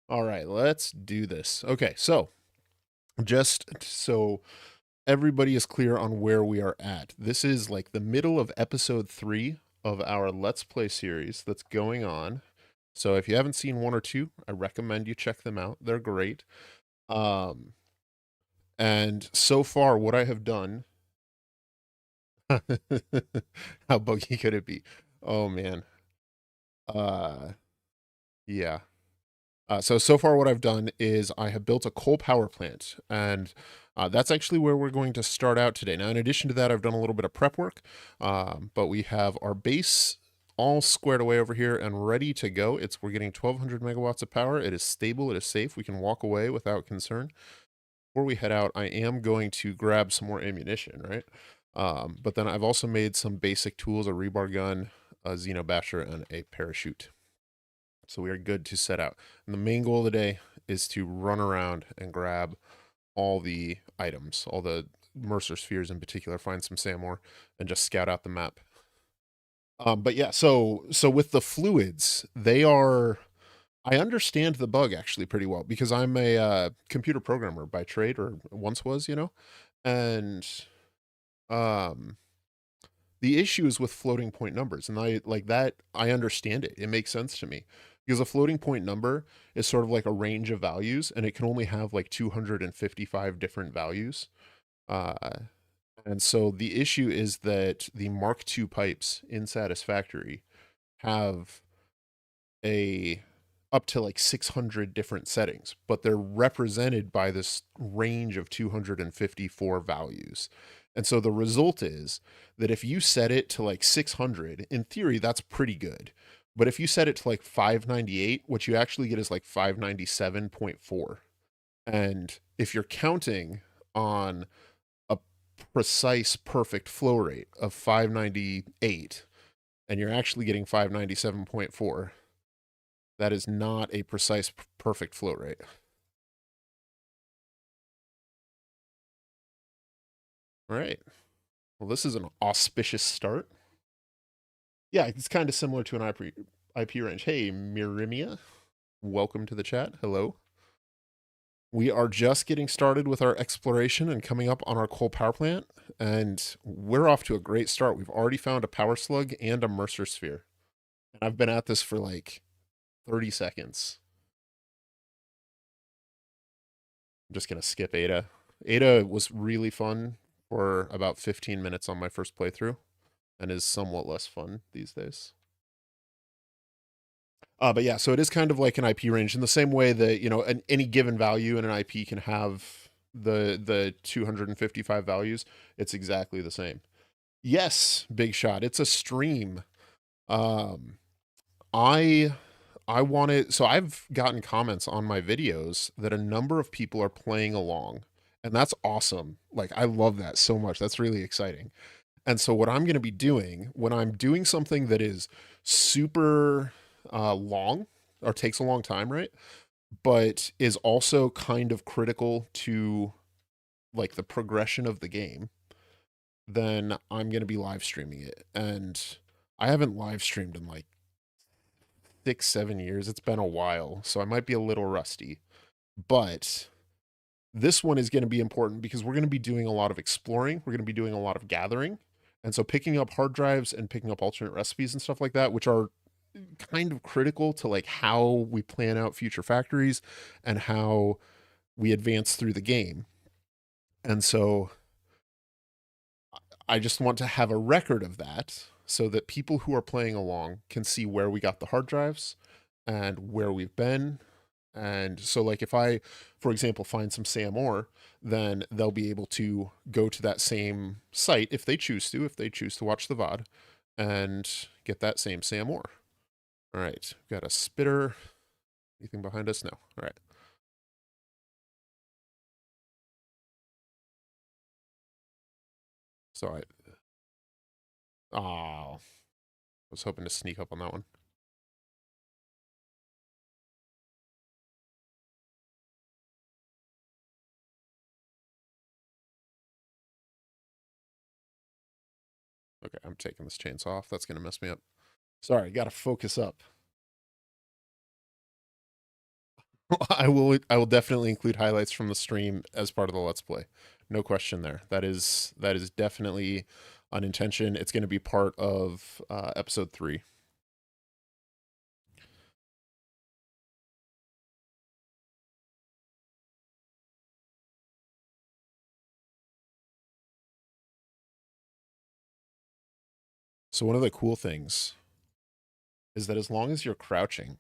All right, let's do this. Okay, so just so everybody is clear on where we are at, this is like the middle of episode 3 of our Let's Play series that's going on. So if you haven't seen 1 or 2, I recommend you check them out. They're great. Um, and so far, what I have done, how buggy could it be? Oh man. Uh, yeah. So far what I've done is I have built a coal power plant, and that's actually where we're going to start out today. Now, in addition to that, I've done a little bit of prep work, but we have our base all squared away over here and ready to go. We're getting 1,200 megawatts of power. It is stable. It is safe. We can walk away without concern. Before we head out, I am going to grab some more ammunition, right? But then I've also made some basic tools, a rebar gun, a Xeno basher, and a parachute. So we are good to set out. And the main goal of the day is to run around and grab all the items, all the Mercer spheres in particular, find some Samor, and just scout out the map. But yeah, so with the fluids, they are. I understand the bug actually pretty well because I'm a computer programmer by trade, or once was, and um, the issue is with floating point numbers, and I like that. I understand it. It makes sense to me because a floating point number is sort of like a range of values, and it can only have like 255 different values. Uh, and so the issue is that the Mark II pipes in Satisfactory have a up to like 600 different settings, but they're represented by this range of 254 values. And so the result is that if you set it to like 600, in theory, that's pretty good. But if you set it to like 598, what you actually get is like 597.4. And if you're counting on a precise perfect flow rate of 598 and you're actually getting 597.4, that is not a precise, perfect flow rate. All right. Well, this is an auspicious start. Yeah, it's kind of similar to an IP range. Hey, Mirimia, welcome to the chat. Hello. We are just getting started with our exploration and coming up on our coal power plant, and we're off to a great start. We've already found a power slug and a Mercer sphere, and I've been at this for like 30 seconds. I'm just going to skip Ada. Ada was really fun for about 15 minutes on my first playthrough and is somewhat less fun these days. But yeah, so it is kind of like an IP range in the same way that, any given value in an IP can have the 255 values. It's exactly the same. Yes, big shot. It's a stream. Um, I I want it. So I've gotten comments on my videos that a number of people are playing along, and that's awesome. Like I love that so much. That's really exciting. And so what I'm going to be doing when I'm doing something that is super long or takes a long time, right? But is also kind of critical to like the progression of the game, then I'm going to be live streaming it. And I haven't live streamed in like 6, 7 years. It's been a while, so I might be a little rusty. But this one is going to be important because we're going to be doing a lot of exploring. We're going to be doing a lot of gathering. And so picking up hard drives and picking up alternate recipes and stuff like that, which are kind of critical to like how we plan out future factories and how we advance through the game. And so I just want to have a record of that so that people who are playing along can see where we got the hard drives and where we've been. And so, like, if I, for example, find some Sam ore, then they'll be able to go to that same site if they choose to watch the VOD and get that same Sam ore. All right, got a spitter. Anything behind us? No. All right. So I was hoping to sneak up on that one. Okay, I'm taking this chainsaw off. That's gonna mess me up. Sorry, gotta focus up. I will definitely include highlights from the stream as part of the Let's Play. No question there. That is definitely an intention. It's going to be part of episode 3. So one of the cool things is that as long as you're crouching,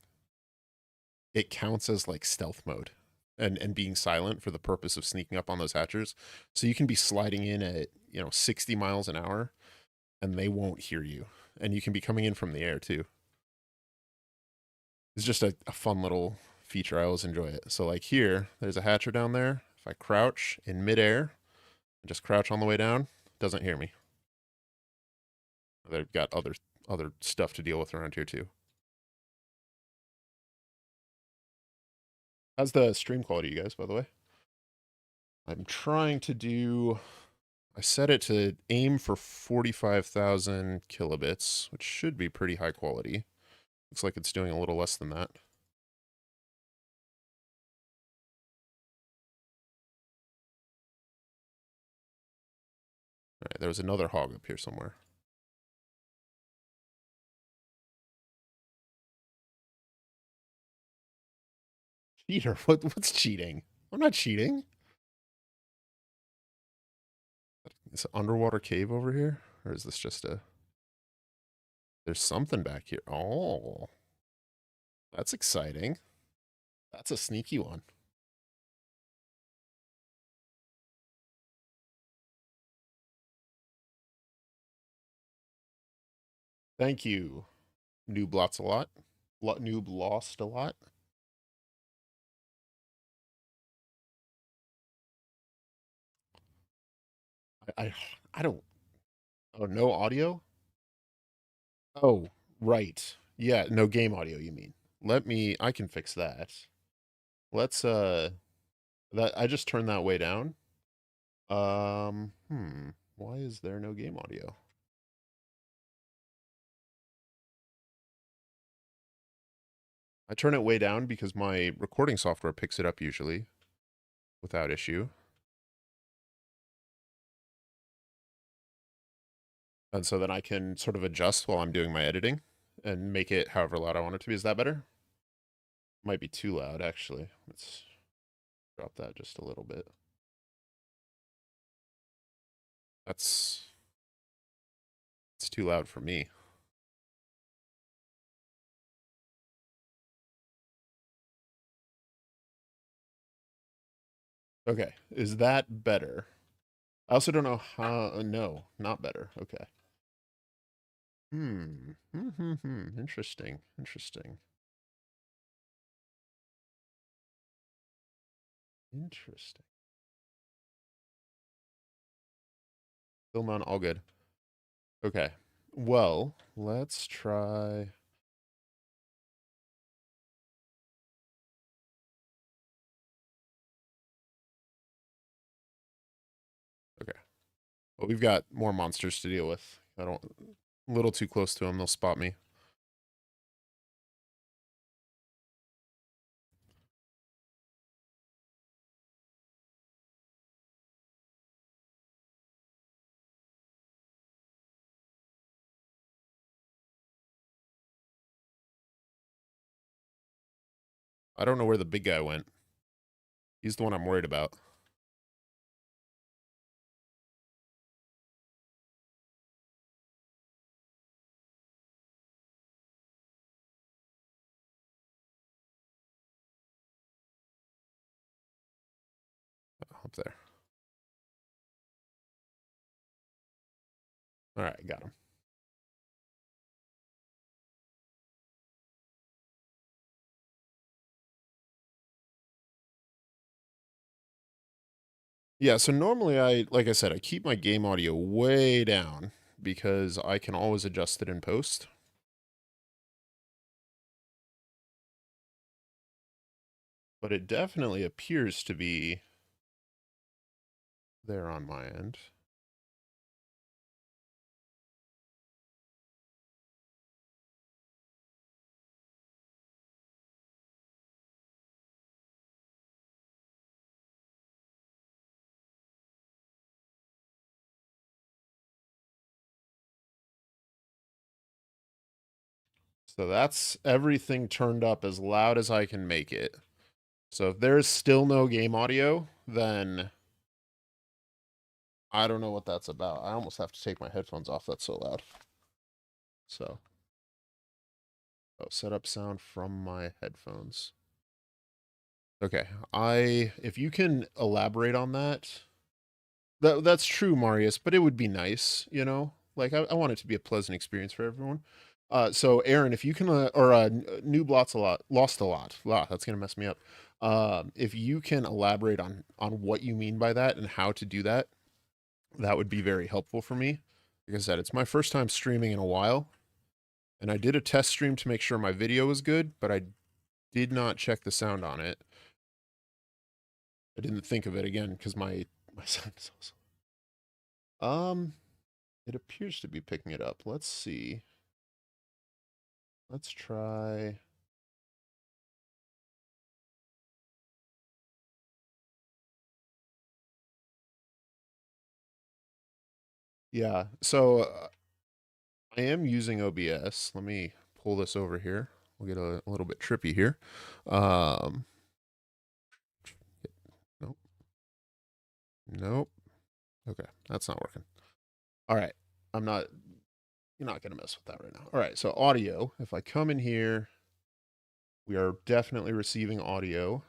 it counts as like stealth mode and being silent for the purpose of sneaking up on those hatchers. So you can be sliding in at, 60 miles an hour and they won't hear you. And you can be coming in from the air too. It's just a fun little feature. I always enjoy it. So like here, there's a hatcher down there. If I crouch in midair and just crouch on the way down, it doesn't hear me. They've got other stuff to deal with around here too. How's the stream quality, you guys, by the way? I'm trying to do, I set it to aim for 45,000 kilobits, which should be pretty high quality. Looks like it's doing a little less than that. All right, there was another hog up here somewhere. Cheater? What's cheating? I'm not cheating. Is it underwater cave over here? Or is this just a... There's something back here. Oh, that's exciting. That's a sneaky one. Thank you, Noob lots a lot. Noob lost a lot. I, I, I don't... Oh, no audio? Oh, right. Yeah, no game audio, you mean. I can fix that. Let's, that, I just turned that way down. Why is there no game audio? I turn it way down because my recording software picks it up usually without issue. And so then I can sort of adjust while I'm doing my editing and make it however loud I want it to be. Is that better? Might be too loud, actually. Let's drop that just a little bit. That's it's too loud for me. Okay, is that better? I also don't know how. No, not better. Okay. Hmm. Interesting. Interesting. Interesting. Film on all good. Okay. Well, let's try. Okay. Well, we've got more monsters to deal with. I don't. A little too close to them, they'll spot me. I don't know where the big guy went. He's the one I'm worried about. Up there. All right, got him. Yeah, so normally like I said, I keep my game audio way down because I can always adjust it in post. But it definitely appears to be there on my end. So that's everything turned up as loud as I can make it. So if there's still no game audio, then I don't know what that's about. I almost have to take my headphones off. That's so loud. So, oh, set up sound from my headphones. Okay, if you can elaborate on that, that's true, Marius, but it would be nice, you know? Like, I want it to be a pleasant experience for everyone. So Aaron, if you can, Noob lost a lot. Wow, that's gonna mess me up. If you can elaborate on what you mean by that and how to do that, that would be very helpful for me. Like I said, it's my first time streaming in a while, and I did a test stream to make sure my video was good, but I did not check the sound on it. I didn't think of it again because my sound is also. It appears to be picking it up. Let's see. Let's try. Yeah, so I am using OBS. Let me pull this over here. We'll get a little bit trippy here. Nope. Nope. Okay, that's not working. All right, you're not gonna mess with that right now. All right, so audio. If I come in here, we are definitely receiving audio.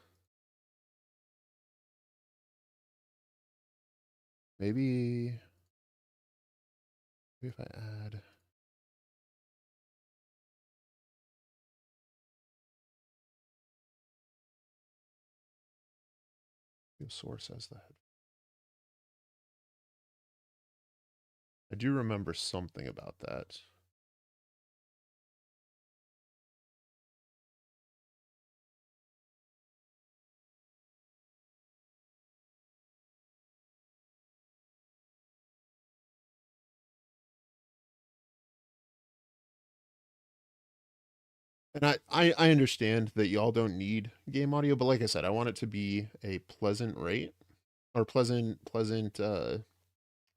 Maybe if I add. The source as the head. I do remember something about that. And I understand that y'all don't need game audio, but like I said, I want it to be a pleasant rate or pleasant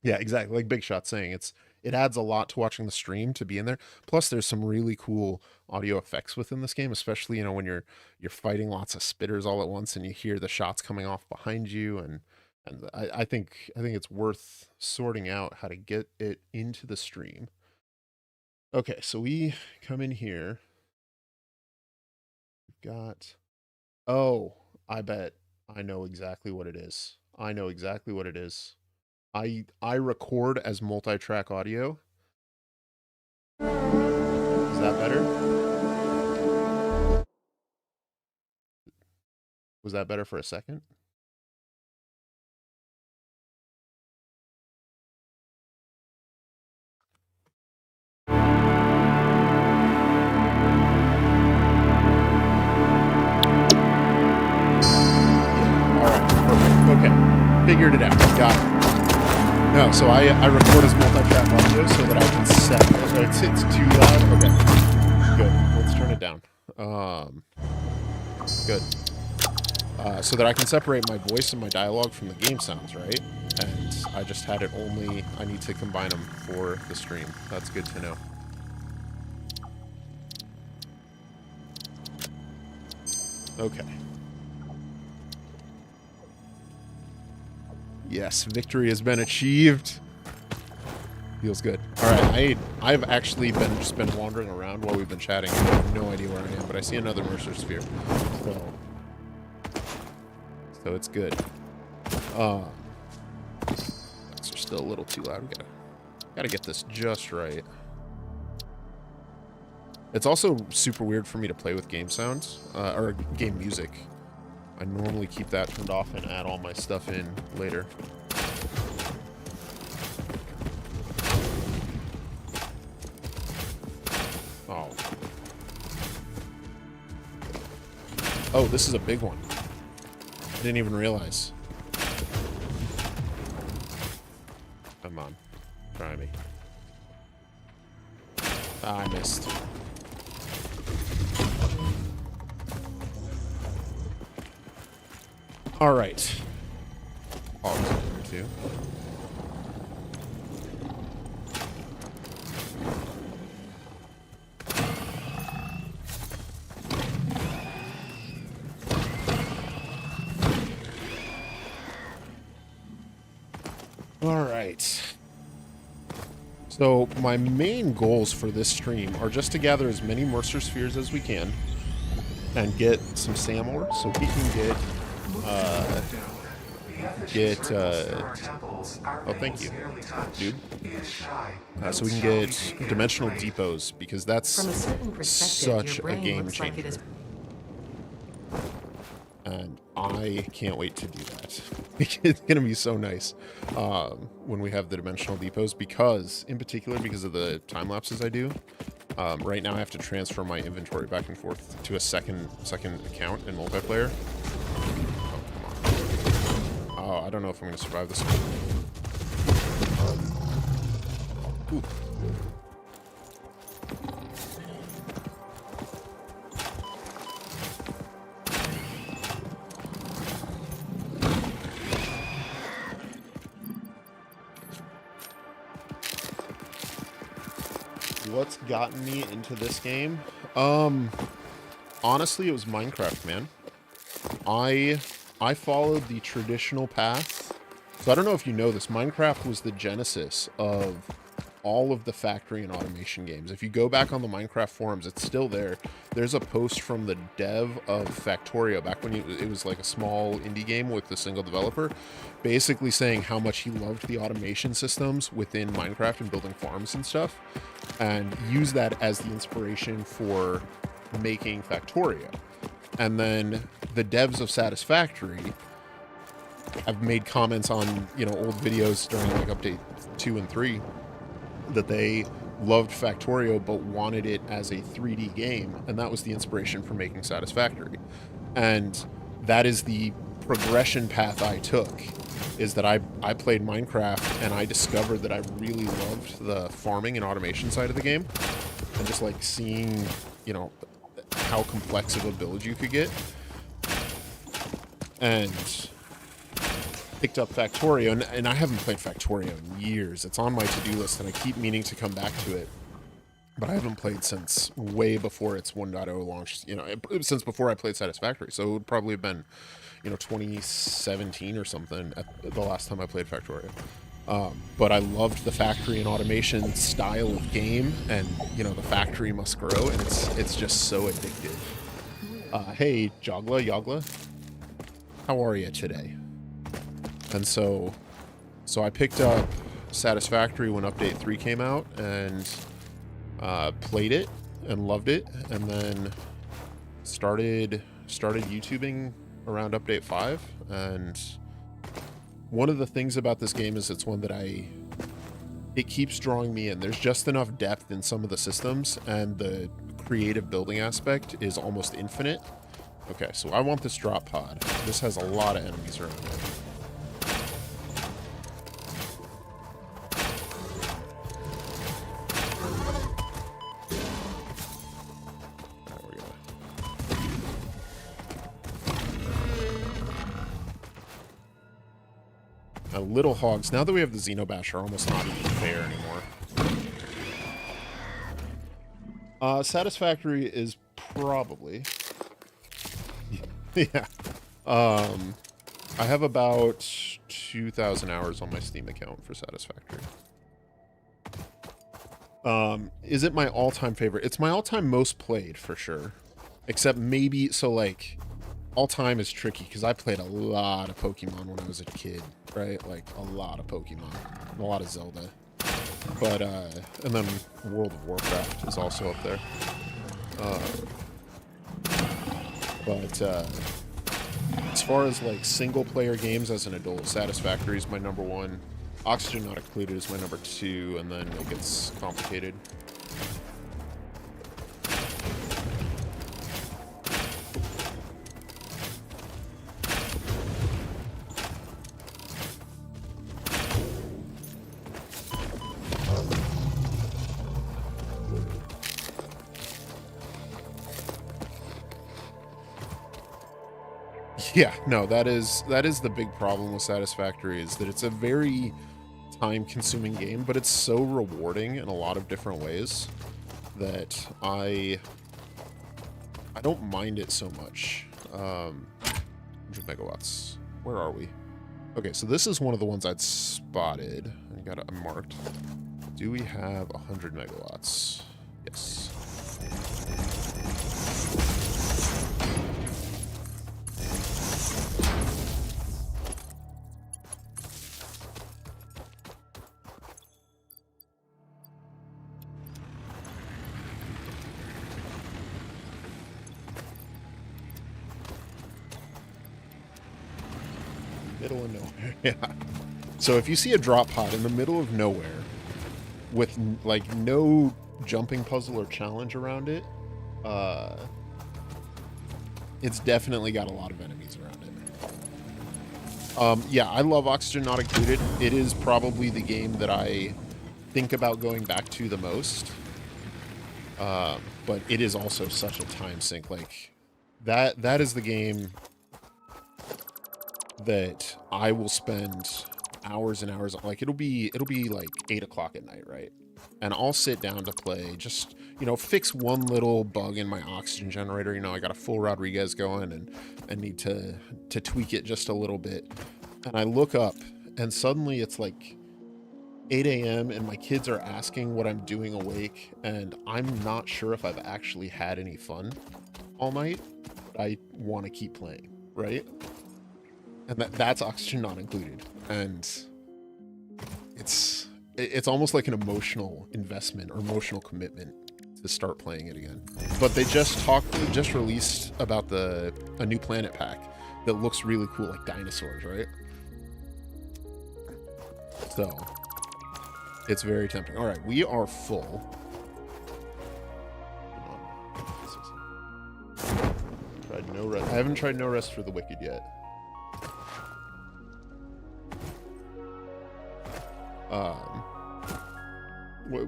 yeah, exactly. Like Big Shot saying, it adds a lot to watching the stream to be in there. Plus there's some really cool audio effects within this game, especially, you know, when you're fighting lots of spitters all at once and you hear the shots coming off behind you, and I think it's worth sorting out how to get it into the stream. Okay, so we come in here. We've got, oh, I bet I know exactly what it is. I know exactly what it is. I record as multi-track audio. Is that better? Was that better for a second? All right, perfect. Okay, figured it out. Got it. No, so I record as multi-track audio so that I can set it. It's too loud. Okay, good. Let's turn it down. Good. So that I can separate my voice and my dialogue from the game sounds, right? And I just had it only. I need to combine them for the stream. That's good to know. Okay. Yes, victory has been achieved. Feels good. All right, I've actually just been wandering around while we've been chatting. I have no idea where I am, but I see another Mercer sphere. So it's good. That's still a little too loud. We gotta get this just right. It's also super weird for me to play with game sounds or game music. I normally keep that turned off and add all my stuff in later. Oh. Oh, this is a big one. I didn't even realize. Come on. Try me. Ah, I missed. All right. Pause here too. All right. So my main goals for this stream are just to gather as many Mercer spheres as we can and get some SAM ore so we can oh, thank you, dude. So we can get dimensional depots, because that's such a game changer. And I can't wait to do that. It's going to be so nice when we have the dimensional depots, because, in particular, because of the time lapses I do. Right now I have to transfer my inventory back and forth to a second account in multiplayer. Oh, I don't know if I'm going to survive this one. Ooh. What's gotten me into this game? Honestly, it was Minecraft, man. I followed the traditional path. So I don't know if you know this, Minecraft was the genesis of all of the factory and automation games. If you go back on the Minecraft forums, it's still there. There's a post from the dev of Factorio back when it was like a small indie game with a single developer, basically saying how much he loved the automation systems within Minecraft and building farms and stuff, and use that as the inspiration for making Factorio. And then the devs of Satisfactory have made comments on, you know, old videos during like update 2 and 3 that they loved Factorio but wanted it as a 3D game, and that was the inspiration for making Satisfactory. And that is the progression path I took, is that I played Minecraft and I discovered that I really loved the farming and automation side of the game, and just like seeing, you know, how complex of a build you could get, and picked up Factorio, and I haven't played Factorio in years. It's on my to-do list, and I keep meaning to come back to it, but I haven't played since way before its 1.0 launched, you know, since before I played Satisfactory. So it would probably have been, you know, 2017 or something at the last time I played Factorio. But I loved the factory and automation style of game, and, you know, the factory must grow, and it's just so addictive. Hey, Yogla, how are you today? And so I picked up Satisfactory when Update 3 came out, and played it and loved it, and then started YouTubing around Update 5. And one of the things about this game is it's one that it keeps drawing me in. There's just enough depth in some of the systems, and the creative building aspect is almost infinite. Okay, so I want this drop pod. This has a lot of enemies around it. Little hogs, now that we have the Xenobash, are almost not even fair anymore. Satisfactory is probably... yeah. I have about 2,000 hours on my Steam account for Satisfactory. Is it my all-time favorite? It's my all-time most played, for sure. Except maybe, so like... all-time is tricky, because I played a lot of Pokemon when I was a kid, right? Like, a lot of Pokemon. A lot of Zelda. But, and then World of Warcraft is also up there. As far as, like, single-player games as an adult, Satisfactory is my number 1. Oxygen Not Included is my number 2, and then it gets complicated. Yeah, no, that is the big problem with Satisfactory, is that it's a very time-consuming game, but it's so rewarding in a lot of different ways that I don't mind it so much. 100 megawatts. Where are we? Okay, so this is one of the ones I'd spotted. I got it marked. Do we have 100 megawatts? Yes. Middle of nowhere. Yeah. So if you see a drop pod in the middle of nowhere with like no jumping puzzle or challenge around it, it's definitely got a lot of enemies around it. Yeah, I love Oxygen Not Included. It is probably the game that I think about going back to the most. But it is also such a time sink. Like that is the game that I will spend hours and hours on. Like it'll be like 8 o'clock at night, right? And I'll sit down to play, just, you know, fix one little bug in my oxygen generator. You know, I got a full Rodriguez going and need to tweak it just a little bit. And I look up and suddenly it's like 8 a.m. and my kids are asking what I'm doing awake, and I'm not sure if I've actually had any fun all night, but I want to keep playing, right? And that's Oxygen Not Included. And it's almost like an emotional investment or emotional commitment to start playing it again. But they just released about a new planet pack that looks really cool, like dinosaurs, right? So it's very tempting. All right, we are full. Tried no rest. I haven't tried no rest for the Wicked yet.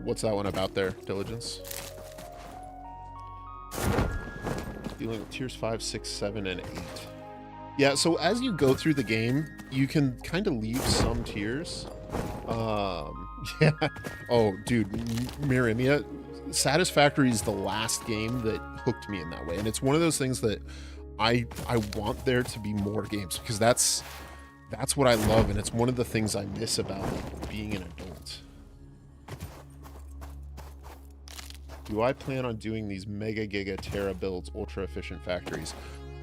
What's that one about there, Diligence? Dealing with tiers 5, 6, 7, and 8. Yeah, so as you go through the game, you can kind of leave some tiers. Yeah. Oh, dude, Mirimia, Satisfactory is the last game that hooked me in that way. And it's one of those things that I want there to be more games, because that's what I love, and it's one of the things I miss about being an adult. Do I plan on doing these mega giga tera builds, ultra efficient factories?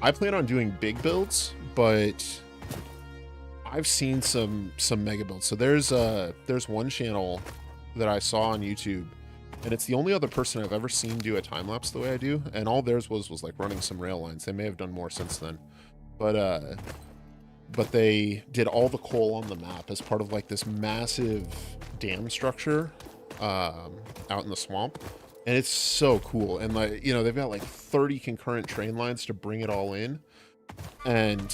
I plan on doing big builds, but I've seen some mega builds. So there's one channel that I saw on YouTube, and it's the only other person I've ever seen do a time lapse the way I do, and all theirs was like running some rail lines. They may have done more since then, but they did all the coal on the map as part of like this massive dam structure out in the swamp. And it's so cool. And like, you know, they've got like 30 concurrent train lines to bring it all in. And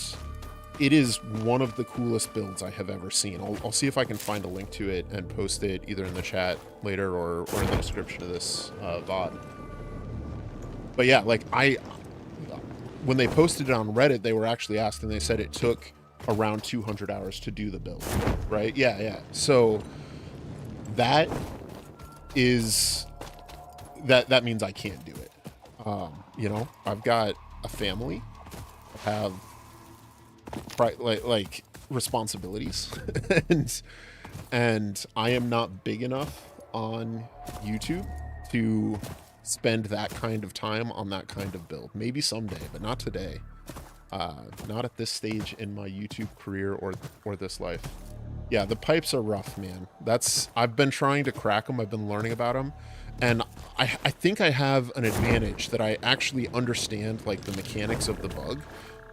it is one of the coolest builds I have ever seen. I'll see if I can find a link to it and post it either in the chat later or in the description of this VOD. But yeah, like when they posted it on Reddit, they were actually asked, and they said it took around 200 hours to do the build, right? Yeah. So that is... That means I can't do it. You know, I've got a family, I have like responsibilities, and I am not big enough on YouTube to spend that kind of time on that kind of build. Maybe someday, but not today. Not at this stage in my YouTube career or this life. Yeah, the pipes are rough, man. I've been trying to crack them. I've been learning about them. And I think I have an advantage that I actually understand like the mechanics of the bug.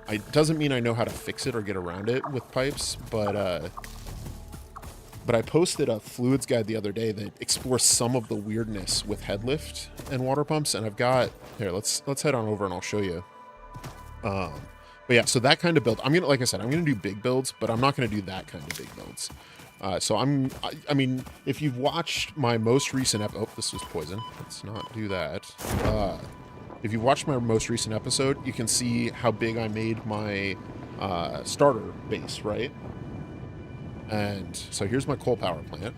It doesn't mean I know how to fix it or get around it with pipes, but I posted a fluids guide the other day that explores some of the weirdness with head lift and water pumps, and I've got here. Let's head on over and I'll show you. But yeah, so that kind of build, like I said, I'm gonna do big builds, but I'm not gonna do that kind of big builds. So I mean, if you've watched my most recent oh, this was poison. Let's not do that. If you've watched my most recent episode, you can see how big I made my starter base, right? And so here's my coal power plant.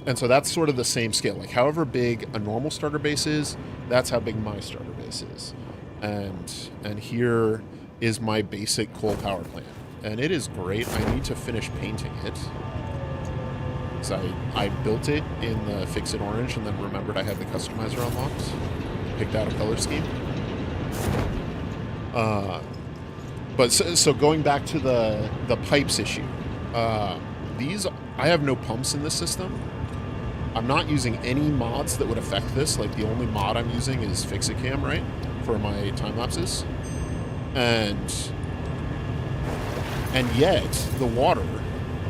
And so that's sort of the same scale. Like however big a normal starter base is, that's how big my starter base is. And here is my basic coal power plant. and it is great. I need to finish painting it. So I built it in the Fix It Orange and then remembered I had the customizer unlocked. Picked out a color scheme. But so going back to the pipes issue. These, I have no pumps in this system. I'm not using any mods that would affect this. Like, the only mod I'm using is Fix-It Cam, right? For my time lapses. And yet, the water,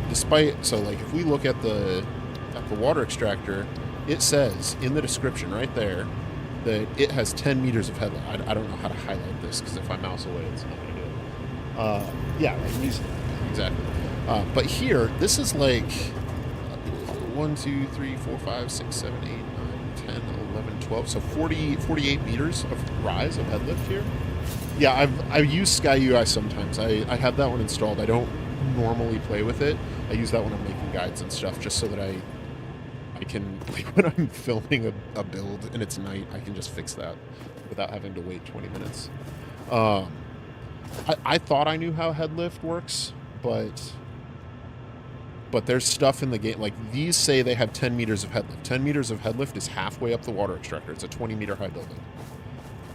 despite, so like, if we look at the water extractor, it says in the description right there that it has 10 meters of headlight. I don't know how to highlight this, because if I mouse away, it's not going to do it. Yeah, like these, exactly. But here, this is like 1, 2, 3, 4, 5, 6, 7, 8, 9, 10, 11, 12. So 48 meters of rise of headlift here. Yeah, I've used Sky UI sometimes. I have that one installed. I don't normally play with it. I use that when I'm making guides and stuff, just so that I can, like, when I'm filming a build and it's night, I can just fix that without having to wait 20 minutes. I thought I knew how headlift works, but there's stuff in the game, like these say they have 10 meters of headlift. 10 meters of headlift is halfway up the water extractor. It's a 20-meter high building.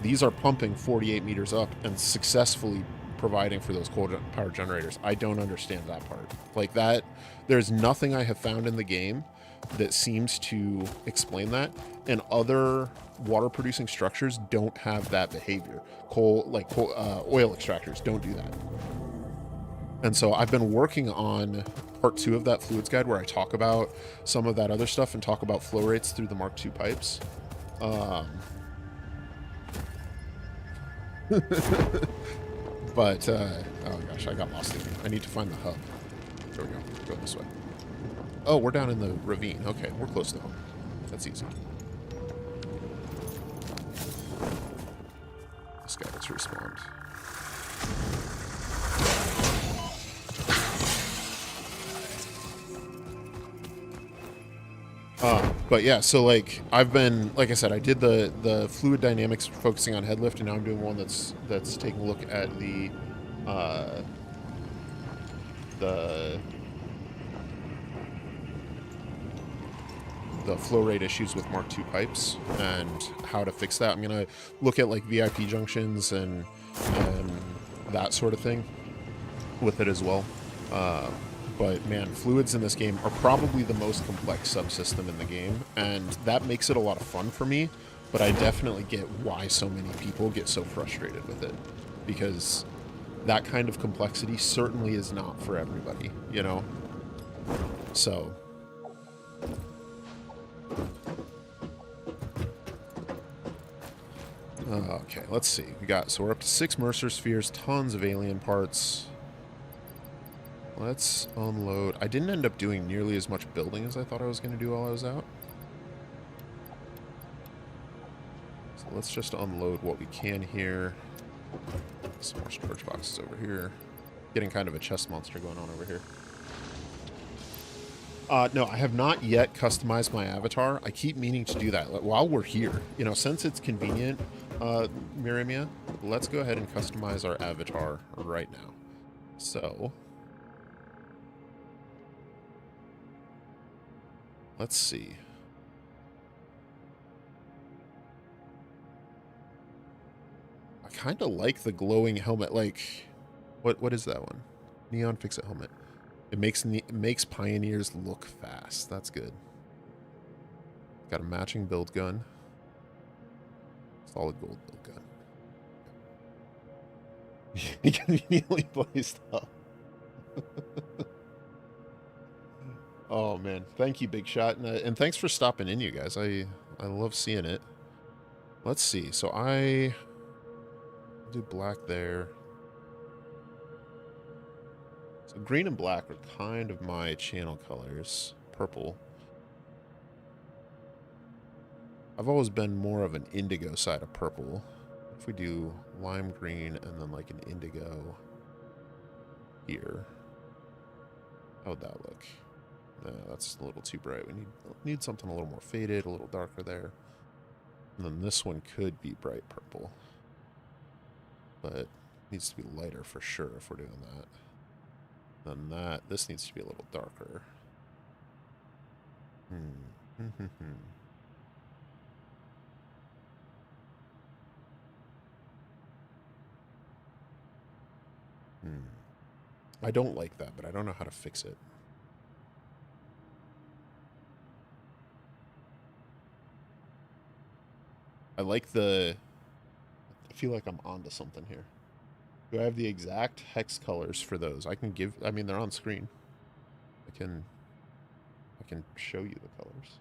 These are pumping 48 meters up and successfully providing for those coal power generators. I don't understand that part. Like that, there's nothing I have found in the game that seems to explain that, and other water producing structures don't have that behavior. Oil extractors don't do that. And so I've been working on part 2 of that fluids guide, where I talk about some of that other stuff and talk about flow rates through the Mark II pipes. But oh gosh, I got lost again. I need to find the hub. There we go. Go this way. Oh, we're down in the ravine. Okay, we're close to home. That's easy. This guy gets respawned. But yeah, so like I've been, like I said, I did the fluid dynamics focusing on headlift, and now I'm doing one that's taking a look at the flow rate issues with Mark II pipes and how to fix that. I'm gonna look at like VIP junctions and that sort of thing with it as well. But man, fluids in this game are probably the most complex subsystem in the game, and that makes it a lot of fun for me, but I definitely get why so many people get so frustrated with it, because that kind of complexity certainly is not for everybody, you know? So okay, let's see. So we're up to 6 Mercer spheres, tons of alien parts. Let's unload. I didn't end up doing nearly as much building as I thought I was going to do while I was out. So let's just unload what we can here. Some more storage boxes over here. Getting kind of a chest monster going on over here. No, I have not yet customized my avatar. I keep meaning to do that while we're here. You know, since it's convenient, Miramia, let's go ahead and customize our avatar right now. So let's see. I kind of like the glowing helmet. Like, what is that one? Neon Fix-It helmet. It makes pioneers look fast. That's good. Got a matching build gun. Solid gold build gun. Conveniently placed up. Oh man, thank you, Big Shot, and thanks for stopping in, you guys. I love seeing it. Let's see. So I do black there. So green and black are kind of my channel colors. Purple. I've always been more of an indigo side of purple. If we do lime green and then like an indigo here, how would that look? No, that's a little too bright. We need something a little more faded, a little darker there. And then this one could be bright purple, but it needs to be lighter for sure if we're doing that. Then this needs to be a little darker. I don't like that, but I don't know how to fix it. I like the... I feel like I'm onto something here. Do I have the exact hex colors for those? I can give... I mean, they're on screen. I can show you the colors.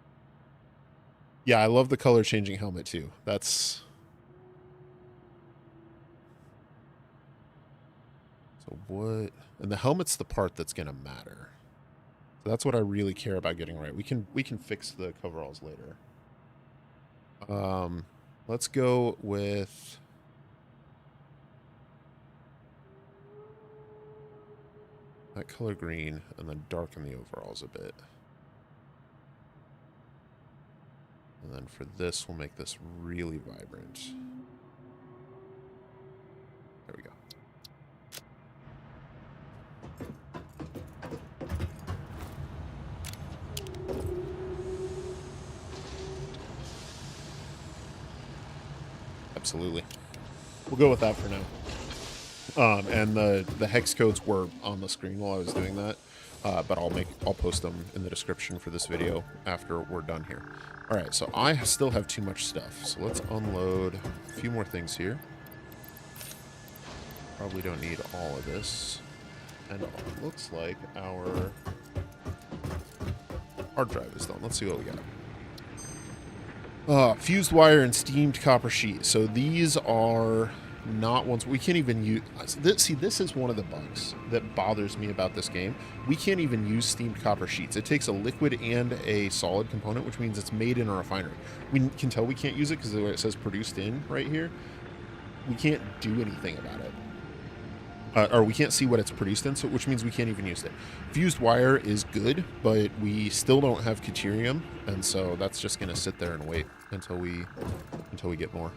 Yeah, I love the color changing helmet too. That's... So what... And the helmet's the part that's going to matter. So that's what I really care about getting right. We can fix the coveralls later. Let's go with... that color green, and then darken the overalls a bit. And then for this, we'll make this really vibrant. There we go. Absolutely. We'll go with that for now. And the hex codes were on the screen while I was doing that, but I'll post them in the description for this video after we're done here. All right, so I still have too much stuff, so let's unload a few more things here. Probably don't need all of this, and it looks like our hard drive is done. Let's see what we got. Fused wire and steamed copper sheet. So these are not ones we can't even use. See, this is one of the bugs that bothers me about this game. We can't even use steamed copper sheets. It takes a liquid and a solid component, which means it's made in a refinery. We can tell we can't use it because the way it says produced in right here, we can't do anything about it. Or we can't see what it's produced in, so which means we can't even use it. Fused wire is good, but we still don't have Caterium, and so that's just going to sit there and wait until we get more.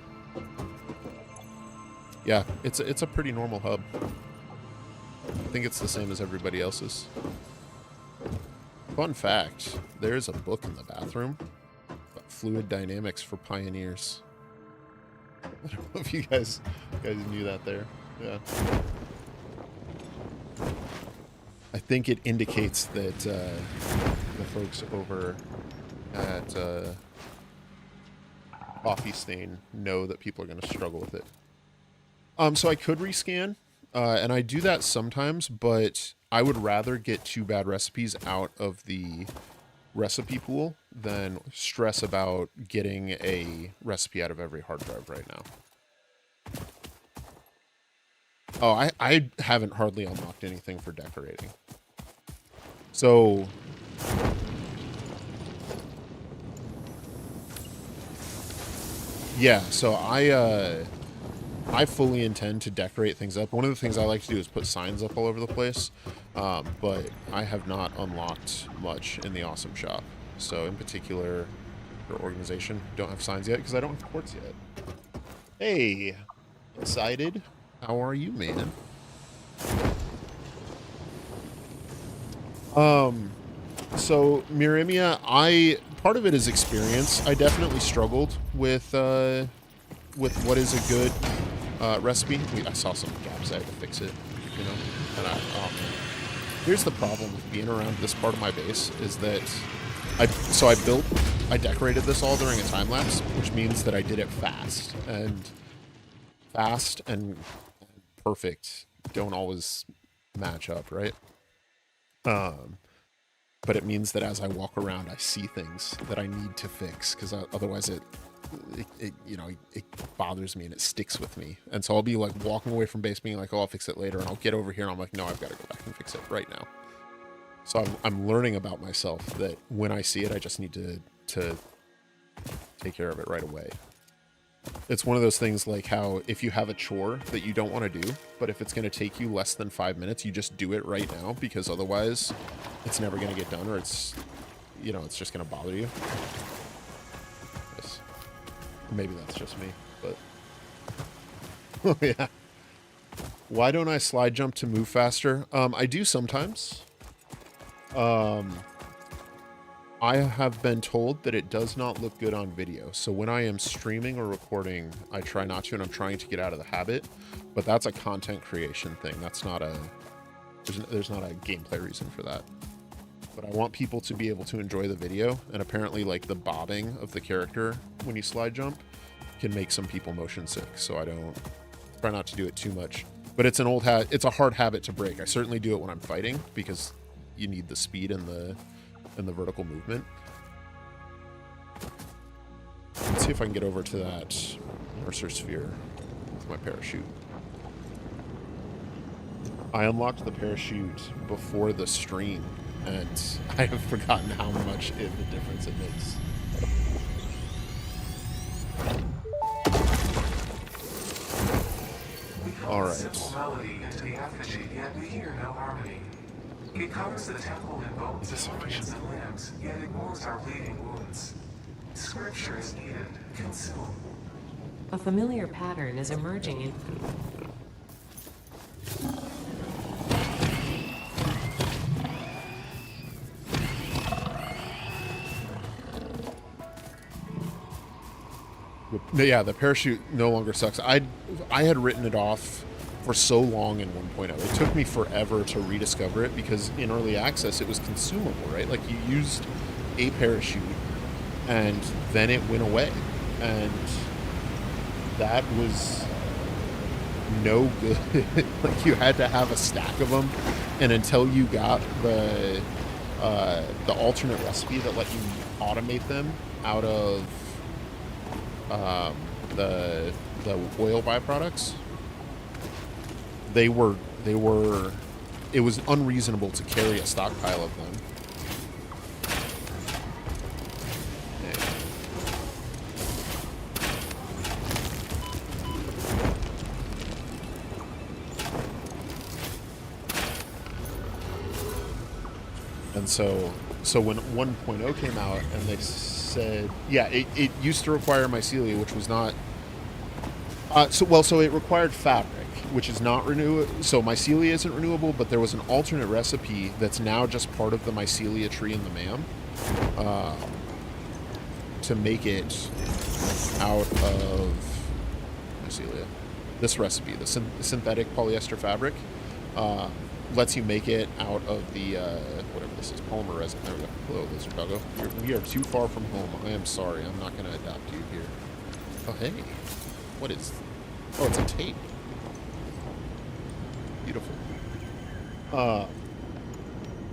Yeah, it's a pretty normal hub. I think it's the same as everybody else's. Fun fact, there's a book in the bathroom about fluid dynamics for pioneers. I don't know if you guys knew that there. Yeah. I think it indicates that the folks over at Coffee Stain know that people are going to struggle with it. So I could rescan, and I do that sometimes, but I would rather get 2 bad recipes out of the recipe pool than stress about getting a recipe out of every hard drive right now. Oh, I haven't hardly unlocked anything for decorating. So... yeah, so I fully intend to decorate things up. One of the things I like to do is put signs up all over the place, but I have not unlocked much in the Awesome Shop. So in particular, your organization, don't have signs yet because I don't have quartz yet. Hey, excited? How are you, man? So Mirimia, part of it is experience. I definitely struggled with what is a good recipe. I saw some gaps. I had to fix it, you know. And here's the problem with being around this part of my base is that I decorated this all during a time lapse, which means that I did it fast and perfect don't always match up, right? But it means that as I walk around, I see things that I need to fix because otherwise it bothers me and it sticks with me. And so I'll be like walking away from base being like, oh, I'll fix it later. And I'll get over here and I'm like, no, I've got to go back and fix it right now. So I'm learning about myself that when I see it, I just need to take care of it right away. It's one of those things like how if you have a chore that you don't want to do, but if it's going to take you less than 5 minutes, you just do it right now because otherwise it's never going to get done or it's just going to bother you. Yes. Maybe that's just me, but oh yeah. Why don't I slide jump to move faster? I do sometimes. I have been told that it does not look good on video. So when I am streaming or recording, I try not to, and I'm trying to get out of the habit. But that's a content creation thing. That's not a... There's not a gameplay reason for that. But I want people to be able to enjoy the video. And apparently, like, the bobbing of the character when you slide jump can make some people motion sick. So I don't... Try not to do it too much. But it's an old it's a hard habit to break. I certainly do it when I'm fighting, because you need the speed and the vertical movement. Let's see if I can get over to that Mercer sphere with my parachute. I unlocked the parachute before the stream, and I have forgotten how much the difference it makes. All right. Simple melody into the effigy, yet we hear no harmony. It covers the temple in bones and organs and limbs, yet ignores our bleeding wounds. Scripture is needed. Consume. A familiar pattern is emerging in... Yeah, the parachute no longer sucks. I had written it off for so long in 1.0. It took me forever to rediscover it, because in early access it was consumable, right? Like, you used a parachute and then it went away, and that was no good. Like, you had to have a stack of them, and until you got the alternate recipe that let you automate them out of the oil byproducts, it was unreasonable to carry a stockpile of them. And so when 1.0 came out and they said, yeah, it used to require mycelia, which was not so it required fabric, which is not renewable. So mycelia isn't renewable, but there was an alternate recipe that's now just part of the mycelia tree in the MAM, to make it out of mycelia. This recipe, the synthetic polyester fabric, lets you make it out of the whatever this is, polymer resin. There we go. Hello, lizard doggo. We are too far from home. I am sorry. I'm not going to adopt you here. Oh, hey. What is... Oh, it's a tape. Beautiful.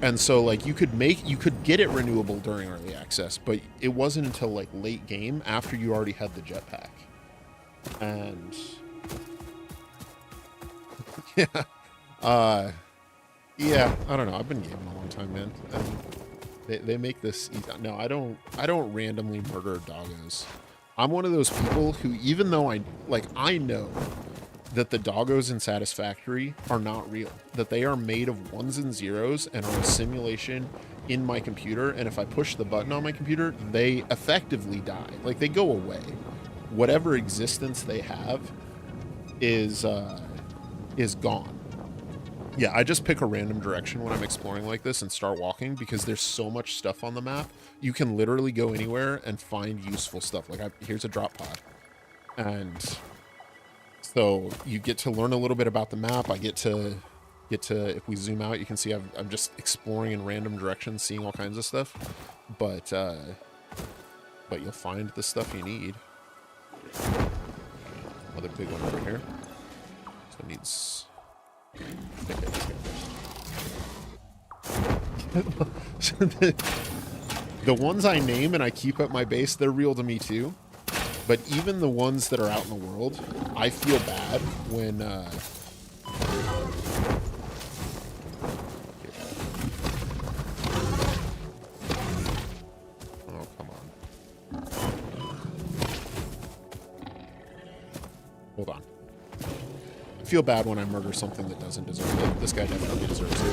And so, like, you could get it renewable during early access, but it wasn't until, like, late game, after you already had the jetpack. And... yeah. Yeah, I don't know. I've been gaming a long time, man. They make this... No, I don't randomly murder doggos. I'm one of those people who, even though I know that the doggos in Satisfactory are not real, that they are made of ones and zeros and are a simulation in my computer, and if I push the button on my computer, they effectively die. Like, they go away. Whatever existence they have is gone. Yeah, I just pick a random direction when I'm exploring like this and start walking, because there's so much stuff on the map. You can literally go anywhere and find useful stuff. Like, here's a drop pod. And so you get to learn a little bit about the map. I get to, if we zoom out, you can see I'm just exploring in random directions, seeing all kinds of stuff. But you'll find the stuff you need. Another big one over here. So it needs... the ones I name and I keep at my base, they're real to me too. But even the ones that are out in the world, I feel bad when oh, come on. Hold on. I feel bad when I murder something that doesn't deserve it. This guy definitely deserves it.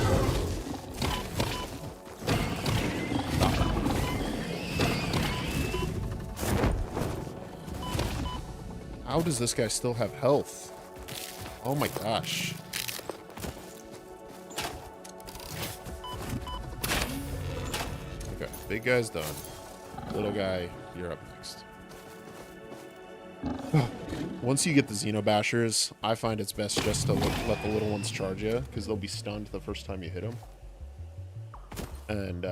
How does this guy still have health? Oh my gosh. big guy's done. Little guy, you're up next. Once you get the Xenobashers, I find it's best just to let the little ones charge you, because they'll be stunned the first time you hit them. And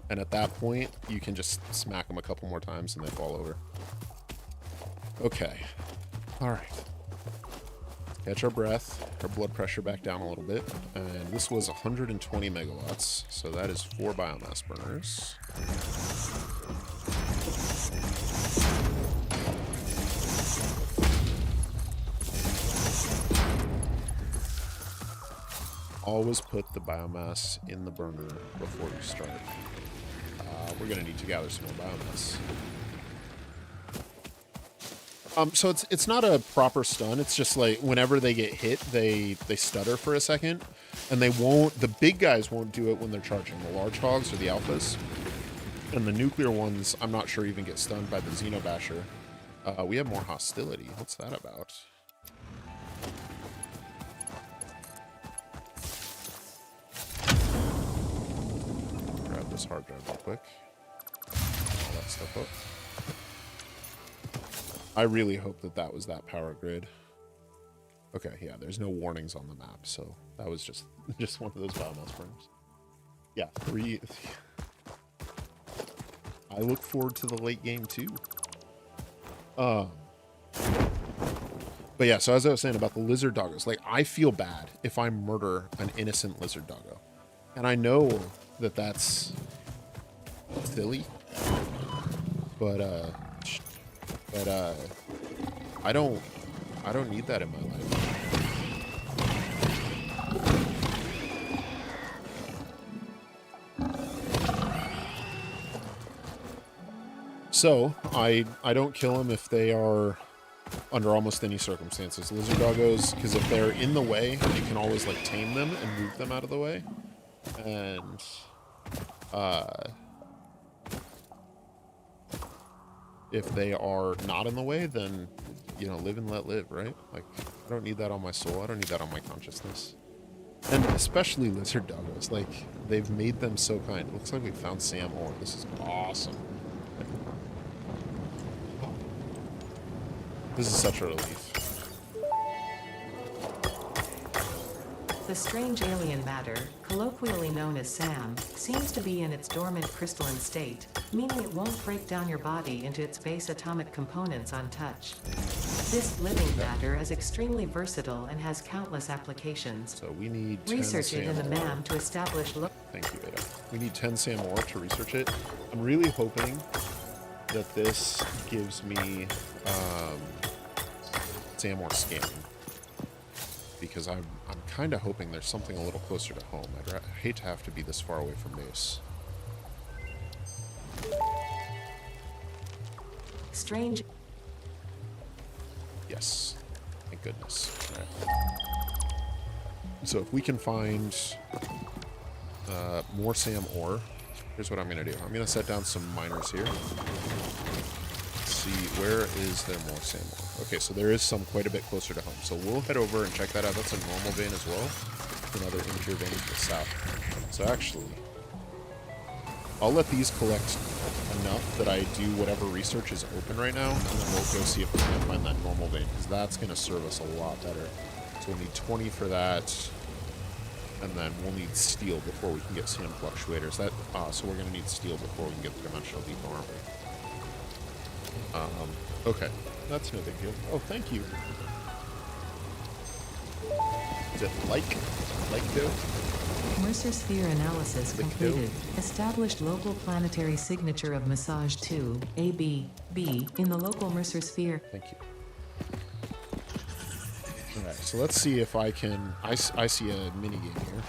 at that point, you can just smack them a couple more times and they fall over. Okay. All right. Catch our breath, our blood pressure back down a little bit. And this was 120 megawatts, so that is 4 biomass burners. Always put the biomass in the burner before you start. We're going to need to gather some more biomass. So it's not a proper stun. It's just like whenever they get hit, they stutter for a second, and they won't. The big guys won't do it when they're charging. The large hogs or the alphas, and the nuclear ones, I'm not sure even get stunned by the Xenobasher. We have more hostility. What's that about? Grab this hard drive real quick. All that stuff up. I really hope that was that power grid. Okay, yeah, there's no warnings on the map, so that was just one of those biomass burners. Yeah, 3. I look forward to the late game too. But yeah, so as I was saying about the lizard doggos, like I feel bad if I murder an innocent lizard doggo, and I know that that's silly, but I don't need that in my life. So I don't kill them if they are under almost any circumstances. Lizard doggos, because if they're in the way, you can always like tame them and move them out of the way. And if they are not in the way, then, you know, live and let live, right? Like, I don't need that on my soul. I don't need that on my consciousness. And especially lizard doggos. Like, they've made them so kind. It looks like we found Sam ore. This is awesome. This is such a relief. The strange alien matter, colloquially known as SAM, seems to be in its dormant crystalline state, meaning it won't break down your body into its base atomic components on touch. This living matter is extremely versatile and has countless applications. So we need 10 research it in the SAM MAM to establish. Thank you, Ada. We need 10 SAM ore to research it. I'm really hoping that this gives me SAM ore scanning, because I'm kind of hoping there's something a little closer to home. I'd hate to have to be this far away from base. Strange. Yes. Thank goodness. All right. So if we can find more SAM ore, here's what I'm going to do. I'm going to set down some miners here. Let's see, where is there more SAM ore? Okay, so there is some quite a bit closer to home. So we'll head over and check that out. That's a normal vein as well. Another impure vein to the south. So actually, I'll let these collect enough that I do whatever research is open right now, and then we'll go see if we can find that normal vein, because that's going to serve us a lot better. So we'll need 20 for that, and then we'll need steel before we can get SAM fluctuators. So we're going to need steel before we can get the dimensional depot, aren't we? Okay, that's no big deal. Oh, thank you. Is it like dough? Mercer sphere analysis completed. Established local planetary signature of massage 2, AB, B, in the local Mercer sphere. Thank you. Alright, so let's see if I can... I see a minigame here.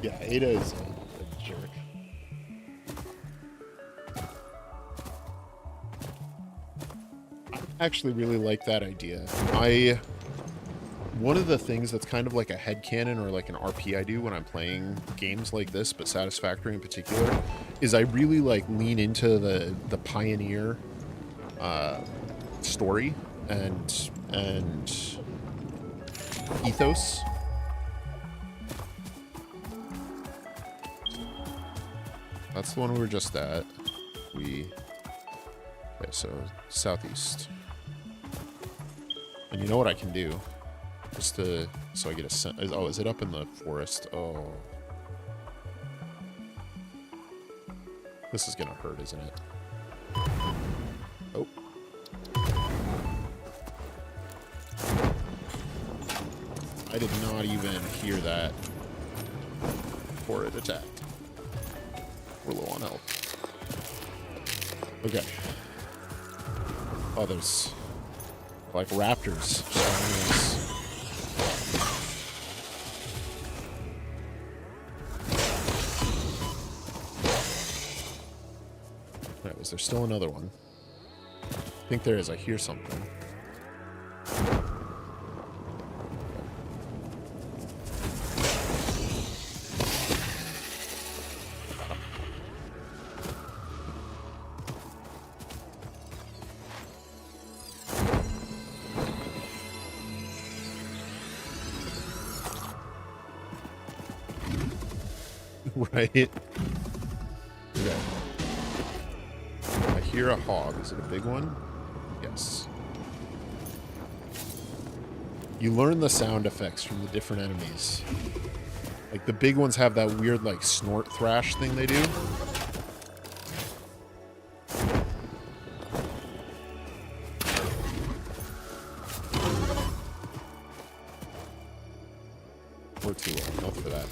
Yeah, Ada is a jerk. I actually really like that idea. one of the things that's kind of like a headcanon or like an RP I do when I'm playing games like this, but Satisfactory in particular, is I really like lean into the pioneer story and ethos. That's the one we were just at. Okay, so southeast. And you know what I can do? Just to, so I get a sense. Oh, is it up in the forest? Oh. This is gonna hurt, isn't it? Oh. I did not even hear that before it attacked. We're low on health. Okay. Oh, there's like raptors surrounding us. Alright, was there still another one? I think there is. I hear something. Right? Okay. I hear a hog. Is it a big one? Yes. You learn the sound effects from the different enemies. Like, the big ones have that weird, like, snort thrash thing they do. We're too low. Enough for that.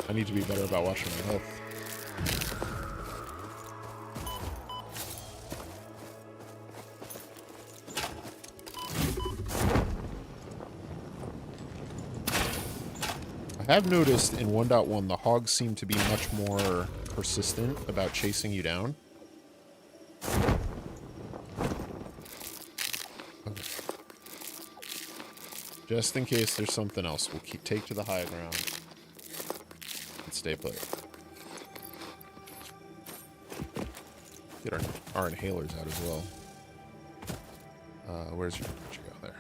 I need to be better about watching my health. I have noticed in 1.1 the hogs seem to be much more persistent about chasing you down. Okay. Just in case there's something else, we'll take to the high ground. Stay put. Get our inhalers out as well. Where'd you go there?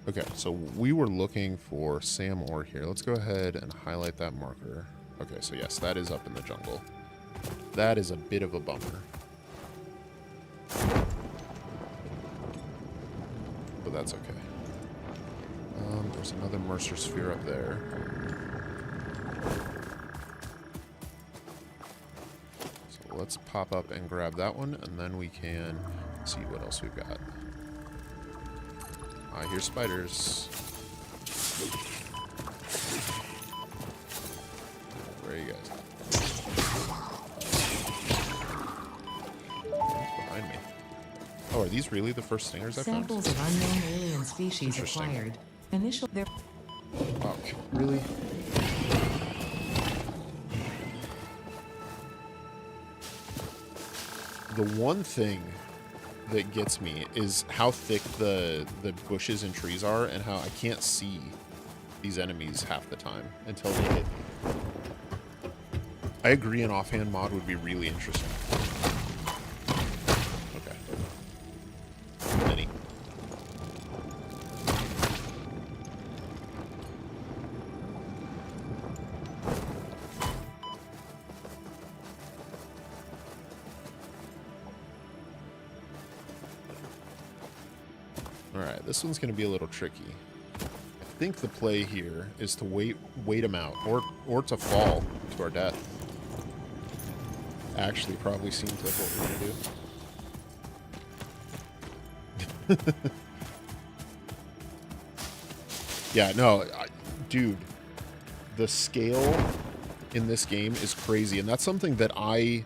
Okay, so we were looking for Sam ore here. Let's go ahead and highlight that marker. Okay, so yes, that is up in the jungle. That is a bit of a bummer. But that's okay. There's another Mercer sphere up there. So let's pop up and grab that one, and then we can see what else we've got. I hear spiders. Where are you guys? Behind me. Oh, are these really the first stingers I found? Samples of unknown alien species acquired. Initial. Oh, really? The one thing that gets me is how thick the bushes and trees are, and how I can't see these enemies half the time until they hit me. I agree an offhand mod would be really interesting. Okay. Many. Alright, this one's going to be a little tricky. I think the play here is to wait them out, or to fall to our death. Actually, probably seems like what we're going to do. Yeah, no, dude, the scale in this game is crazy, and that's something that I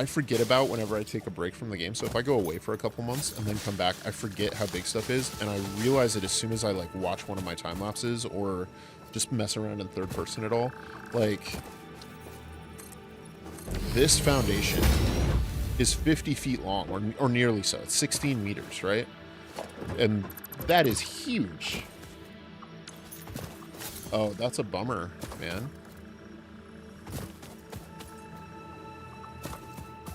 forget about whenever I take a break from the game. So if I go away for a couple months and then come back, I forget how big stuff is, and I realize it as soon as I like watch one of my time lapses or just mess around in third person at all. Like, this foundation is 50 feet long, or nearly so. It's 16 meters, right? And that is huge. Oh, that's a bummer, man.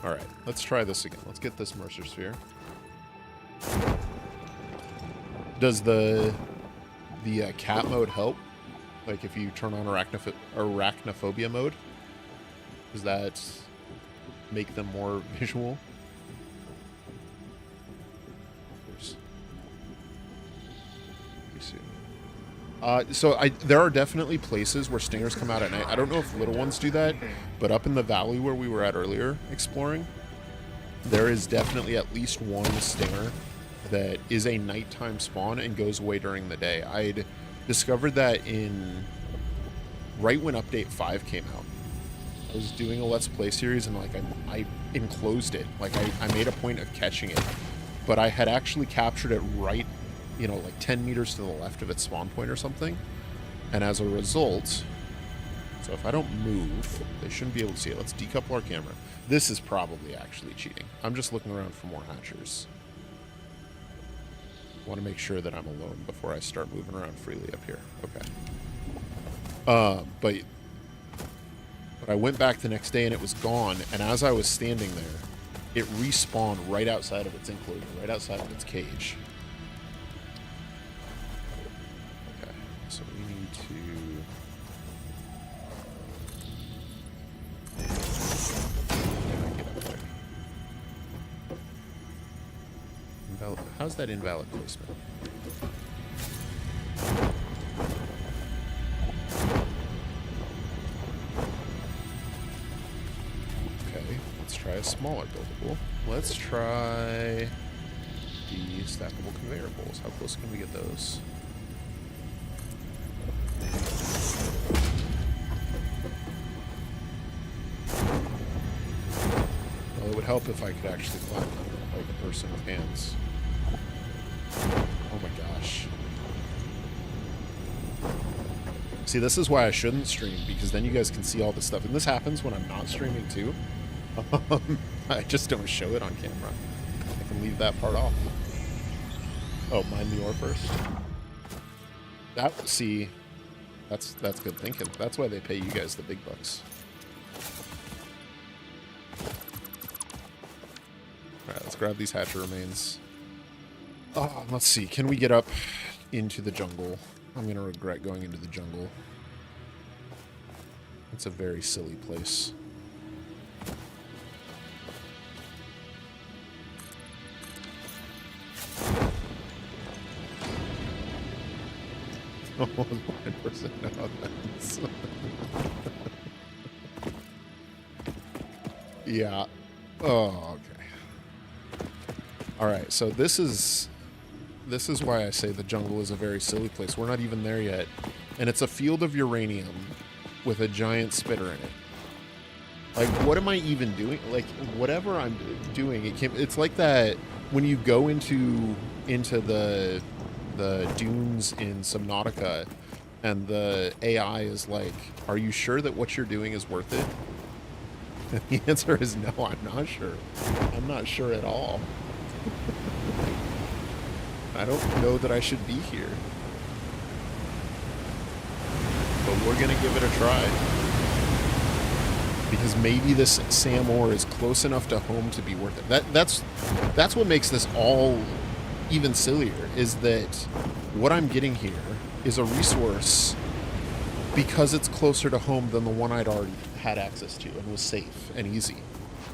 All right, let's try this again. Let's get this Mercer Sphere. Does the cat mode help? Like if you turn on arachnophobia mode, does that make them more visual? So there are definitely places where stingers come out at night. I don't know if little ones do that, but up in the valley where we were at earlier exploring, there is definitely at least one stinger that is a nighttime spawn and goes away during the day. I'd discovered that right when Update 5 came out. I was doing a Let's Play series and like I enclosed it. Like I made a point of catching it, but I had actually captured it right, you know, like 10 meters to the left of its spawn point or something. And as a result, so if I don't move, they shouldn't be able to see it. Let's decouple our camera. This is probably actually cheating. I'm just looking around for more hatchers. I want to make sure that I'm alone before I start moving around freely up here. Okay. But I went back the next day and it was gone. And as I was standing there, it respawned right outside of its enclosure, right outside of its cage. Okay, so we need to get up there. How's that invalid placement? Try a smaller buildable. Let's try the stackable conveyor bolts. How close can we get those? Well, it would help if I could actually climb them like a person with hands. Oh my gosh. See, this is why I shouldn't stream, because then you guys can see all this stuff. And this happens when I'm not streaming too. I just don't show it on camera. I can leave that part off. Oh, mine the ore first. See, that's good thinking. That's why they pay you guys the big bucks. Alright, let's grab these hatcher remains. Oh, let's see. Can we get up into the jungle? I'm gonna regret going into the jungle. It's a very silly place. Oh, 100% no offense. Yeah. Oh, okay. Alright, so this is why I say the jungle is a very silly place. We're not even there yet. And it's a field of uranium with a giant spitter in it. Like, what am I even doing? Like, whatever I'm doing, it's like that when you go into the dunes in Subnautica and the AI is like, are you sure that what you're doing is worth it? And the answer is no, I'm not sure. I'm not sure at all. I don't know that I should be here. But we're gonna give it a try. Because maybe this SAM ore is close enough to home to be worth it. That's what makes this all even sillier, is that what I'm getting here is a resource because it's closer to home than the one I'd already had access to and was safe and easy,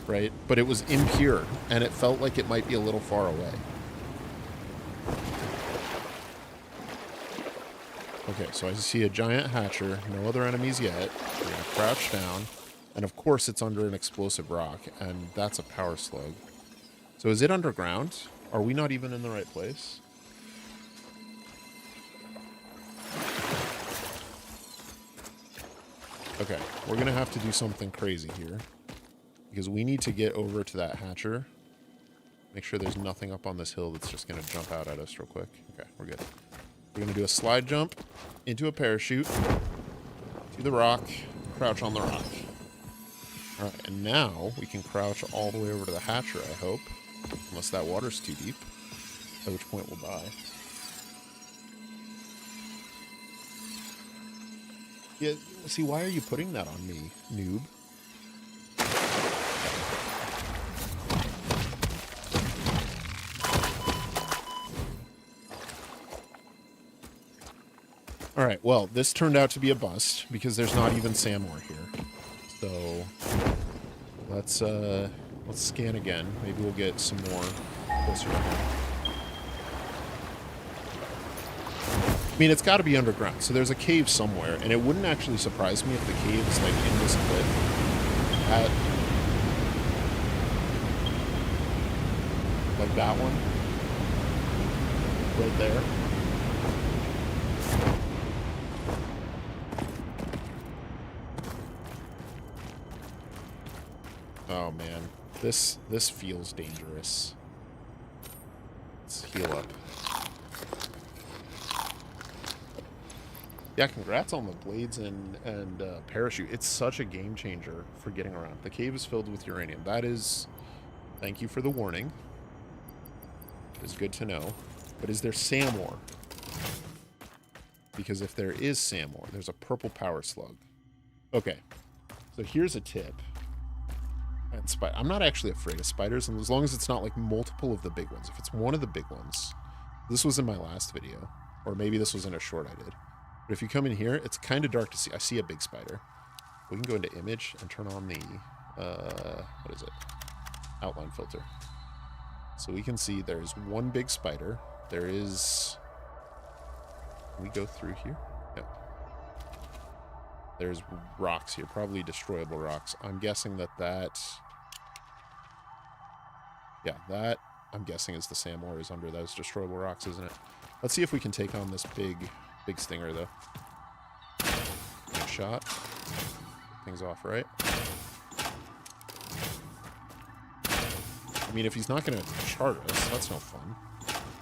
right? But it was impure and it felt like it might be a little far away. Okay, so I see a giant hatcher, no other enemies yet. We're gonna crouch down, and of course it's under an explosive rock, and that's a power slug. So is it underground? Are we not even in the right place? Okay, we're gonna have to do something crazy here, because we need to get over to that hatcher. Make sure there's nothing up on this hill that's just gonna jump out at us real quick. Okay, we're good. We're gonna do a slide jump into a parachute to the rock, crouch on the rock. Alright, and now we can crouch all the way over to the hatcher, I hope. Unless that water's too deep. At which point we'll die. Yeah, see, why are you putting that on me, noob? Alright, well, this turned out to be a bust, because there's not even sand ore here. So, let's scan again. Maybe we'll get some more closer to home. I mean, it's got to be underground, so there's a cave somewhere, and it wouldn't actually surprise me if the cave is, like, in this cliff. Like that one. Right there. Oh, man. This feels dangerous. Let's heal up. Yeah, congrats on the blades and parachute. It's such a game changer for getting around. The cave is filled with uranium. That is... Thank you for the warning. It's good to know. But is there SAM ore? Because if there is SAM ore, there's a purple power slug. Okay. So here's a tip. And I'm not actually afraid of spiders, and as long as it's not like multiple of the big ones. If it's one of the big ones, this was in my last video, or maybe this was in a short I did. But if you come in here, it's kind of dark to see. I see a big spider. We can go into image and turn on the, what is it? Outline filter. So we can see there's one big spider. There is, can we go through here? No. There's rocks here, probably destroyable rocks. I'm guessing that, yeah, that, I'm guessing is the SAM ore is under those destroyable rocks, isn't it? Let's see if we can take on this big stinger, though. Good shot. Things off, right? I mean, if he's not going to chart us, that's no fun.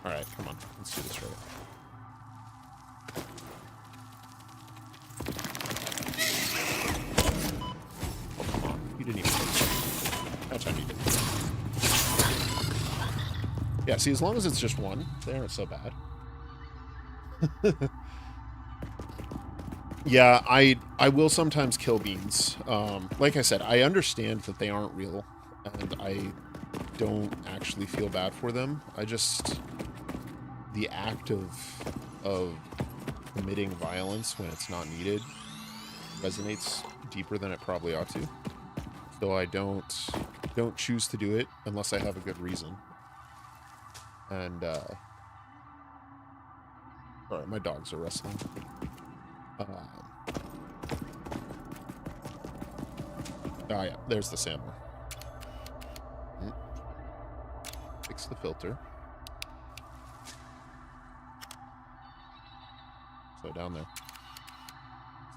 Alright, come on. Let's do this right. Oh, come on. You didn't even... That time you didn't. Yeah, see, as long as it's just one, they aren't so bad. Yeah, I will sometimes kill beans. Like I said, I understand that they aren't real, and I don't actually feel bad for them. I just... The act of committing violence when it's not needed resonates deeper than it probably ought to. So I don't choose to do it unless I have a good reason. And, sorry, my dogs are wrestling. Oh yeah, there's the SAM ore. Fix the filter. So down there.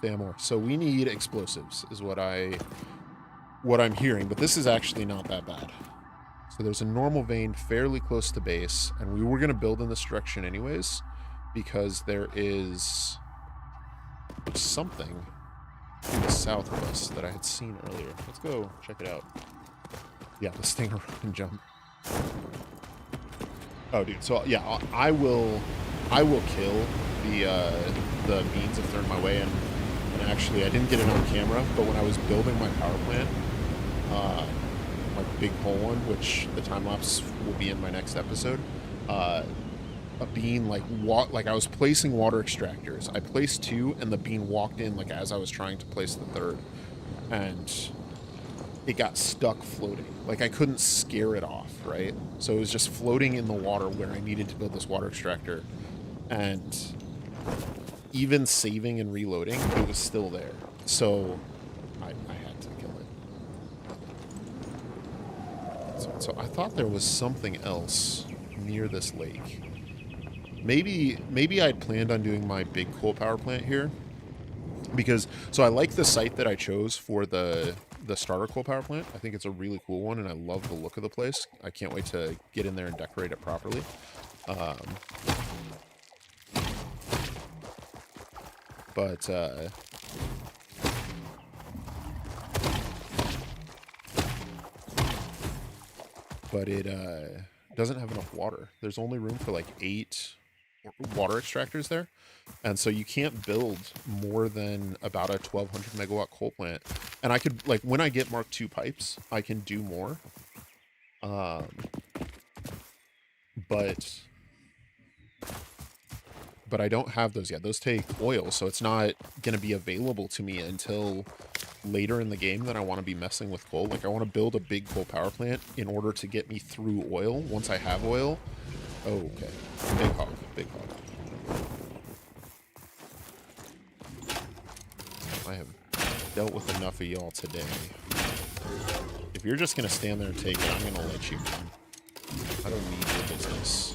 SAM ore. So we need explosives, is what I'm hearing, but this is actually not that bad. So there's a normal vein fairly close to base, and we were going to build in this direction anyways, because there is something to the south of us that I had seen earlier. Let's go check it out. Yeah, the stinger and jump. Oh, dude. So yeah, I will kill the beans if they're in my way. And actually, I didn't get it on camera, but when I was building my power plant, my big hole one, which the time lapse will be in my next episode, a bean like I was placing water extractors. I placed 2, and the bean walked in like as I was trying to place the 3rd, and it got stuck floating. Like I couldn't scare it off, right? So it was just floating in the water where I needed to build this water extractor, and even saving and reloading, it was still there. So I had to kill it. So I thought there was something else near this lake. Maybe I'd planned on doing my big coal power plant here, because so I like the site that I chose for the starter coal power plant. I think it's a really cool one, and I love the look of the place. I can't wait to get in there and decorate it properly. but it doesn't have enough water. There's only room for like 8 water extractors there. And so you can't build more than about a 1200 megawatt coal plant. And I could, like, when I get Mark II pipes, I can do more. Um, but I don't have those yet. Those take oil, so it's not going to be available to me until later in the game that I want to be messing with coal. Like, I want to build a big coal power plant in order to get me through oil. Once I have oil... Oh, okay. Big hog. Big hog. I have dealt with enough of y'all today. If you're just going to stand there and take it, I'm going to let you come. I don't need your business.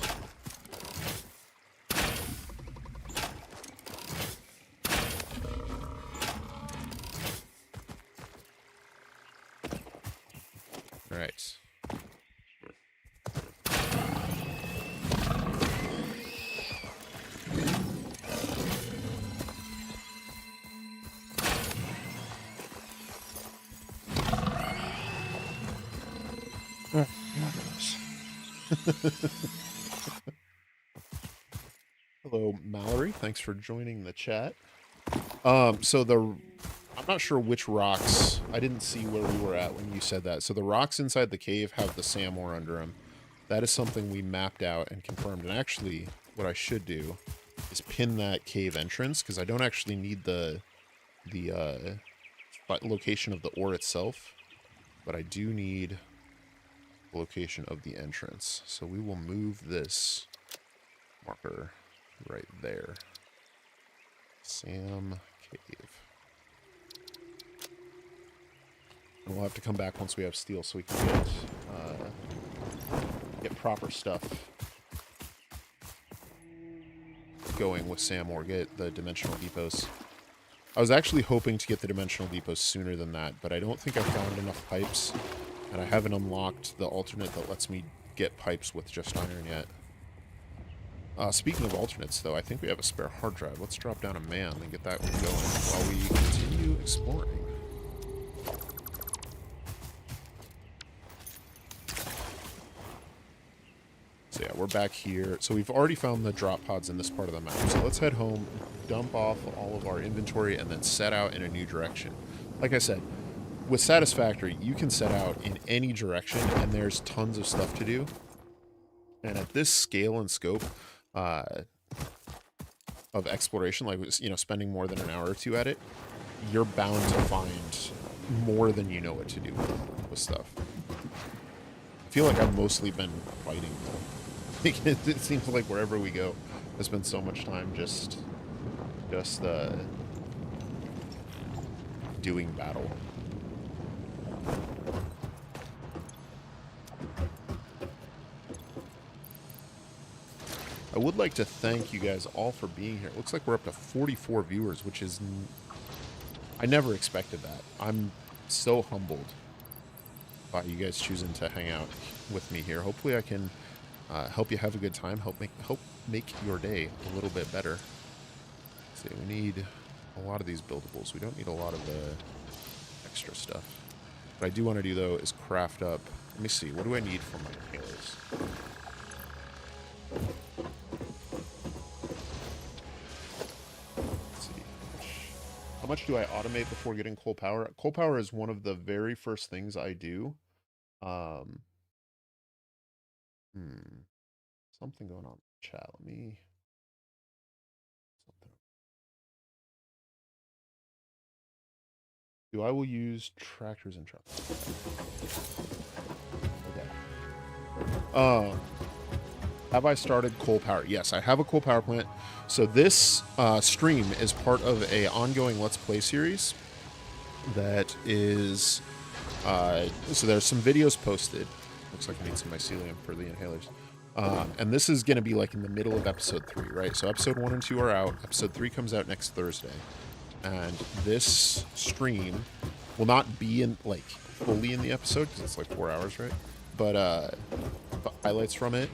All right. Hello, Mallory. Thanks for joining the chat. I'm not sure which rocks. I didn't see where we were at when you said that. So the rocks inside the cave have the SAM ore under them. That is something we mapped out and confirmed. And actually, what I should do is pin that cave entrance, because I don't actually need the location of the ore itself, but I do need the location of the entrance. So we will move this marker right there. SAM cave. And we'll have to come back once we have steel so we can get proper stuff going with SAM ore, get the dimensional depots. I was actually hoping to get the dimensional depots sooner than that, but I don't think I found enough pipes, and I haven't unlocked the alternate that lets me get pipes with just iron yet. Speaking of alternates, though, I think we have a spare hard drive. Let's drop down a man and get that one going while we continue exploring. So yeah, we're back here. So we've already found the drop pods in this part of the map. So let's head home, dump off all of our inventory, and then set out in a new direction. Like I said, with Satisfactory, you can set out in any direction, and there's tons of stuff to do. And at this scale and scope of exploration, like, you know, spending more than an hour or two at it, you're bound to find more than you know what to do with stuff. I feel like I've mostly been fighting, though. It seems like wherever we go, I spend so much time just doing battle. I would like to thank you guys all for being here. It looks like we're up to 44 viewers, which is... I never expected that. I'm so humbled by you guys choosing to hang out with me here. Hopefully I can help you have a good time, help make your day a little bit better. Let's see, we need a lot of these buildables. We don't need a lot of the extra stuff. What I do want to do, though, is craft up... Let me see. What do I need for my inhalers? How much do I automate before getting coal power? Coal power is one of the very first things I do. Something going on in the chat. Let me... I will use tractors and trucks. Okay. Have I started coal power? Yes, I have a coal power plant. So this stream is part of a ongoing Let's Play series that is... so there's some videos posted. Looks like I need some mycelium for the inhalers. And this is going to be like in the middle of episode 3, right? So episode 1 and 2 are out. Episode 3 comes out next Thursday. And this stream will not be in, like, fully in the episode, because it's like 4 hours, right? But highlights from it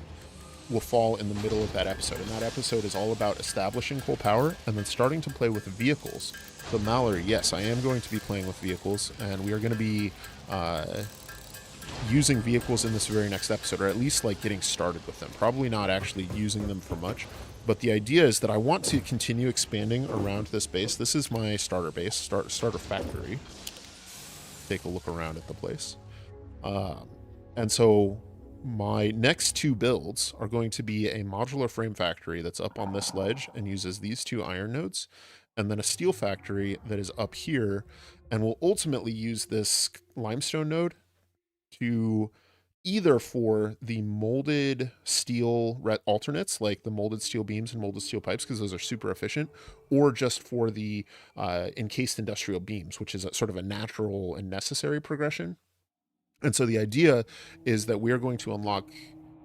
will fall in the middle of that episode. And that episode is all about establishing coal power and then starting to play with vehicles. But Mallory, yes, I am going to be playing with vehicles, and we are going to be using vehicles in this very next episode, or at least like getting started with them. Probably not actually using them for much, but the idea is that I want to continue expanding around this base. This is my starter base, starter factory. Take a look around at the place. And so my next two builds are going to be a modular frame factory that's up on this ledge and uses these two iron nodes, and then a steel factory that is up here and will ultimately use this limestone node to either for the molded steel alternates, like the molded steel beams and molded steel pipes, because those are super efficient, or just for the encased industrial beams, which is a sort of a natural and necessary progression. And so the idea is that we are going to unlock,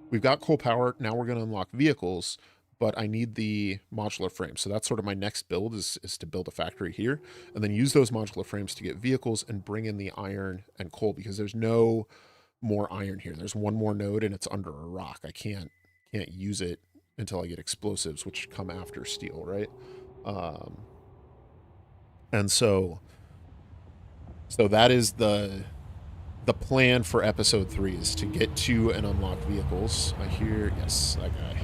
we've got coal power, now we're going to unlock vehicles, but I need the modular frame. So that's sort of my next build is to build a factory here and then use those modular frames to get vehicles and bring in the iron and coal, because there's no more iron here. There's one more node and it's under a rock. I can't use it until I get explosives, which come after steel, right? And so that is the plan for episode 3, is to get to and unlock vehicles. I hear, yes, that guy.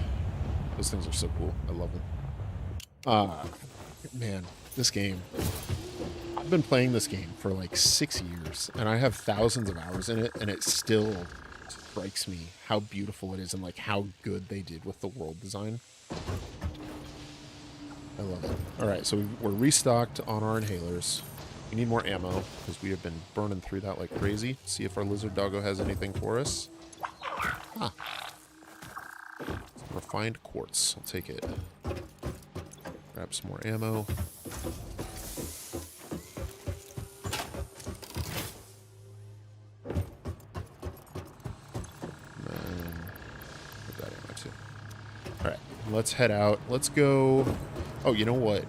Those things are so cool. I love them. Man, this game. I've been playing this game for like 6 years, and I have thousands of hours in it, and it still strikes me how beautiful it is and like how good they did with the world design. I love it. All right, so we're restocked on our inhalers. We need more ammo because we have been burning through that like crazy. See if our lizard doggo has anything for us. Ah. Some refined quartz. I'll take it. Grab some more ammo. Alright, let's head out. Let's go. Oh, you know what?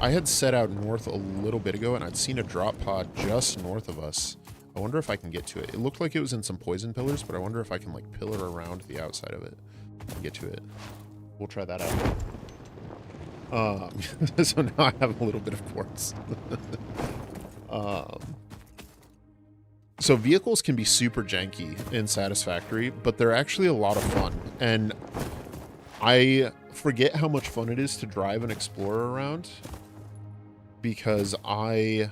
I had set out north a little bit ago, and I'd seen a drop pod just north of us. I wonder if I can get to it. It looked like it was in some poison pillars, but I wonder if I can, like, pillar around the outside of it and get to it. We'll try that out. So now I have a little bit of quartz. So vehicles can be super janky in Satisfactory, but they're actually a lot of fun. And I forget how much fun it is to drive and explore around because I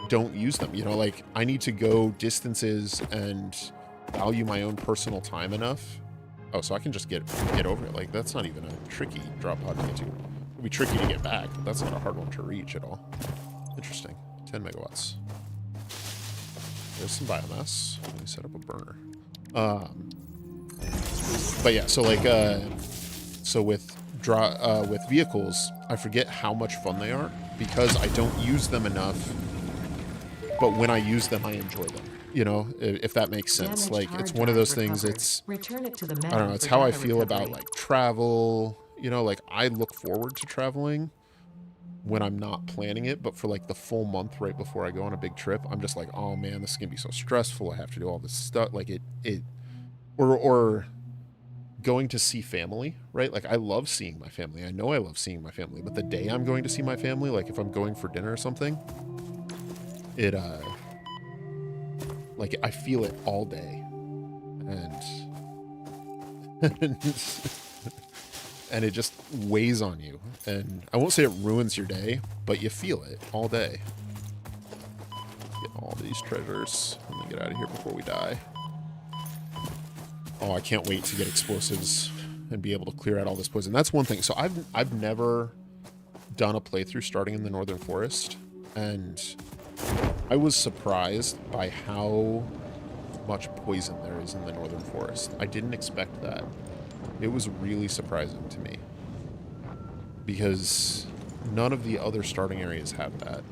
don't use them. You know, like I need to go distances and value my own personal time enough. Oh, so I can just get over it. Like that's not even a tricky drop pod to get to. It'll be tricky to get back, but that's not a hard one to reach at all. Interesting. 10 megawatts. There's some biomass. Let me set up a burner. But yeah, so like, so with vehicles, I forget how much fun they are because I don't use them enough. But when I use them, I enjoy them. You know, if that makes sense. Like, it's one of those things. It's I don't know. It's how I feel about like travel. You know, like I look forward to traveling when I'm not planning it, but for like the full month right before I go on a big trip, I'm just like, oh man, this is gonna be so stressful. I have to do all this stuff. Like or going to see family, right? Like I love seeing my family. I know I love seeing my family, but the day I'm going to see my family, like if I'm going for dinner or something, it like I feel it all day, and and it just weighs on you. And I won't say it ruins your day, but you feel it all day. Get all these treasures. Let me get out of here before we die. Oh, I can't wait to get explosives and be able to clear out all this poison. That's one thing. So I've never done a playthrough starting in the Northern Forest, and I was surprised by how much poison there is in the Northern Forest. I didn't expect that. It was really surprising to me because none of the other starting areas have that.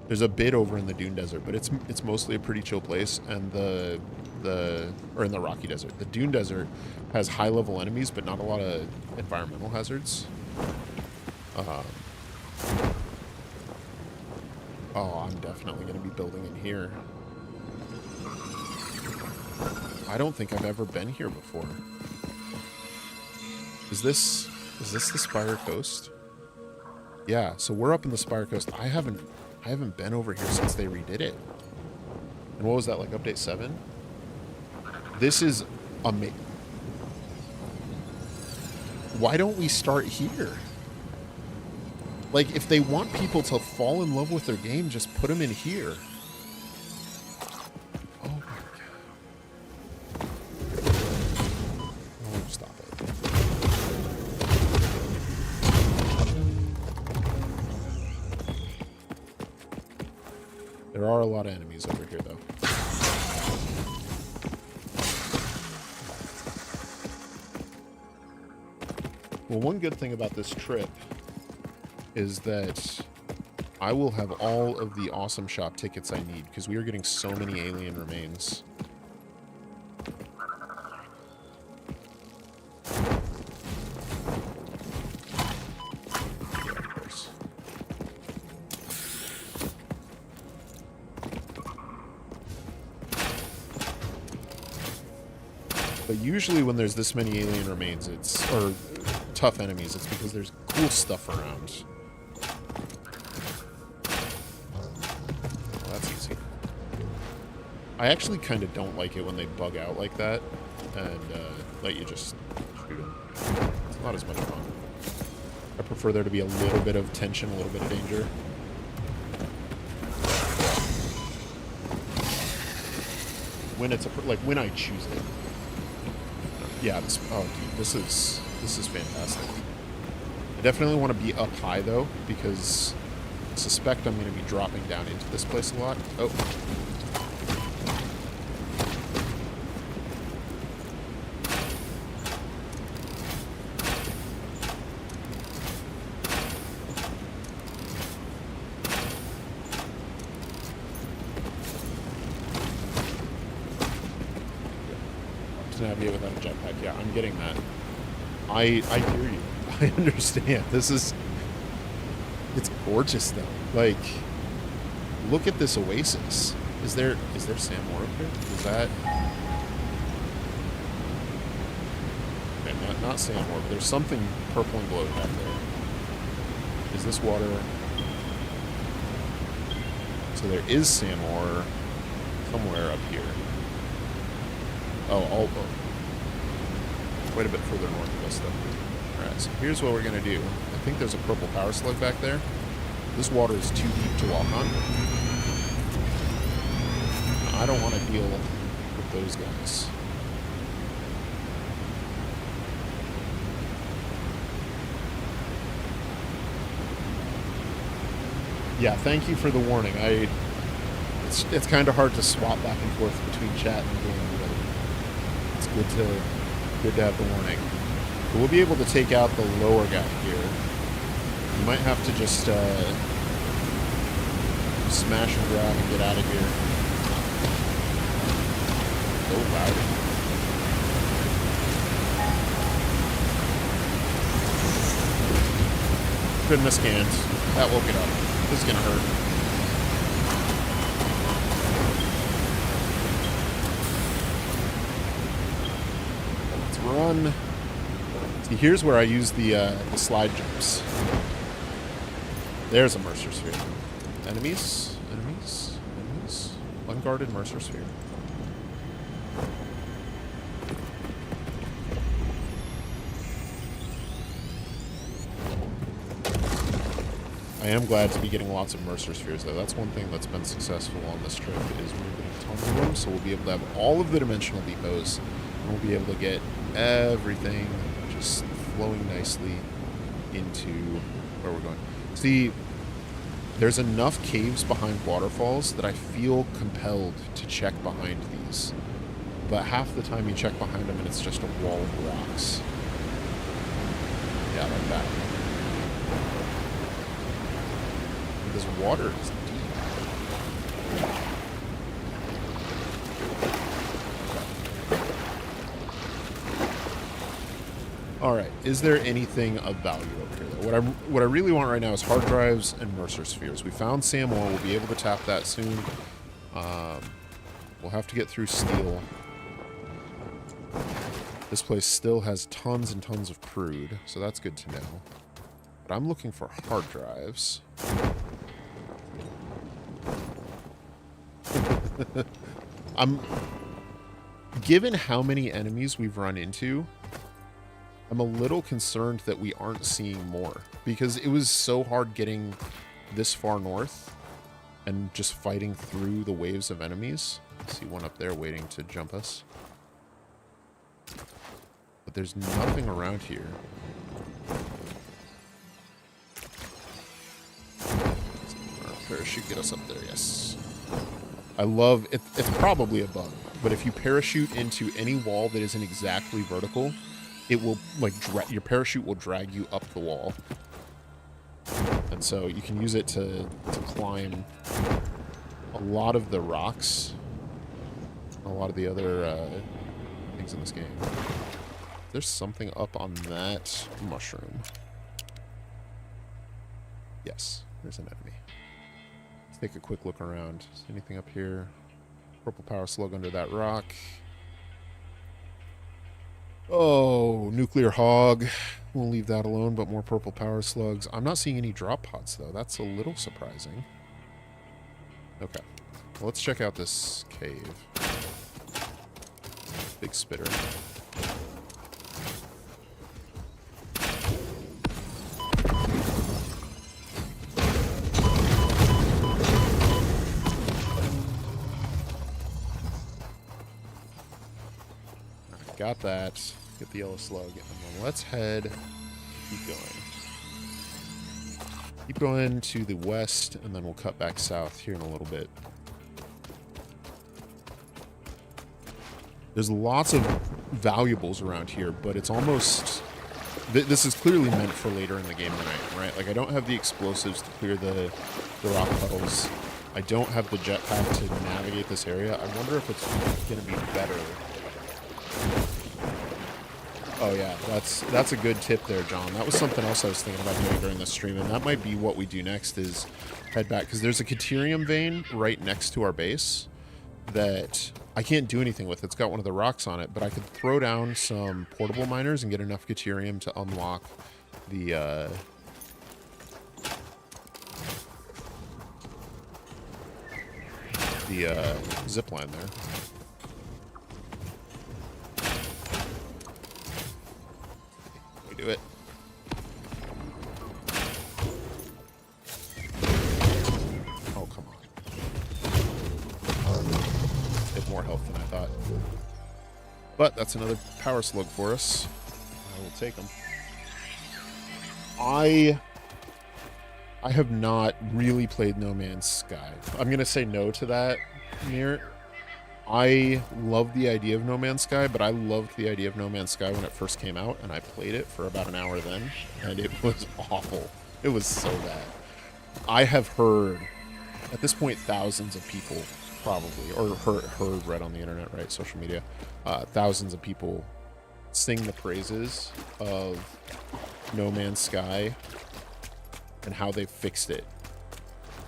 There's a bit over in the Dune Desert, but it's mostly a pretty chill place, and or in the Rocky Desert. The Dune Desert has high-level enemies, but not a lot of environmental hazards. Oh, I'm definitely going to be building in here. I don't think I've ever been here before. Is this the Spire Coast? Yeah, so we're up in the Spire Coast. I haven't been over here since they redid it. And what was that, like update 7? This is amazing. Why don't we start here? Like, if they want people to fall in love with their game, just put them in here. Oh my god. Oh, stop it. There are a lot of enemies over here, though. Well, one good thing about this trip is that I will have all of the awesome shop tickets I need, because we are getting so many alien remains. But usually when there's this many alien remains, or tough enemies, it's because there's cool stuff around. Well, that's easy. I actually kind of don't like it when they bug out like that and let you just shoot them. It's not as much fun. I prefer there to be a little bit of tension, a little bit of danger. When it's when I choose it. Yeah, oh dude, this is fantastic. I definitely want to be up high though, because I suspect I'm going to be dropping down into this place a lot. Oh. Navigate without a jetpack. Yeah, I'm getting that. I hear you. I understand. It's gorgeous though. Like, look at this oasis. Is there sand more up here? Is that? Okay, not sand more. But there's something purple and glowing back there. Is this water? So there is sand ore somewhere up here. Oh, quite a bit further north of us, though. Alright, so here's what we're going to do. I think there's a purple power slug back there. This water is too deep to walk on. I don't want to deal with those guys. Yeah, thank you for the warning. It's kind of hard to swap back and forth between chat and game. Good to have the warning. But we'll be able to take out the lower guy here. You might have to just smash and grab and get out of here. Oh wow. Couldn't have scanned. That woke it up. This is gonna hurt. Run. See, here's where I use the slide jumps. There's a Mercer Sphere. Enemies? Enemies? Enemies? Unguarded Mercer Sphere. I am glad to be getting lots of Mercer Spheres, though. That's one thing that's been successful on this trip, is we're getting tons of them, so we'll be able to have all of the dimensional depots, and we'll be able to get everything just flowing nicely into where we're going. See, there's enough caves behind waterfalls that I feel compelled to check behind these. But half the time you check behind them and it's just a wall of rocks. Yeah, like that. This water is deep. Alright, is there anything of value over here, though? What I really want right now is hard drives and Mercer Spheres. We found Sam ore. We'll be able to tap that soon. We'll have to get through steel. This place still has tons and tons of crude, so that's good to know. But I'm looking for hard drives. I'm given how many enemies we've run into, I'm a little concerned that we aren't seeing more because it was so hard getting this far north and just fighting through the waves of enemies. I see one up there waiting to jump us. But there's nothing around here. Our parachute get us up there, yes. I love it. It's probably a bug, but if you parachute into any wall that isn't exactly vertical, it will, like, your parachute will drag you up the wall. And so you can use it to climb a lot of the rocks, a lot of the other things in this game. There's something up on that mushroom. Yes, there's an enemy. Let's take a quick look around. Is anything up here? Purple power slug under that rock. Oh, nuclear hog. We'll leave that alone, but more purple power slugs. I'm not seeing any drop pods, though. That's a little surprising. Okay. Well, let's check out this cave. Big spitter. Got that. Get the yellow slug. And then let's head. Keep going. Keep going to the west, and then we'll cut back south here in a little bit. There's lots of valuables around here, but it's almost... This is clearly meant for later in the game tonight, right? Like, I don't have the explosives to clear the rock puddles. I don't have the jetpack to navigate this area. I wonder if it's going to be better. Oh yeah, that's a good tip there, John. That was something else I was thinking about doing during the stream, and that might be what we do next is head back, because there's a Caterium vein right next to our base that I can't do anything with. It's got one of the rocks on it, but I could throw down some portable miners and get enough Caterium to unlock the zip line there. Do it. Oh, come on. They have more health than I thought. But that's another power slug for us. I will take them. I have not really played No Man's Sky. I'm going to say no to that, Mir. I love the idea of No Man's Sky, but I loved the idea of No Man's Sky when it first came out, and I played it for about an hour then, and it was awful. It was so bad. I have heard, at this point, thousands of people, probably, or heard read on the internet, right, social media, thousands of people sing the praises of No Man's Sky and how they fixed it.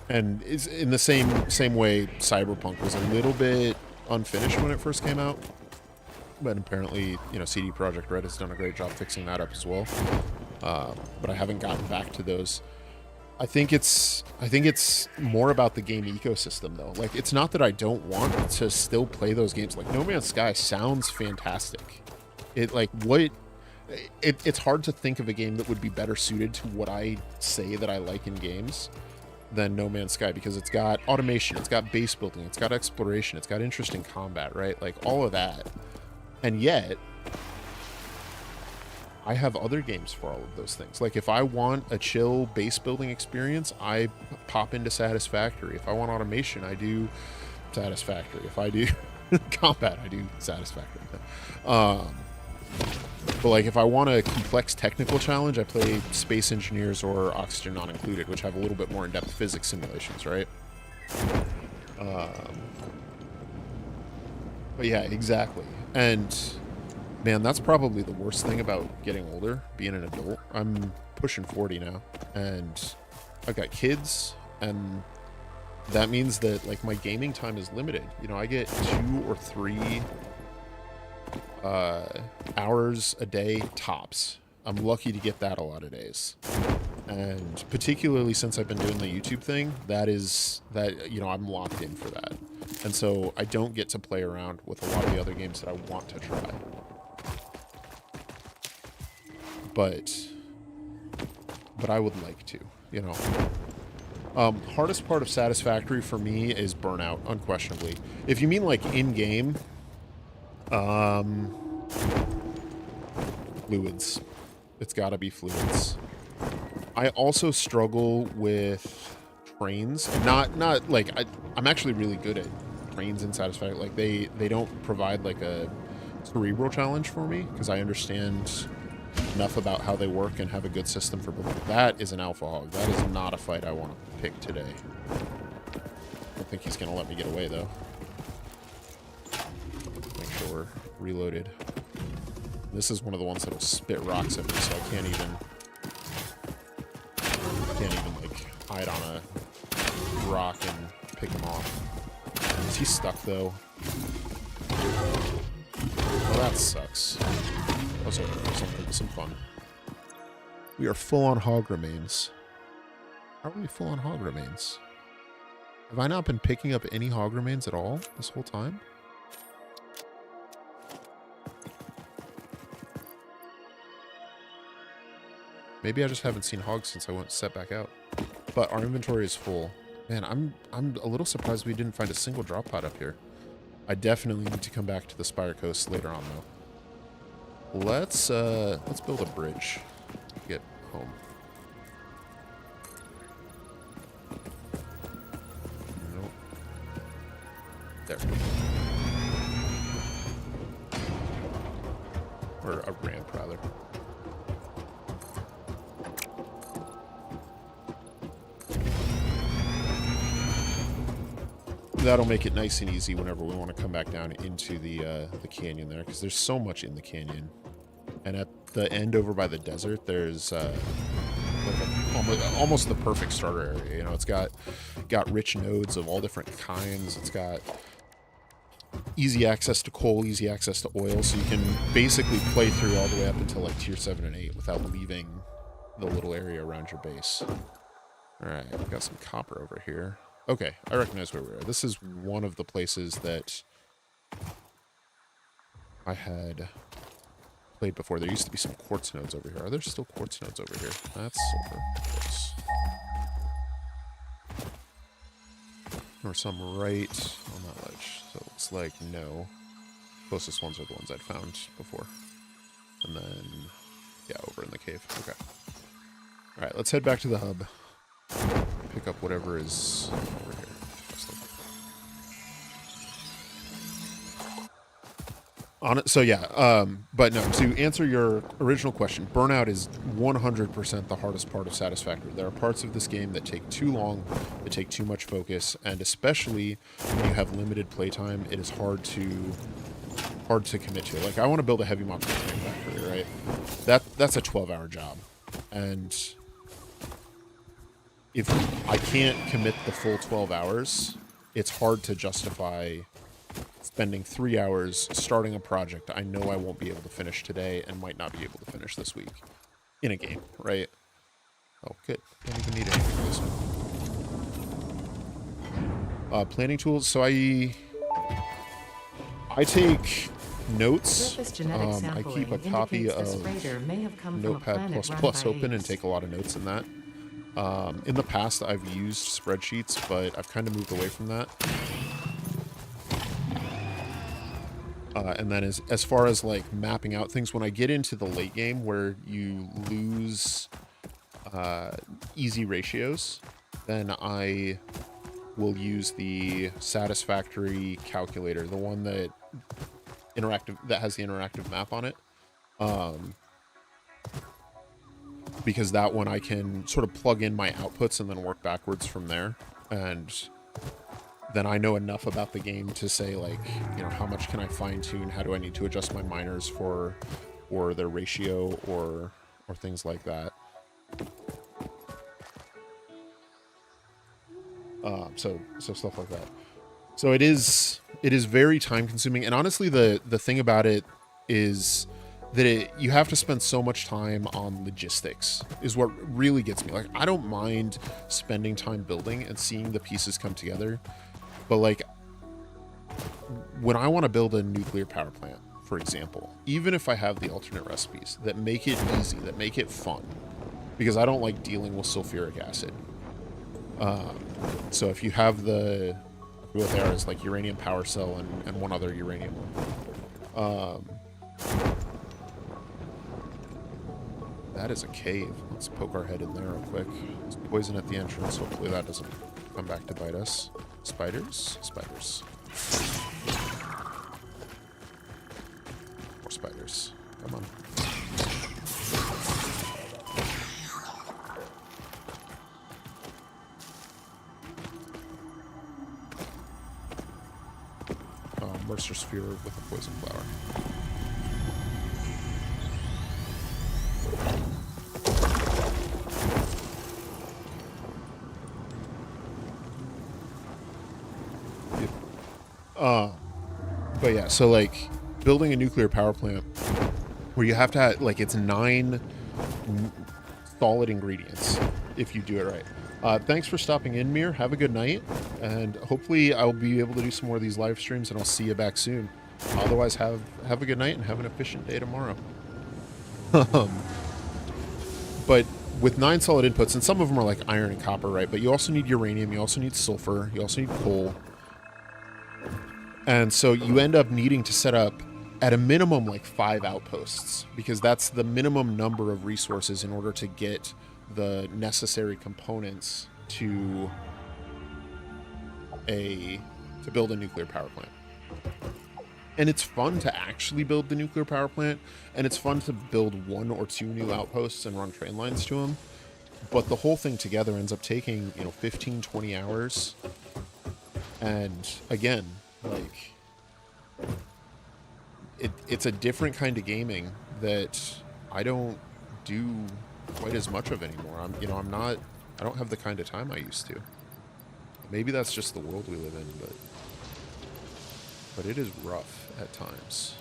And it's in the same way Cyberpunk was a little bit unfinished when it first came out, but apparently, you know, CD Projekt Red has done a great job fixing that up as well. But I haven't gotten back to those. I think it's more about the game ecosystem, though. Like, it's not that I don't want to still play those games. Like, No Man's Sky sounds fantastic. It's hard to think of a game that would be better suited to what I say that I like in games than No Man's Sky, because it's got automation, it's got base building, it's got exploration, it's got interesting combat, right? Like, all of that. And yet, I have other games for all of those things. Like, if I want a chill base building experience, I pop into Satisfactory. If I want automation, I do Satisfactory. If I do combat, I do Satisfactory. But, like, if I want a complex technical challenge, I play Space Engineers or Oxygen Not Included, which have a little bit more in-depth physics simulations, right? But yeah, exactly. And, man, that's probably the worst thing about getting older, being an adult. I'm pushing 40 now, and I've got kids, and that means that, like, my gaming time is limited. You know, I get 2 or 3 hours a day tops. I'm lucky to get that a lot of days, and particularly since I've been doing the YouTube thing, you know, I'm locked in for that. And so I don't get to play around with a lot of the other games that I want to try. But I would like to, you know. Hardest part of Satisfactory for me is Burnout, unquestionably. If you mean like in-game, fluids. It's gotta be fluids. I also struggle with trains. Not like, I'm actually really good at trains in Satisfactory. Like, they don't provide like a cerebral challenge for me, because I understand enough about how they work and have a good system for building. That is an alpha hog. That is not a fight I want to pick today. I don't think he's going to let me get away, though. Make sure we're reloaded. This is one of the ones that'll spit rocks at me, so I can't even like, hide on a rock and pick him off. Is he stuck, though? Well, that sucks. I was hoping for some fun. We are full on hog remains. How are we full on hog remains? Have I not been picking up any hog remains at all this whole time? Maybe I just haven't seen hogs since I went set back out. But our inventory is full. Man, I'm a little surprised we didn't find a single drop pod up here. I definitely need to come back to the Spire Coast later on, though. Let's build a bridge to get home. Nope. There. Or a ramp, rather. That'll make it nice and easy whenever we want to come back down into the canyon there, because there's so much in the canyon. And at the end over by the desert, there's like almost the perfect starter area. You know, it's got rich nodes of all different kinds. It's got easy access to coal, easy access to oil, so you can basically play through all the way up until like tier 7 and 8 without leaving the little area around your base. All right, we've got some copper over here. Okay, I recognize where we are. This is one of the places that I had played before. There used to be some quartz nodes over here. Are there still quartz nodes over here? That's sulfur. Quartz. Or some right on that ledge. So it looks like no. Closest ones are the ones I'd found before. And then, yeah, over in the cave. Okay. All right, let's head back to the hub. Pick up whatever is over here. On it, so yeah, but no, to answer your original question, Burnout is 100% the hardest part of Satisfactory. There are parts of this game that take too long, that take too much focus, and especially when you have limited playtime, it is hard to commit to. Like, I want to build a heavy monster factory, right? That's a 12-hour job, and if I can't commit the full 12 hours, it's hard to justify spending 3 hours starting a project I know I won't be able to finish today and might not be able to finish this week in a game, right? Oh, good. Don't even need anything for this one. Planning tools. So I take notes. I keep a copy of Notepad++ open and take a lot of notes in that. In the past, I've used spreadsheets, but I've kind of moved away from that. And then as far as like mapping out things, when I get into the late game where you lose easy ratios, then I will use the Satisfactory calculator, the one that has the interactive map on it. Because that one I can sort of plug in my outputs and then work backwards from there. And then I know enough about the game to say, like, you know, how much can I fine tune? How do I need to adjust my miners for their ratio or things like that. So stuff like that. So it is very time consuming. And honestly, the thing about it is that you have to spend so much time on logistics is what really gets me. Like, I don't mind spending time building and seeing the pieces come together, but like, when I want to build a nuclear power plant, for example, even if I have the alternate recipes that make it easy, that make it fun, because I don't like dealing with sulfuric acid. So if you have what there is like uranium power cell and one other uranium one. That is a cave. Let's poke our head in there real quick. There's poison at the entrance. Hopefully that doesn't come back to bite us. Spiders? Spiders. More spiders. Come on. Mercer sphere with a poison flower. But yeah, so like building a nuclear power plant where you have to have, like, it's 9 solid ingredients if you do it right. Thanks for stopping in, Mir. Have a good night, and hopefully I'll be able to do some more of these live streams, and I'll see you back soon. Otherwise, have a good night and have an efficient day tomorrow. But with 9 solid inputs, and some of them are like iron and copper, right? But you also need uranium, you also need sulfur, you also need coal. And so you end up needing to set up, at a minimum, like 5 outposts, because that's the minimum number of resources in order to get the necessary components to build a nuclear power plant. And it's fun to actually build the nuclear power plant, and it's fun to build 1 or 2 new outposts and run train lines to them. But the whole thing together ends up taking, 15, 20 hours. And again, like, it's a different kind of gaming that I don't do quite as much of anymore. I don't have the kind of time I used to. Maybe that's just the world we live in, but it is rough at times.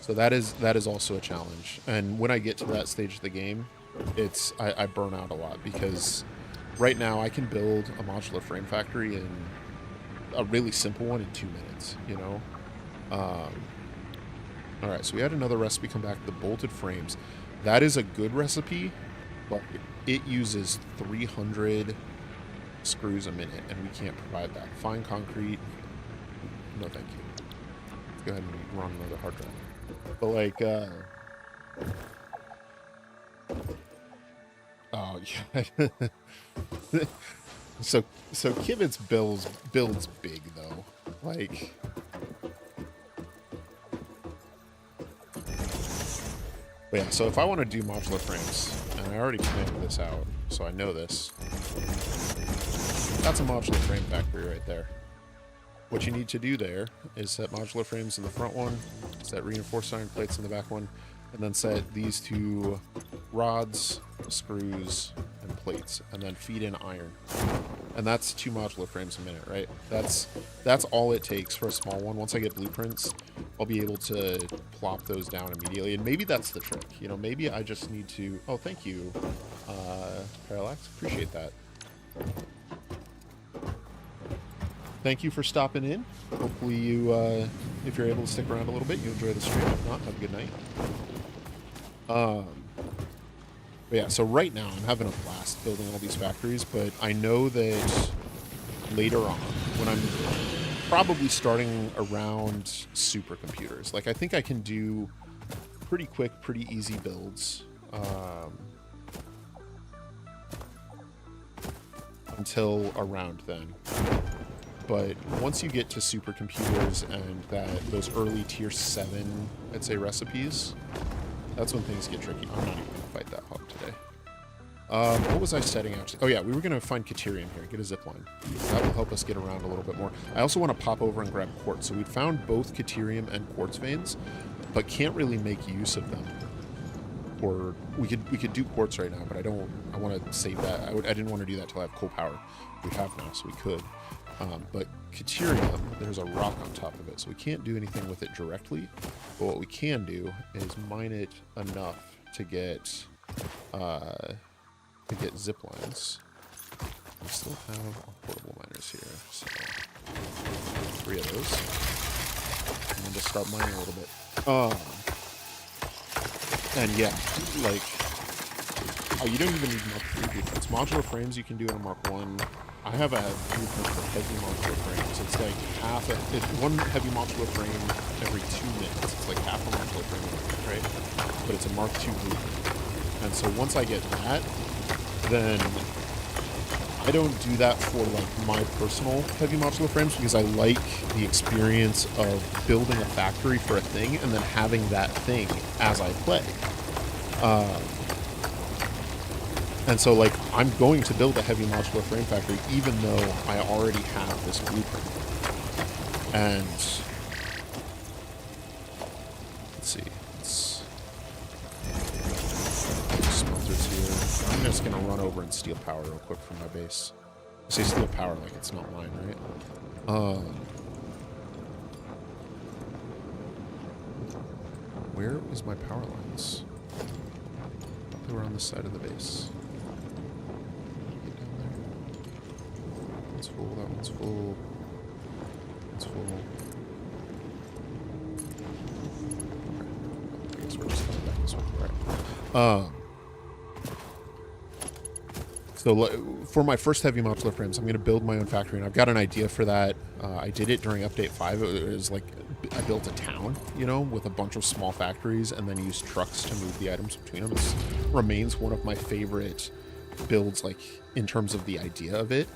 So that is also a challenge. And when I get to that stage of the game, I burn out a lot, because right now I can build a modular frame factory in a really simple one in 2 minutes, all right, so we had another recipe come back, the bolted frames. That is a good recipe, but it uses 300 screws a minute, and we can't provide that. Fine concrete, no thank you. Let's go ahead and run another hard drive. But like, oh yeah. So Kivitz builds big though. Like, but yeah, so if I want to do modular frames, and I already planned this out, so I know this. That's a modular frame factory right there. What you need to do there is set modular frames in the front one, set reinforced iron plates in the back one, and then set these 2 rods, screws, and plates, and then feed in iron. And that's 2 modular frames a minute, right? That's all it takes for a small one. Once I get blueprints, I'll be able to plop those down immediately. And maybe that's the trick. Maybe I just need to... Oh, thank you, Parallax. Appreciate that. Thank you for stopping in. Hopefully you, if you're able to stick around a little bit, you enjoy the stream. If not, have a good night. But yeah, so right now I'm having a blast building all these factories, but I know that later on, when I'm probably starting around supercomputers, like I think I can do pretty quick, pretty easy builds until around then. But once you get to supercomputers and those early tier 7, I'd say, recipes, that's when things get tricky. I'm not even going to fight that hog today. What was I setting out to? Oh yeah, we were going to find Caterium here, get a zipline. That will help us get around a little bit more. I also want to pop over and grab Quartz. So we found both Caterium and Quartz veins, but can't really make use of them. Or we could do Quartz right now, but I want to save that. I didn't want to do that till I have coal power. We have now, so we could. But Caterium, there's a rock on top of it, so we can't do anything with it directly. But what we can do is mine it enough to get zip lines. We still have portable miners here, so 3 of those. And then just start mining a little bit. And yeah, like, you don't even need Mark 3 blueprints. Modular frames you can do in a Mark 1. I have a blueprint for heavy modular frames. It's like one heavy modular frame every 2 minutes. It's like half a modular frame, right? But it's a Mark 2 blueprint. And so once I get that, then I don't do that for like my personal heavy modular frames because I like the experience of building a factory for a thing and then having that thing as I play. And so, like, I'm going to build a heavy modular frame factory even though I already have this blueprint. And let's see. Smelters here. I'm just gonna run over and steal power real quick from my base. I say steal power like it's not mine, right? Where is my power lines? I thought they were on this side of the base. Get down there. One's full, that one's full. One's full. Okay. I guess we're just going back this way. Right. So for my first heavy modular frames, I'm going to build my own factory, and I've got an idea for that. I did it during Update 5. It was like I built a town, you know, with a bunch of small factories and then used trucks to move the items between them. This remains one of my favorite builds, like, in terms of the idea of it.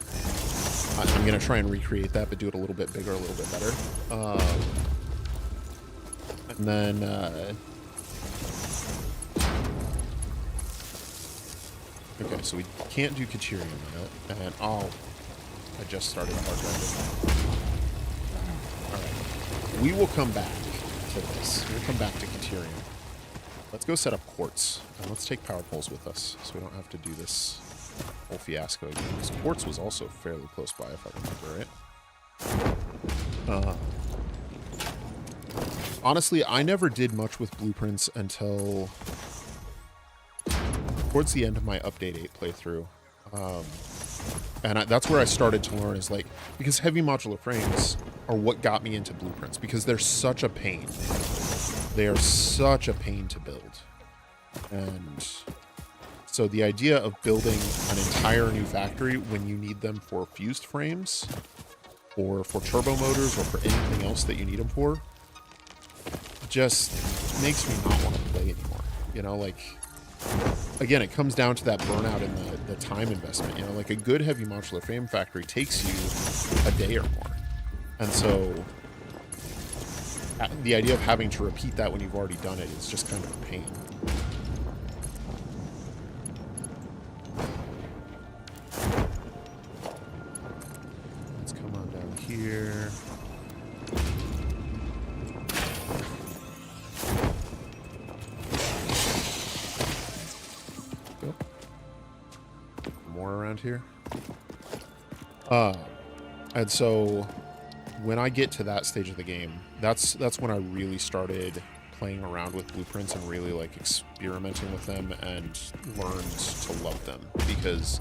I'm going to try and recreate that, but do it a little bit bigger, a little bit better. And then... okay, so we can't do Caterium yet, and I just started hard driving. Alright, we will come back to this. We'll come back to Caterium. Let's go set up Quartz, and let's take power poles with us, so we don't have to do this whole fiasco again. Because Quartz was also fairly close by, if I remember right. Honestly, I never did much with blueprints until towards the end of my Update 8 playthrough. And that's where I started to learn, is like, because heavy modular frames are what got me into blueprints, because they're such a pain. They are such a pain to build. And so the idea of building an entire new factory when you need them for fused frames, or for turbo motors, or for anything else that you need them for, just makes me not want to play anymore. You know, like, again, it comes down to that burnout and the time investment. You know, like, a good heavy modular frame factory takes you a day or more. And so the idea of having to repeat that when you've already done it is just kind of a pain. Let's come on down here. More around here. And so when I get to that stage of the game, that's when I really started playing around with blueprints and really, like, experimenting with them and learned to love them, because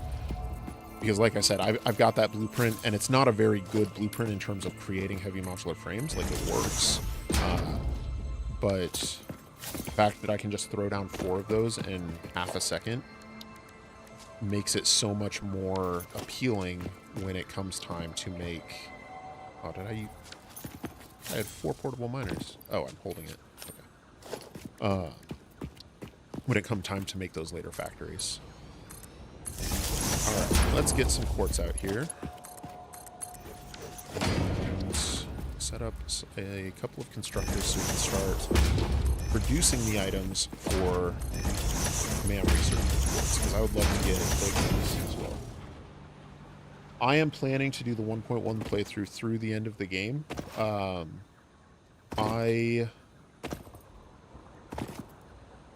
like I said, I've got that blueprint, and it's not a very good blueprint in terms of creating heavy modular frames. Like, it works, but the fact that I can just throw down 4 of those in half a second makes it so much more appealing when it comes time to make... Oh, I had 4 portable miners. Oh, I'm holding it. Okay. When it comes time to make those later factories. Alright, let's get some quartz out here. And set up a couple of constructors so we can start producing the items for command research reports, because I would love to get those as well. I am planning to do the 1.1 playthrough through the end of the game.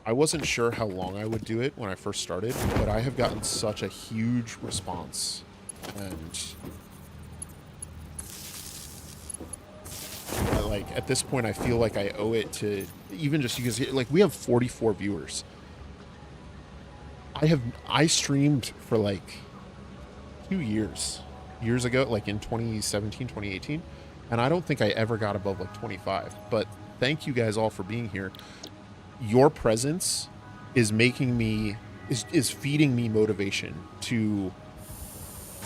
I wasn't sure how long I would do it when I first started, but I have gotten such a huge response, and like, at this point I feel like I owe it to, even just because, like, we have 44 viewers. I streamed for like 2 years ago, like in 2017, 2018. And I don't think I ever got above like 25. But thank you guys all for being here. Your presence is making me is feeding me motivation to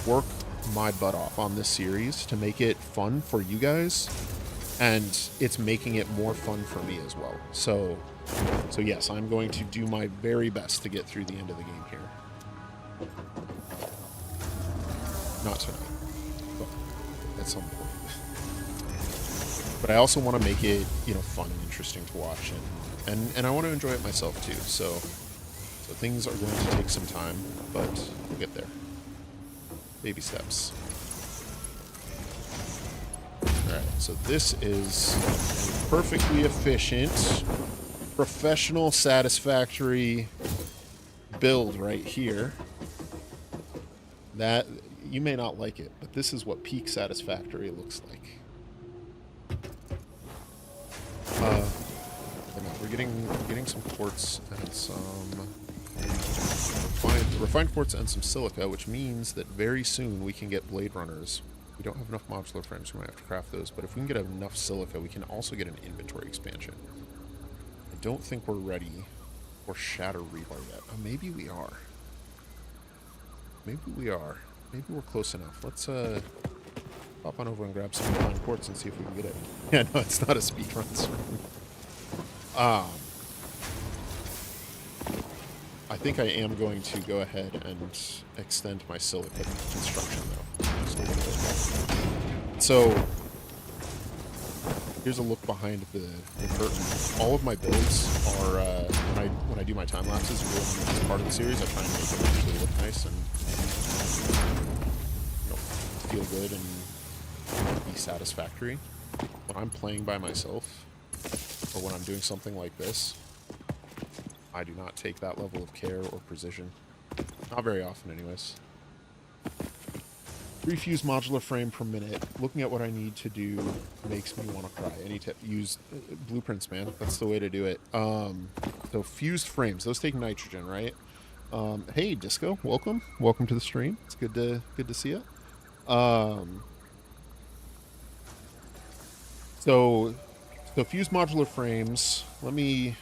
work my butt off on this series to make it fun for you guys, and it's making it more fun for me as well. So yes, I'm going to do my very best to get through the end of the game here. Not tonight, but at some point. But I also want to make it, you know, fun and interesting to watch, and I want to enjoy it myself too. So things are going to take some time, but we'll get there. Baby steps. Alright, so this is a perfectly efficient, professional, satisfactory build right here. That, you may not like it, but this is what peak satisfactory looks like. We're getting some quartz and some refined quartz and some silica, which means that very soon we can get blade runners. We don't have enough modular frames, so we might have to craft those, but if we can get enough silica, we can also get an inventory expansion. I don't think we're ready for shatter rebar yet. Oh, maybe we are. Maybe we are. Maybe we're close enough. Let's pop on over and grab some refined quartz and see if we can get it. Yeah, no, it's not a speedrun stream. I think I am going to go ahead and extend my silica construction, though. So, here's a look behind the curtain. All of my builds are, when I do my time lapses, as part of the series, I try and make them actually look nice and, you know, feel good and be satisfactory. When I'm playing by myself, or when I'm doing something like this, I do not take that level of care or precision. Not very often, anyways. 3 fused modular frame per minute. Looking at what I need to do makes me want to cry. I need to use blueprints, man. That's the way to do it. So fused frames. Those take nitrogen, right? Hey, Disco. Welcome. Welcome to the stream. It's good to see you. So fused modular frames. Let me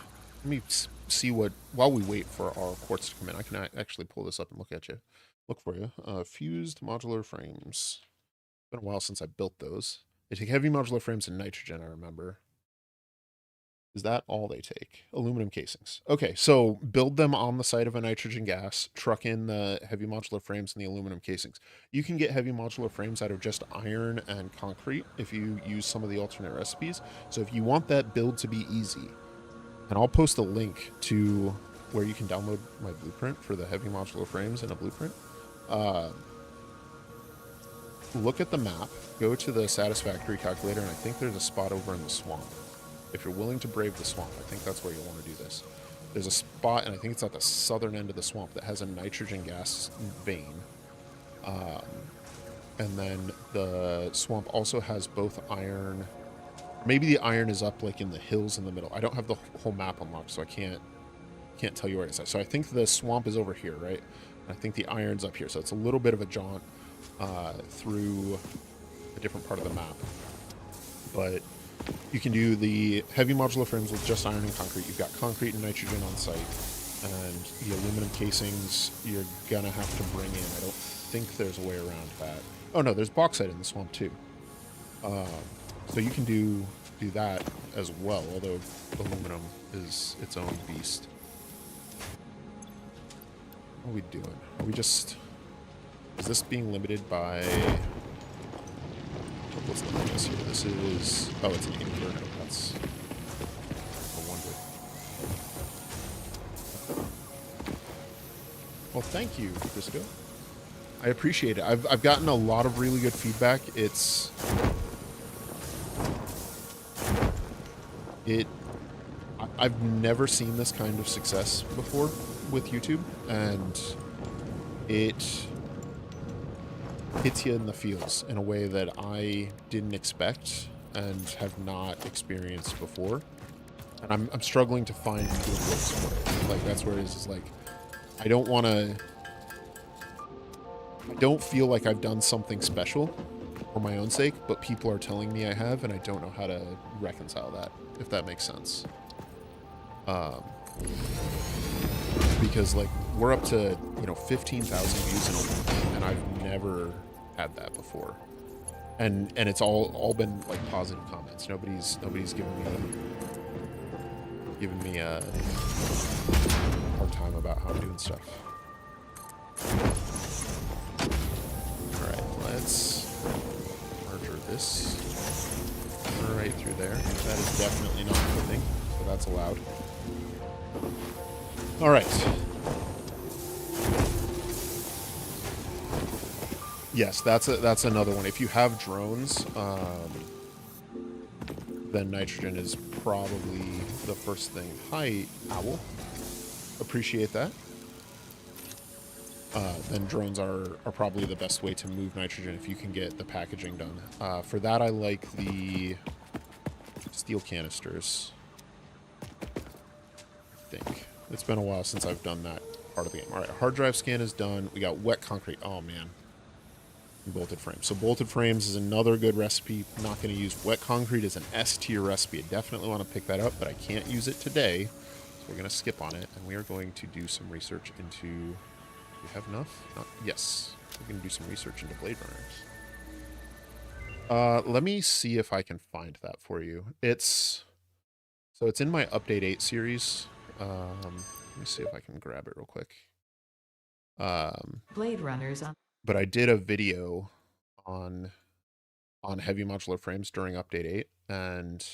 see what, while we wait for our quartz to come in, I can actually pull this up and look for you. Fused modular frames. It's been a while since I built those. They take heavy modular frames and nitrogen, I remember. Is that all they take? Aluminum casings. Okay, so build them on the site of a nitrogen gas, truck in the heavy modular frames and the aluminum casings. You can get heavy modular frames out of just iron and concrete if you use some of the alternate recipes. So if you want that build to be easy, and I'll post a link to where you can download my blueprint for the heavy modular frames in a blueprint. Look at the map, go to the satisfactory calculator, and I think there's a spot over in the swamp. If you're willing to brave the swamp, I think that's where you'll want to do this. There's a spot, and I think it's at the southern end of the swamp, that has a nitrogen gas vein. And then the swamp also has both iron. Maybe the iron is up like in the hills in the middle. I don't have the whole map unlocked, so I can't tell you where it's at. So I think the swamp is over here, right? I think the iron's up here. So it's a little bit of a jaunt through a different part of the map. But you can do the heavy modular frames with just iron and concrete. You've got concrete and nitrogen on site. And the aluminum casings you're gonna have to bring in. I don't think there's a way around that. Oh no, there's bauxite in the swamp too. So you can do that as well, although aluminum is its own beast. What are we doing? Are we just... Is this being limited by... What's the this here? This is... Oh, it's an inverter. That's... No wonder. Well, thank you, Crisco. I appreciate it. I've gotten a lot of really good feedback. I've never seen this kind of success before with YouTube, and it hits you in the feels in a way that I didn't expect and have not experienced before. And I'm struggling to find good words for it. Like, that's where it is like, I don't feel like I've done something special. for my own sake, but people are telling me I have, and I don't know how to reconcile that, if that makes sense. Because like we're up to 15,000 views in a week, and I've never had that before, and it's all been like positive comments. Nobody's giving me a hard time about how I'm doing stuff. All right, let's merge this right through there. That is definitely not clipping, so that's allowed. All right. Yes, that's another one. If you have drones, then nitrogen is probably the first thing. Hi, Owl. Appreciate that. Then drones are probably the best way to move nitrogen if you can get the packaging done. For that, I like the steel canisters. I think. It's been a while since I've done that part of the game. All right, hard drive scan is done. We got wet concrete. Oh, man. Bolted frames. So bolted frames is another good recipe. I'm not going to use wet concrete as an S tier recipe. I definitely want to pick that up, but I can't use it today. So we're going to skip on it, and we are going to do some research into... Do we have enough? Yes. We're going to do some research into blade runners. Let me see if I can find that for you. It's in my Update 8 series. Let me see if I can grab it real quick. Blade runners on. But I did a video on heavy modular frames during Update 8 and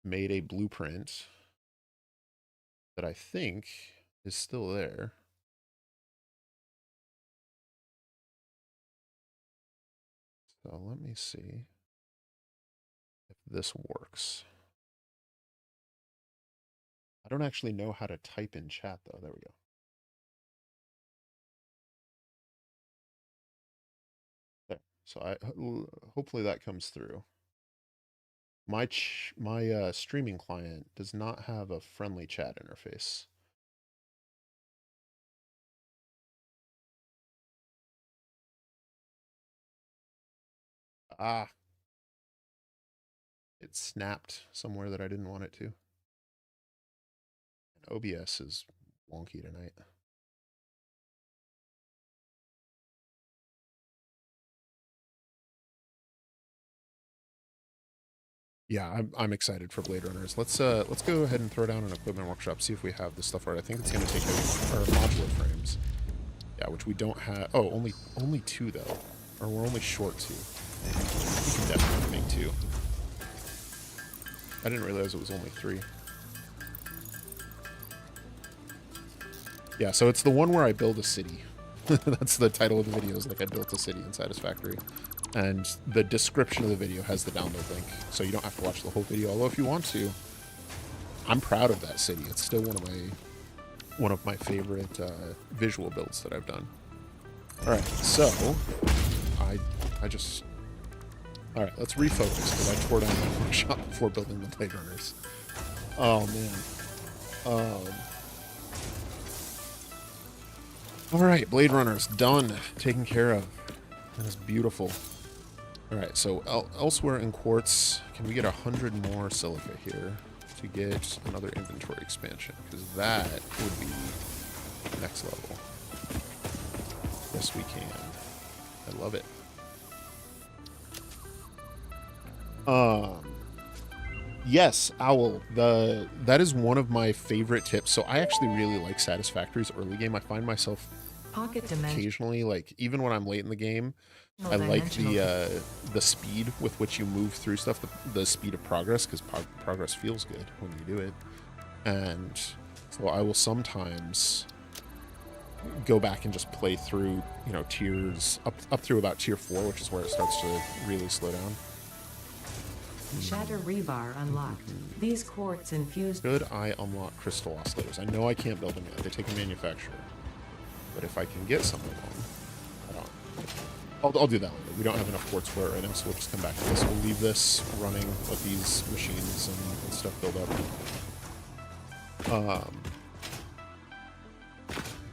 made a blueprint that I think is still there. So let me see if this works. I don't actually know how to type in chat, though. There we go. There. So hopefully that comes through. My streaming client does not have a friendly chat interface. Ah. It snapped somewhere that I didn't want it to. OBS is wonky tonight. Yeah, I'm excited for Blade Runners. Let's go ahead and throw down an equipment workshop, see if we have this stuff right. I think it's going to take our modular frames. Yeah, which we don't have. Oh, only 2 though, or we're only short 2. We can definitely make 2. I didn't realize it was only 3. Yeah, so it's the one where I build a city. That's the title of the video, is like I built a city in Satisfactory. And the description of the video has the download link, so you don't have to watch the whole video, although if you want to. I'm proud of that city. It's still one of my favorite visual builds that I've done. Alright, so I just... Alright, let's refocus, because I tore down my workshop before building the Blade Runners. Oh, man. Alright, Blade Runners, done. Taken care of. That is beautiful. Alright, so elsewhere in Quartz, can we get 100 more silica here to get another inventory expansion? Because that would be next level. Yes, we can. I love it. Yes, Owl. That is one of my favorite tips. So I actually really like Satisfactory's early game. I find myself occasionally, like even when I'm late in the game, I like the speed with which you move through stuff, the speed of progress, because progress feels good when you do it. And so I will sometimes go back and just play through, tiers up through about tier 4, which is where it starts to really slow down. Shatter rebar unlocked. These quartz infused. Could I unlock crystal oscillators? I know I can't build them yet. They take a manufacturer. But if I can get some of them, I don't. I'll do that later. We don't have enough quartz for it right now, so we'll just come back to this. We'll leave this running, let these machines and stuff build up.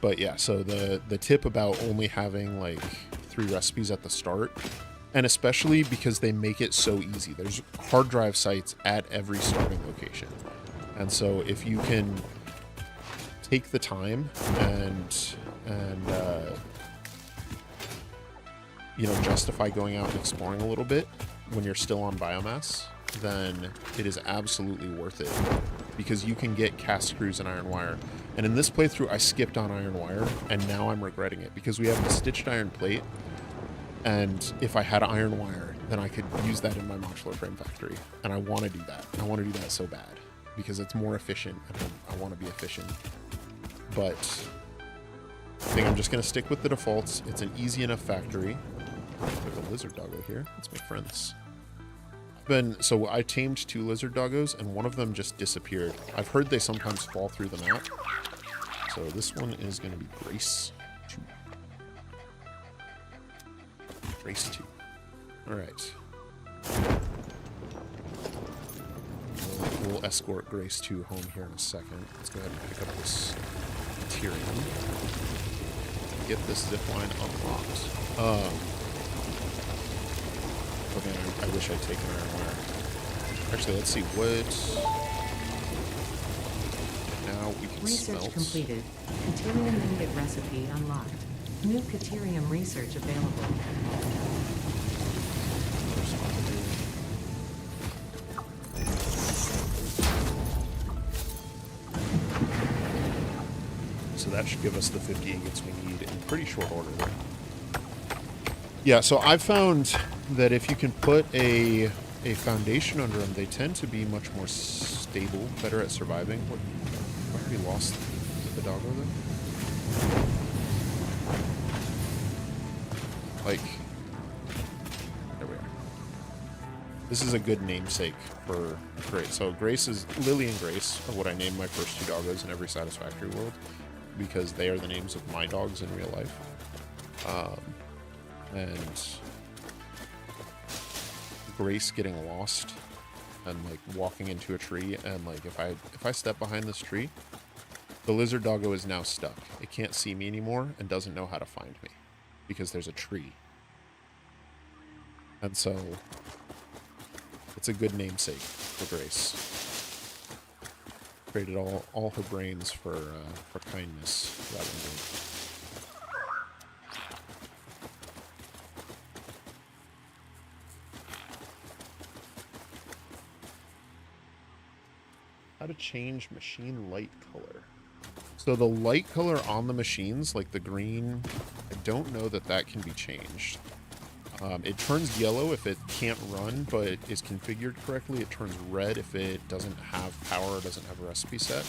But yeah, so the tip about only having like 3 recipes at the start And especially because they make it so easy. There's hard drive sites at every starting location. And so if you can take the time and you know, justify going out and exploring a little bit when you're still on biomass, then it is absolutely worth it, because you can get cast screws and iron wire. And in this playthrough, I skipped on iron wire, and now I'm regretting it, because we have the stitched iron plate, and if I had iron wire, then I could use that in my modular frame factory. And I want to do that. I want to do that so bad, because it's more efficient, and I want to be efficient. But I think I'm just going to stick with the defaults. It's an easy enough factory. There's a lizard doggo here. Let's make friends. So I tamed 2 lizard doggos, and one of them just disappeared. I've heard they sometimes fall through the map. So this one is going to be Grace 2. Grace 2. Alright. We'll escort Grace 2 home here in a second. Let's go ahead and pick up this Caterium. Get this zipline unlocked. Oh man, I wish I'd taken iron wire. Actually, let's see what... Now we can Research smelt. completed. Caterium ingot recipe unlocked. New Caterium research available. So that should give us the 50 ingots we need in pretty short order. Yeah, so I've found that if you can put a foundation under them, they tend to be much more stable, better at surviving. What? I already lost the doggo then? Like, there we are. This is a good namesake for Grace. So Grace is, Lily and Grace are what I named my first 2 doggos in every Satisfactory world, because they are the names of my dogs in real life. And Grace getting lost and like walking into a tree, and like if I step behind this tree, the lizard doggo is now stuck. It can't see me anymore and doesn't know how to find me because there's a tree. And so it's a good namesake for Grace. Traded all her brains for kindness rather than good. How to change machine light color. So the light color on the machines, like the green, I don't know that can be changed. It turns yellow if it can't run, but is configured correctly. It turns red if it doesn't have power or doesn't have a recipe set.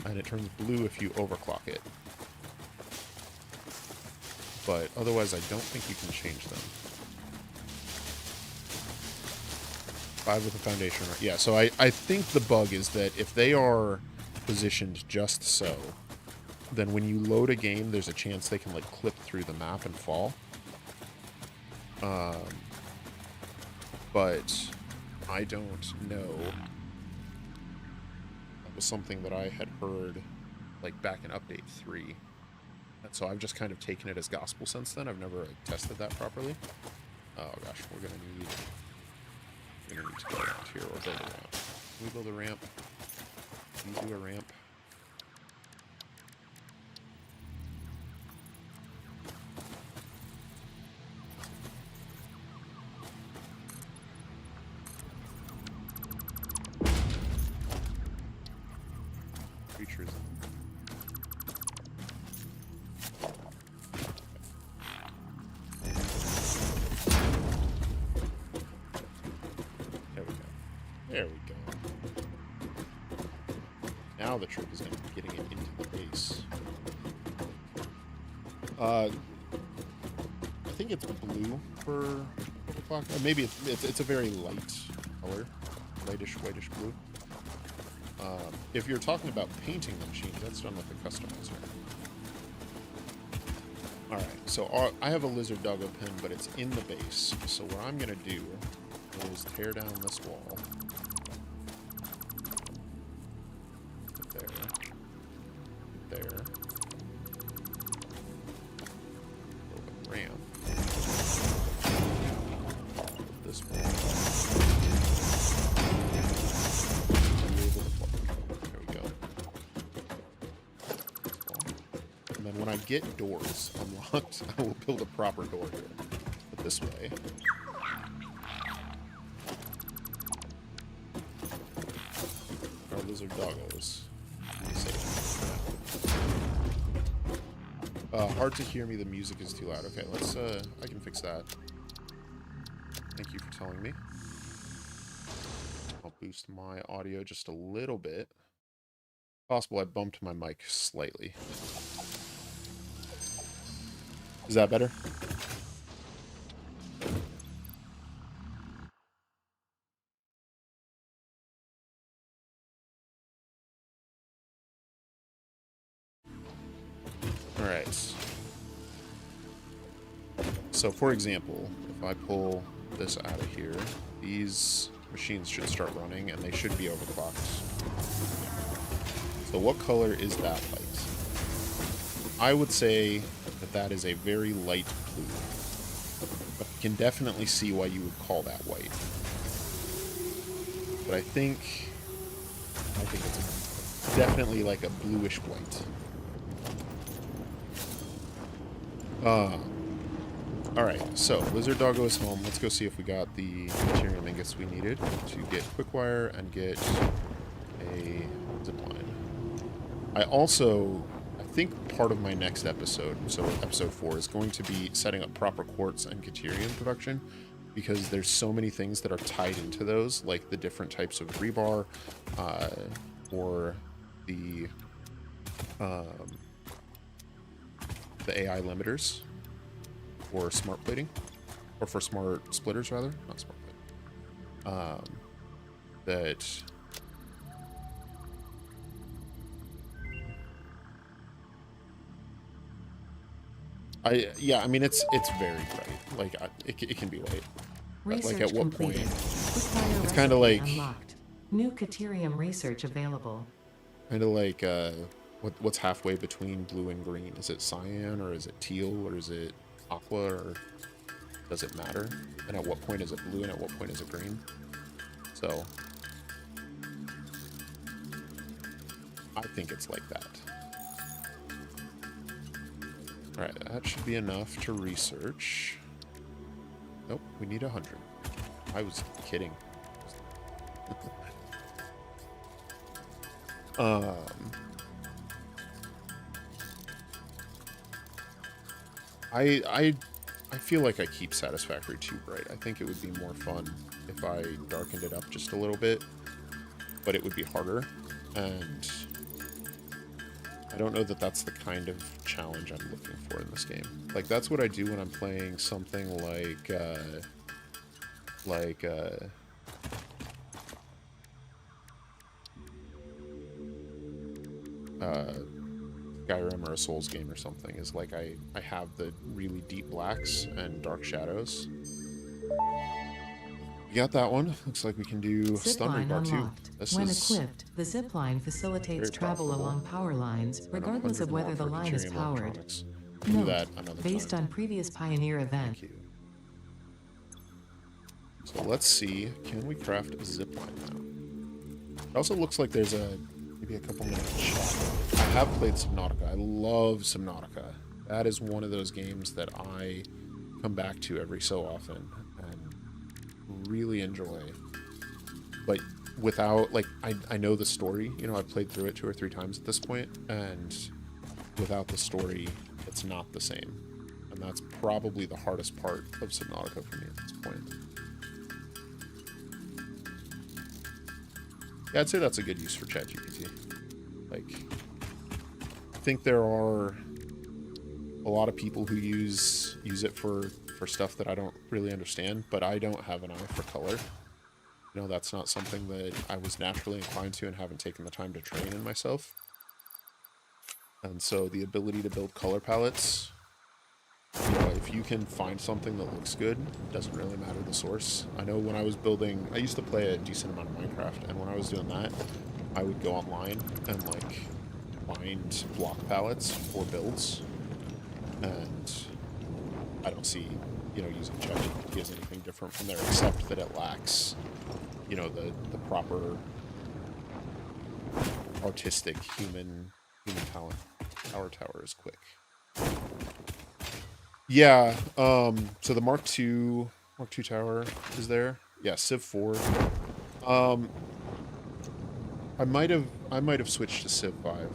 And it turns blue if you overclock it. But otherwise, I don't think you can change them. 5 with the foundation. Yeah, so I think the bug is that if they are positioned just so, then when you load a game, there's a chance they can like clip through the map and fall. But I don't know. That was something that I had heard like back in update 3. And so I've just kind of taken it as gospel since then. I've never like, tested that properly. Oh gosh, we're gonna need to go around here or build a ramp. Can we build a ramp? Can you do a ramp? Creatures. There we go. Now the trick is going to be getting it into the base. I think it's blue for clock. Maybe it's a very light color, lightish, whitish blue. If you're talking about painting the machine, that's done with the customizer. All right, so I have a lizard doggo pin, but it's in the base. So what I'm going to do is tear down this wall. There. Build a ramp. get doors unlocked, I will build a proper door here. But this way. Our lizard doggos. Hard to hear me, the music is too loud. Okay, let's, I can fix that. Thank you for telling me. I'll boost my audio just a little bit. Possible I bumped my mic slightly. Is that better? All right. So, for example, if I pull this out of here, these machines should start running, and they should be overclocked. So what color is that light? I would say that that is a very light blue. But you can definitely see why you would call that white. But I think it's definitely like a bluish white. Alright, so Lizard Doggo is home. Let's go see if we got the Caterium ingots we needed to get Quickwire and get a zipline. I think part of my next episode, so episode 4, is going to be setting up proper Quartz and Caterium production, because there's so many things that are tied into those, like the different types of rebar, or the AI limiters, or smart plating, or for smart splitters rather, not smart plating. That I mean it's very bright. Like it can be white. But like at what point? It's kind of like unlocked. New Caterium research available. Kind of like what's halfway between blue and green? Is it cyan, or is it teal, or is it aqua, or does it matter? And at what point is it blue, and at what point is it green? So I think it's like that. Alright, that should be enough to research. Nope, we need 100. I was kidding. I feel like I keep Satisfactory too bright. I think it would be more fun if I darkened it up just a little bit, but it would be harder, and I don't know that that's the kind of challenge I'm looking for in this game. Like, that's what I do when I'm playing something like Skyrim or a Souls game or something, is like I have the really deep blacks and dark shadows. We got that one. Looks like we can do stun rebar too. When equipped, the zipline facilitates travel along power lines, regardless of whether the line is powered. Note, based on previous Pioneer event. So let's see, can we craft a zipline now? It also looks like there's maybe a couple minutes chat. I have played Subnautica. I love Subnautica. That is one of those games that I come back to every so often and really enjoy. But without, like, I know the story. You know, I've played through it 2 or 3 times at this point, and without the story, it's not the same. And that's probably the hardest part of Subnautica for me at this point. Yeah, I'd say that's a good use for ChatGPT. Like, I think there are a lot of people who use it for stuff that I don't really understand, but I don't have an eye for color. You know, that's not something that I was naturally inclined to and haven't taken the time to train in myself. And so the ability to build color palettes, you know, if you can find something that looks good, it doesn't really matter the source. I know when I was building, I used to play a decent amount of Minecraft, and when I was doing that, I would go online and, like, find block palettes for builds, and I don't see, you know, using ChatGPT as anything different from there, except that it lacks, you know, the proper artistic human talent. Our tower is quick. Yeah, so the Mark II tower is there. Yeah, Civ 4. Um, I might have switched to Civ 5.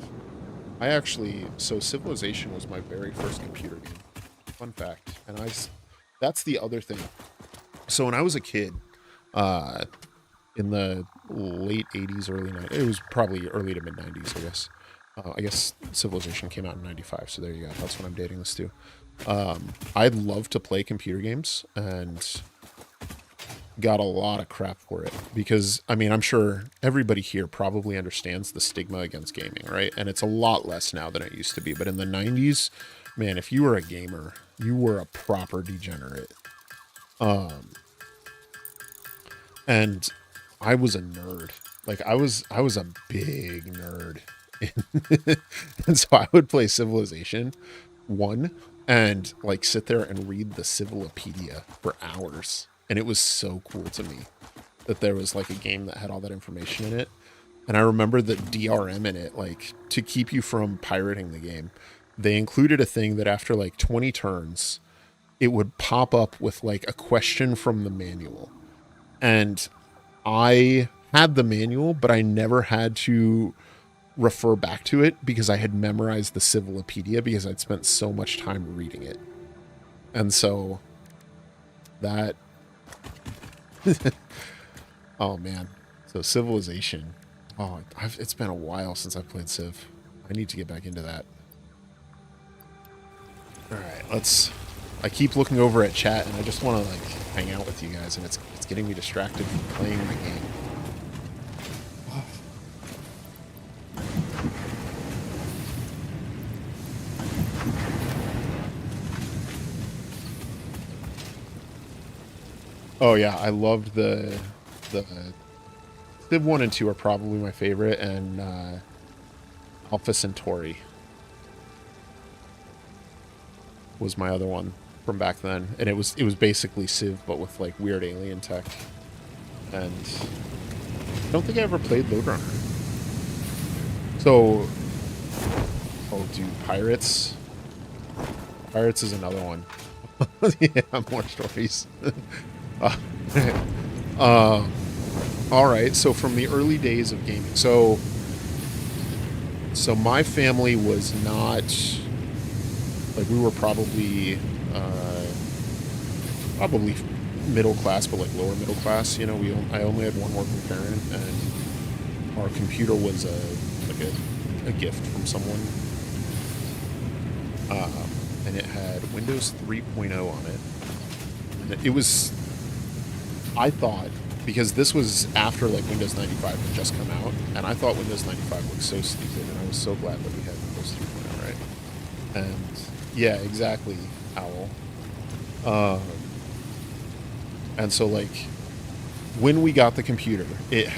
So Civilization was my very first computer game. Fun fact. That's the other thing. So when I was a kid, uh, in the late 80s, early 90s, it was probably early to mid 90s, I guess. I guess Civilization came out in 95, so there you go. That's what I'm dating this to. I'd love to play computer games and got a lot of crap for it because, I mean, I'm sure everybody here probably understands the stigma against gaming, right? And it's a lot less now than it used to be. But in the 90s, man, if you were a gamer, you were a proper degenerate. Um, and I was a nerd. Like I was a big nerd. And so I would play Civilization 1 and like sit there and read the Civilopedia for hours. And it was so cool to me that there was like a game that had all that information in it. And I remember the DRM in it, like to keep you from pirating the game. They included a thing that after like 20 turns, it would pop up with like a question from the manual. And I had the manual, but I never had to refer back to it because I had memorized the Civilopedia because I'd spent so much time reading it. And so that, oh man. So Civilization. Oh, it's been a while since I've played Civ. I need to get back into that. All right, I keep looking over at chat and I just want to like hang out with you guys, and it's getting me distracted from playing my game. Oh yeah, I loved the Civ 1 and 2 are probably my favorite, and Alpha Centauri was my other one from back then, and it was basically Civ but with like weird alien tech. And I don't think I ever played Lode Runner. So, oh dude, Pirates. Pirates is another one. Yeah, more stories. uh, uh, all right, so from the early days of gaming, so my family was not like, we were uh, probably middle class, but like lower middle class. You know, I only had one working parent, and our computer was a gift from someone, and it had Windows 3.0 on it. And it was, I thought, because this was after like Windows 95 had just come out, and I thought Windows 95 looked so stupid, and I was so glad that we had Windows 3.0, right? And yeah, exactly, Owl. Um, and so like when we got the computer, it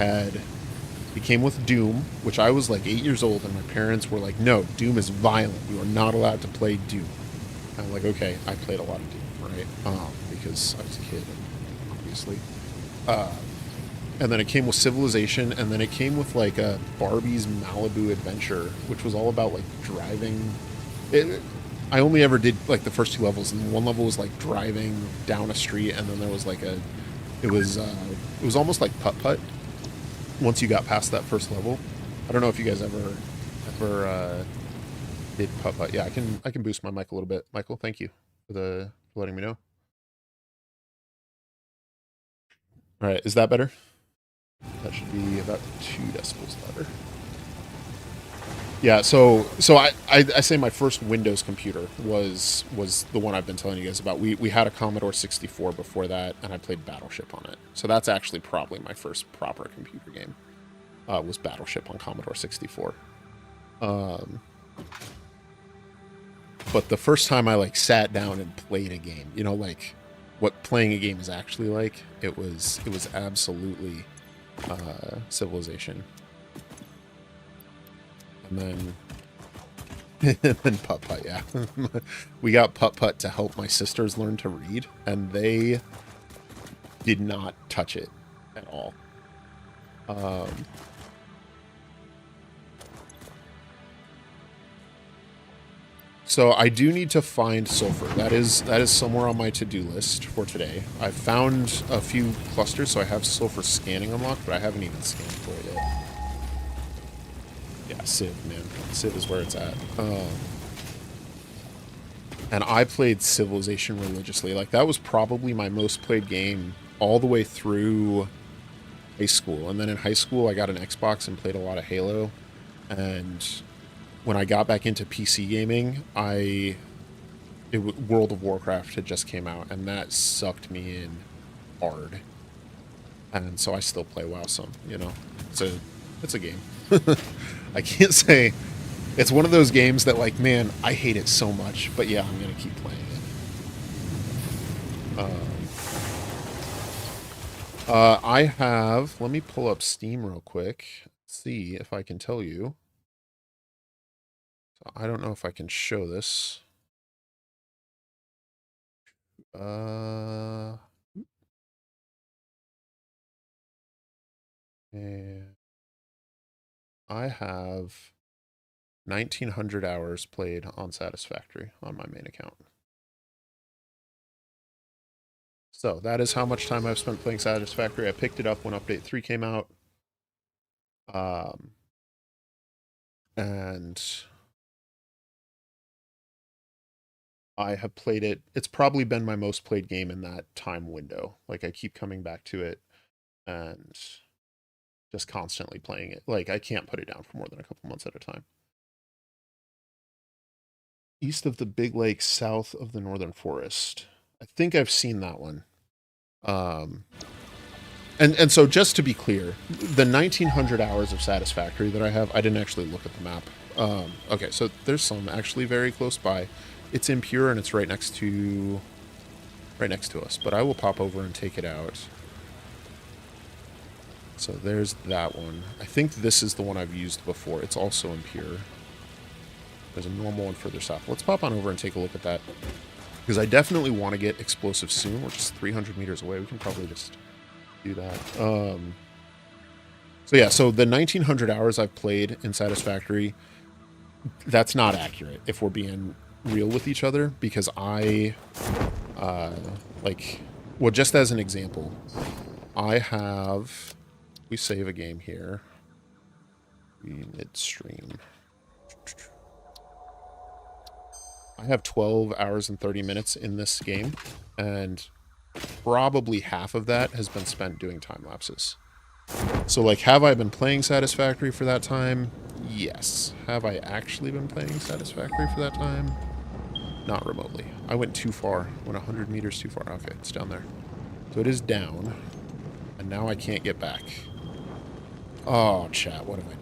came with Doom, which I was like 8 years old, and my parents were like, "No, Doom is violent. You are not allowed to play Doom." And I'm like, "Okay." I played a lot of Doom, right? Because I was a kid, obviously. Uh, and then it came with Civilization, and then it came with like a Barbie's Malibu Adventure, which was all about like driving. It, I only ever did like the first two levels, and one level was like driving down a street, and then there was like it was almost like putt putt once you got past that first level. I don't know if you guys ever did putt putt. Yeah, I can boost my mic a little bit. Michael, thank you for letting me know. All right, is that better? That should be about 2 decibels louder. Yeah, so I say my first Windows computer was the one I've been telling you guys about. We had a Commodore 64 before that, and I played Battleship on it. So that's actually probably my first proper computer game. Was Battleship on Commodore 64. Um, but the first time I like sat down and played a game, you know, like what playing a game is actually like, it was absolutely Civilization. And then and then Putt Putt, yeah. We got Putt Putt to help my sisters learn to read, and they did not touch it at all. Um, So I do need to find sulfur. That is somewhere on my to-do list for today. I've found a few clusters, so I have sulfur scanning unlocked, but I haven't even scanned for it yet. Yeah, Civ, man. Civ is where it's at. And I played Civilization religiously. Like, that was probably my most played game all the way through high school. And then in high school, I got an Xbox and played a lot of Halo. And when I got back into PC gaming, World of Warcraft had just came out, and that sucked me in hard. And so I still play WoW some, you know. It's a game. I can't say it's one of those games that, like, man, I hate it so much, but yeah, I'm gonna keep playing it. Let me pull up Steam real quick, see if I can tell you. I don't know if I can show this. And I have 1,900 hours played on Satisfactory on my main account. So that is how much time I've spent playing Satisfactory. I picked it up when Update 3 came out. And I have played it. It's probably been my most played game in that time window. Like, I keep coming back to it and just constantly playing it. Like, I can't put it down for more than a couple months at a time. East of the Big Lake, south of the Northern Forest. I think I've seen that one. And so just to be clear, the 1,900 hours of Satisfactory that I have, I didn't actually look at the map. Okay, so there's some actually very close by. It's impure and it's right next to us, but I will pop over and take it out. So there's that one. I think this is the one I've used before. It's also impure. There's a normal one further south. Let's pop on over and take a look at that, because I definitely want to get explosive soon. We're just 300 meters away. We can probably just do that. So yeah, so the 1,900 hours I've played in Satisfactory, that's not accurate if we're being real with each other, because just as an example, we save a game here. Midstream. I have 12 hours and 30 minutes in this game, and probably half of that has been spent doing time lapses. So, like, have I been playing Satisfactory for that time? Yes. Have I actually been playing Satisfactory for that time? Not remotely. I went too far. Went 100 meters too far. Okay, it's down there. So it is down, and now I can't get back. Oh, chat, what have I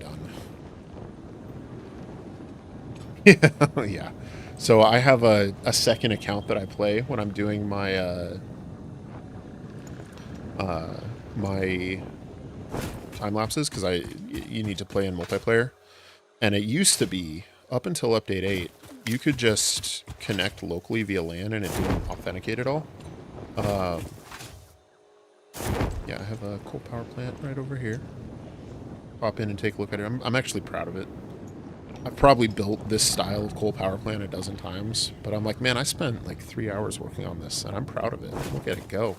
done? Yeah. So I have a second account that I play when I'm doing my my time lapses, because you need to play in multiplayer. And it used to be, up until update 8, you could just connect locally via LAN and it didn't authenticate at all. Yeah, I have a coal power plant right over here. Pop in and take a look at it. I'm actually proud of it. I've probably built this style of coal power plant a dozen times, but I'm like, man, I spent like 3 hours working on this, and I'm proud of it. Look at it go.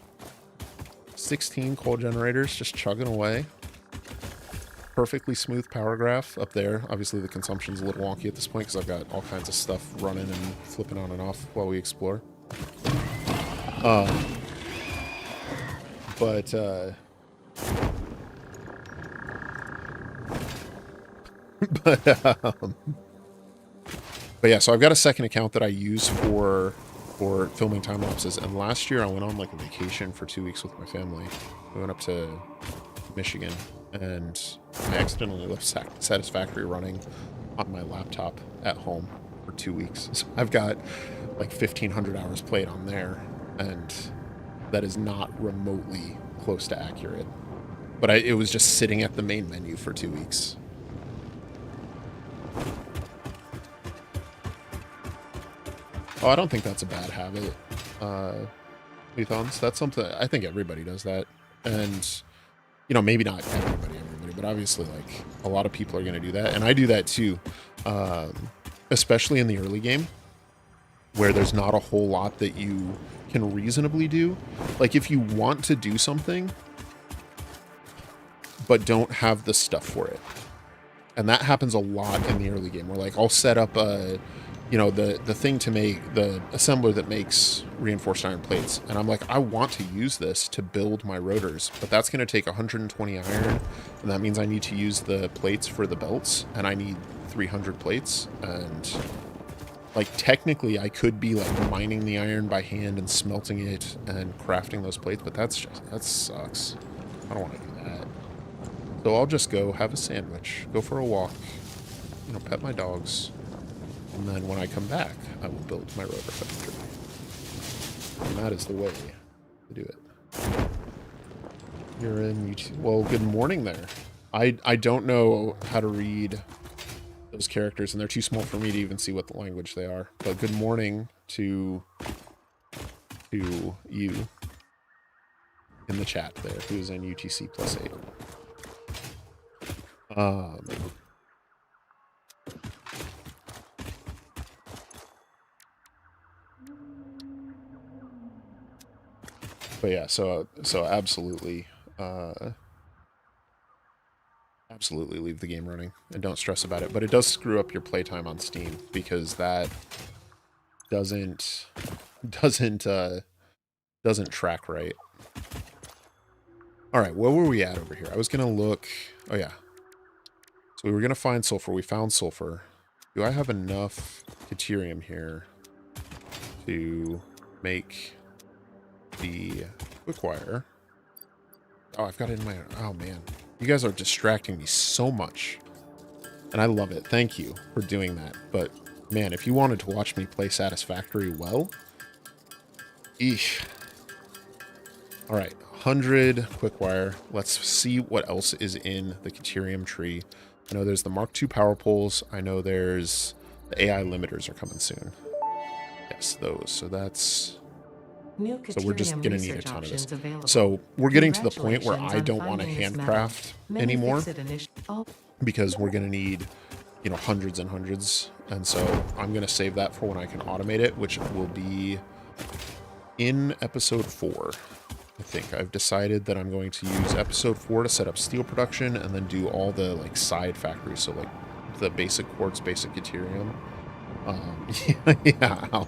16 coal generators just chugging away. Perfectly smooth power graph up there. Obviously, the consumption's a little wonky at this point because I've got all kinds of stuff running and flipping on and off while we explore. But yeah, so I've got a second account that I use for filming time lapses, and last year I went on like a vacation for 2 weeks with my family. We went up to Michigan, and I accidentally left Satisfactory running on my laptop at home for 2 weeks. So I've got like 1,500 hours played on there, and that is not remotely close to accurate. But it was just sitting at the main menu for 2 weeks. Oh, I don't think that's a bad habit, Lethons. That's something, I think everybody does that. And, you know, maybe not everybody, but obviously, like, a lot of people are going to do that. And I do that too, especially in the early game. where there's not a whole lot that you can reasonably do. Like if you want to do something, but don't have the stuff for it. And that happens a lot in the early game, where like I'll set up a, you know, the thing to make the assembler that makes reinforced iron plates, and I'm like, I want to use this to build my rotors, but that's going to take 120 iron, and that means I need to use the plates for the belts, and I need 300 plates. And like technically I could be like mining the iron by hand and smelting it and crafting those plates, but that sucks. I don't want to do that. So I'll just go have a sandwich, go for a walk, you know, pet my dogs, and then when I come back, I will build my rotor factory. And that is the way to do it. You're in YouTube. Well, good morning there. I don't know how to read those characters, and they're too small for me to even see what the language they are. But good morning to you in the chat there, who's in UTC +8. But yeah, so absolutely, absolutely leave the game running and don't stress about it. But it does screw up your playtime on Steam, because that doesn't track right. All right, where were we at over here? I was gonna look. Oh yeah. So we were gonna find sulfur. We found sulfur. Do I have enough Caterium here to make the quick wire? Oh, I've got it in my... Oh, man. You guys are distracting me so much. And I love it. Thank you for doing that. But, man, if you wanted to watch me play Satisfactory well... Eesh. Alright, 100 quick wire. Let's see what else is in the Caterium tree. I know there's the Mark II power poles. I know there's... The AI limiters are coming soon. Yes, those. So that's... So we're just going to need a ton of this. So we're getting to the point where I don't want to handcraft anymore, because we're going to need, you know, hundreds and hundreds. And so I'm going to save that for when I can automate it, which will be in episode 4. I think I've decided that I'm going to use episode 4 to set up steel production, and then do all the like side factories. So like the basic quartz, basic Caterium. Yeah.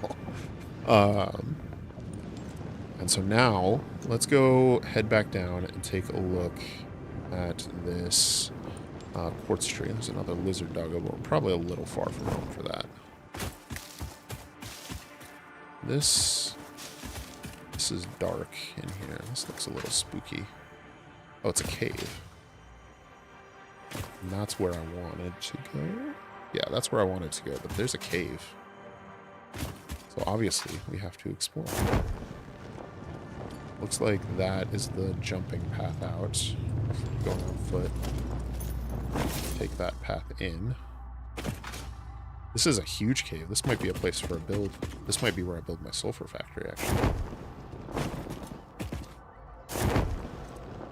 And so now, let's go head back down and take a look at this quartz tree. There's another lizard doggo, but we're probably a little far from home for that. This is dark in here. This looks a little spooky. Oh, it's a cave. And that's where I wanted to go. Yeah, that's where I wanted to go, but there's a cave. So obviously, we have to explore. Looks like that is the jumping path out. Going on foot. Take that path in. This is a huge cave. This might be a place for a build. This might be where I build my sulfur factory, actually.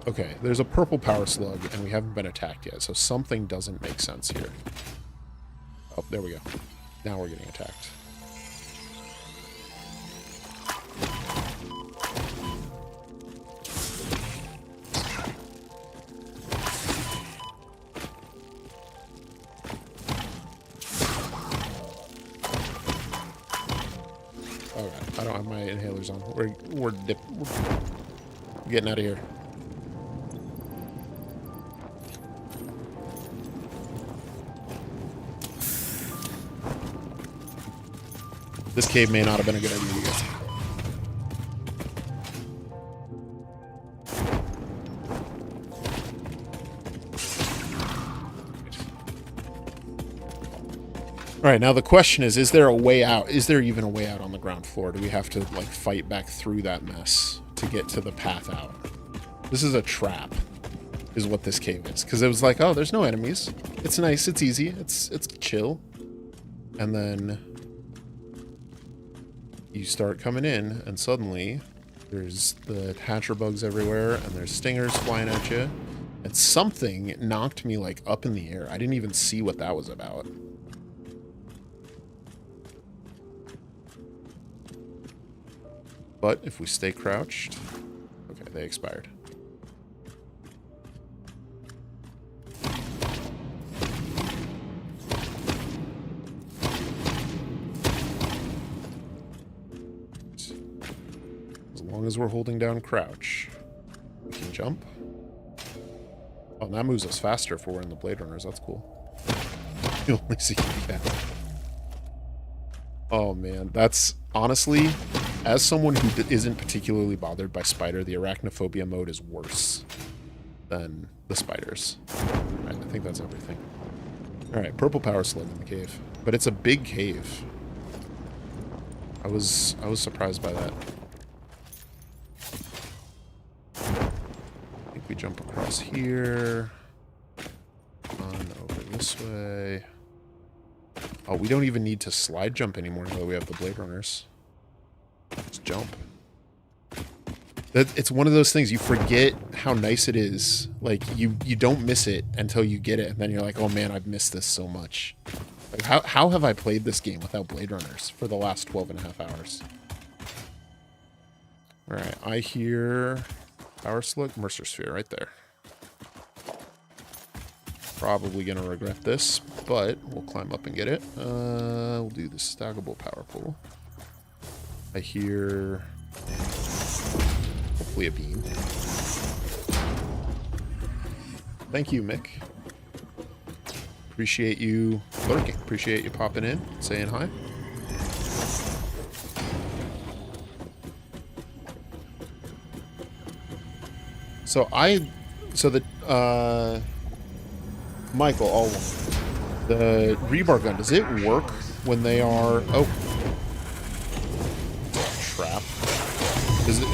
Okay, there's a purple power slug, and we haven't been attacked yet, so something doesn't make sense here. Oh, there we go. Now we're getting attacked. I don't have my inhalers on. We're getting out of here. This cave may not have been a good idea, you guys. All right, now the question is there a way out? Is there even a way out on the ground floor? Do we have to, like, fight back through that mess to get to the path out? This is a trap, is what this cave is. Because it was like, oh, there's no enemies. It's nice, it's easy, it's chill. And then you start coming in, and suddenly there's the hatcher bugs everywhere, and there's stingers flying at you. And something knocked me, like, up in the air. I didn't even see what that was about. But if we stay crouched... Okay, they expired. As long as we're holding down crouch, we can jump. Oh, and that moves us faster if we're in the Blade Runners. That's cool. You only see... Yeah. Oh, man. That's... Honestly, as someone who isn't particularly bothered by spider, the arachnophobia mode is worse than the spiders. Right, I think that's everything. Alright, purple power slug in the cave. But it's a big cave. I was surprised by that. I think we jump across here. On over this way. Oh, we don't even need to slide jump anymore now that we have the Blade Runners. Just jump. It's one of those things, you forget how nice it is. Like, you don't miss it until you get it, and then you're like, oh man, I've missed this so much. Like, how have I played this game without Blade Runners for the last 12 and a half hours? Alright, I hear Power Slug, Mercer Sphere right there. Probably gonna regret this, but we'll climb up and get it. We'll do the stackable power pole. I hear hopefully a beam. Thank you, Mick. Appreciate you lurking. Appreciate you popping in, saying hi. So Michael, all one. The rebar gun, does it work when they are... Oh. Trap.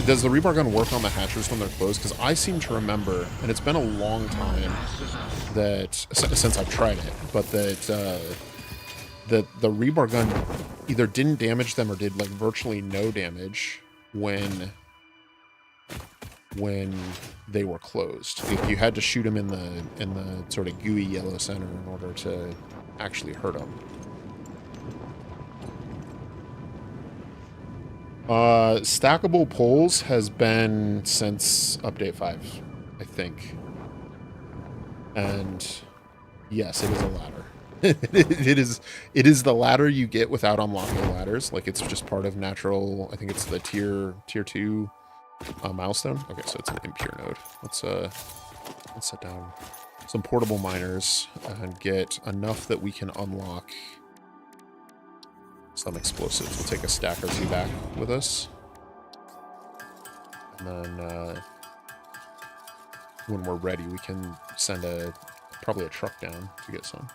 Does the rebar gun work on the hatchers when they're closed? Because I seem to remember, and it's been a long time that since I've tried it, but that the rebar gun either didn't damage them or did like virtually no damage when they were closed. If you had to shoot them in the sort of gooey yellow center in order to actually hurt them. Stackable poles has been since update 5, I think. And yes, it is a ladder. it is the ladder you get without unlocking ladders. Like, it's just part of natural, I think it's the tier 2 milestone. Okay, so it's an impure node. Let's set down some portable miners and get enough that we can unlock some explosives. We'll take a stack or two back with us. And then when we're ready, we can send probably a truck down to get some.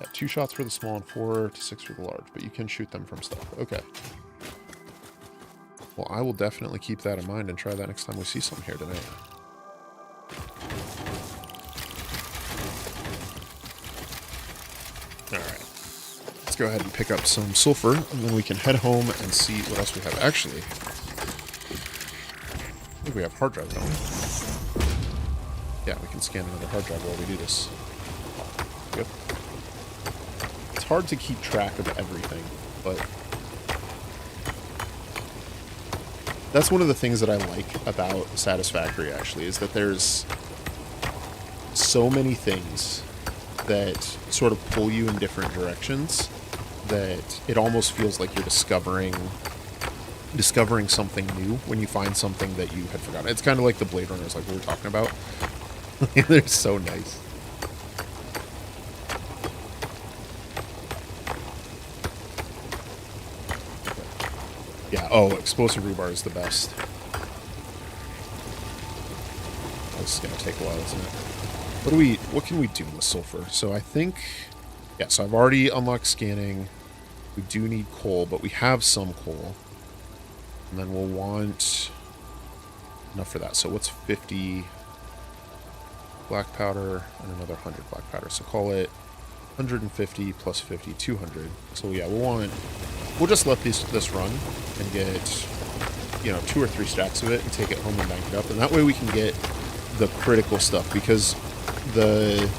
Yeah, 2 shots for the small and 4 to 6 for the large, but you can shoot them from stuff. Okay. Well, I will definitely keep that in mind and try that next time we see some here tonight. Alright. Let's go ahead and pick up some sulfur, and then we can head home and see what else we have. Actually, I think we have hard drive, don't we? Yeah, we can scan another hard drive while we do this. Good. It's hard to keep track of everything, but that's one of the things that I like about Satisfactory, actually, is that there's so many things that sort of pull you in different directions that it almost feels like you're discovering something new when you find something that you had forgotten. It's kind of like the Blade Runners, like we were talking about. They're so nice. Yeah, oh, explosive rebar is the best. This is going to take a while, isn't it? What can we do with sulfur? So I think, yeah, so I've already unlocked scanning. We do need coal, but we have some coal. And then we'll want enough for that. So what's 50 black powder and another 100 black powder? So call it 150 plus 50, 200. So yeah, we'll just let this run and get, 2 or 3 stacks of it and take it home and bank it up. And that way we can get the critical stuff, because the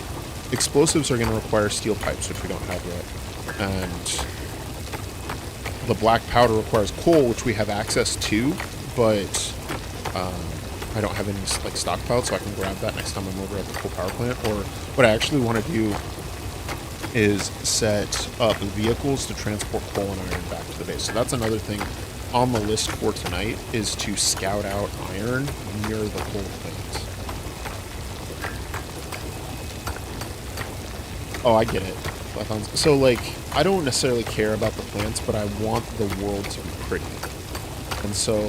explosives are going to require steel pipes, which we don't have yet. And the black powder requires coal, which we have access to, but I don't have any like stockpiled, so I can grab that next time I'm over at the coal power plant. Or what I actually want to do is set up vehicles to transport coal and iron back to the base. So that's another thing on the list for tonight, is to scout out iron near the coal plant. Oh, I get it. So, like, I don't necessarily care about the plants, but I want the world to be pretty. And so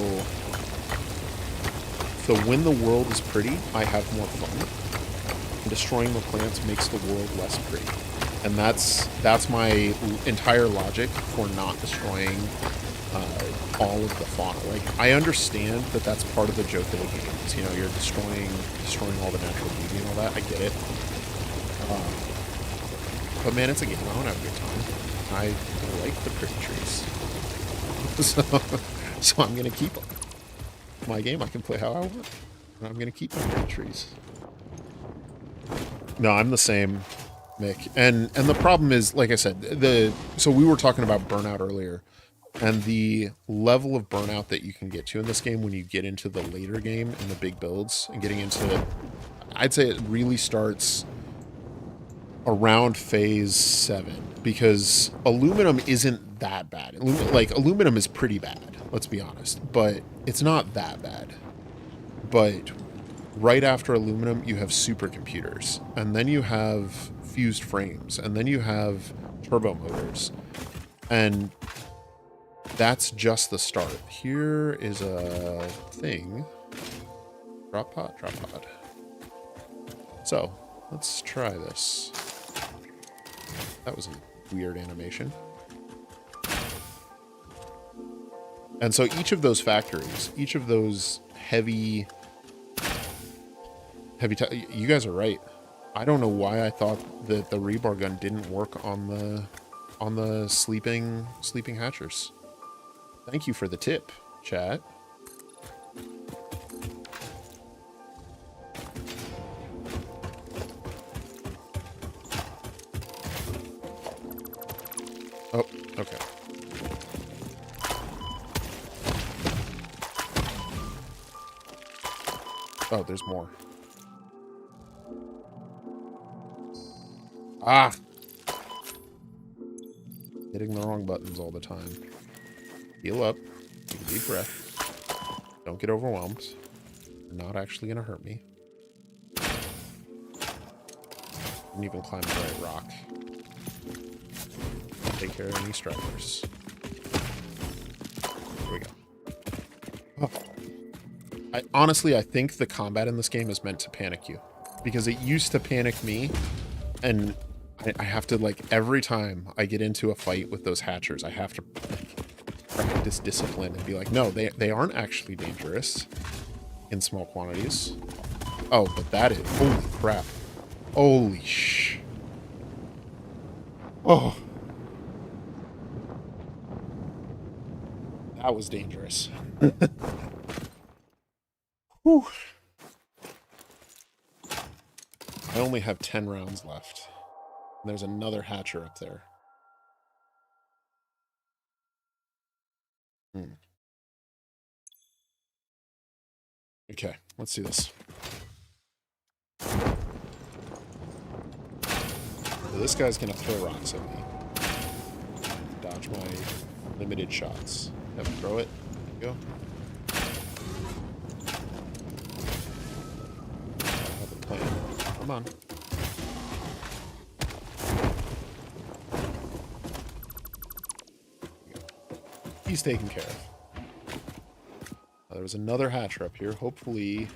when the world is pretty, I have more fun. And destroying the plants makes the world less pretty. And that's my entire logic for not destroying all of the fauna. Like, I understand that that's part of the joke of the game. It's, you know, you're destroying all the natural beauty and all that. I get it. But man, it's a game. I want to have a good time. I like the pretty trees. So I'm going to keep them. My game, I can play how I want. And I'm going to keep my pretty trees. No, I'm the same, Mick. And the problem is, like I said, so we were talking about burnout earlier. And the level of burnout that you can get to in this game when you get into the later game and the big builds and getting into, I'd say it really starts around phase 7, because aluminum isn't that bad. Aluminum is pretty bad, let's be honest, but it's not that bad. But right after aluminum, you have supercomputers, and then you have fused frames, and then you have turbo motors, and that's just the start. Here is a thing. Drop pod. So let's try this. That was a weird animation. And so each of those factories, each of those heavy, you guys are right. I don't know why I thought that the rebar gun didn't work on the sleeping hatchers. Thank you for the tip, chat. Oh, okay. Oh, there's more. Ah! Hitting the wrong buttons all the time. Heal up. Take a deep breath. Don't get overwhelmed. You're not actually going to hurt me. Didn't even climb the right rock. Take care of any strikers. Here we go. Oh. I think the combat in this game is meant to panic you. Because it used to panic me, and I have to, like, every time I get into a fight with those hatchers, I have to practice discipline and be like, no, they aren't actually dangerous in small quantities. Oh, but that is, holy crap. Holy sh. Oh. That was dangerous. Whew. I only have 10 rounds left. And there's another hatcher up there. Okay, let's do this. So this guy's gonna throw rocks at me. Dodge my limited shots. Have him throw it. There you go. I have a plan. Come on. He's taken care of. There was another hatcher up here. Hopefully...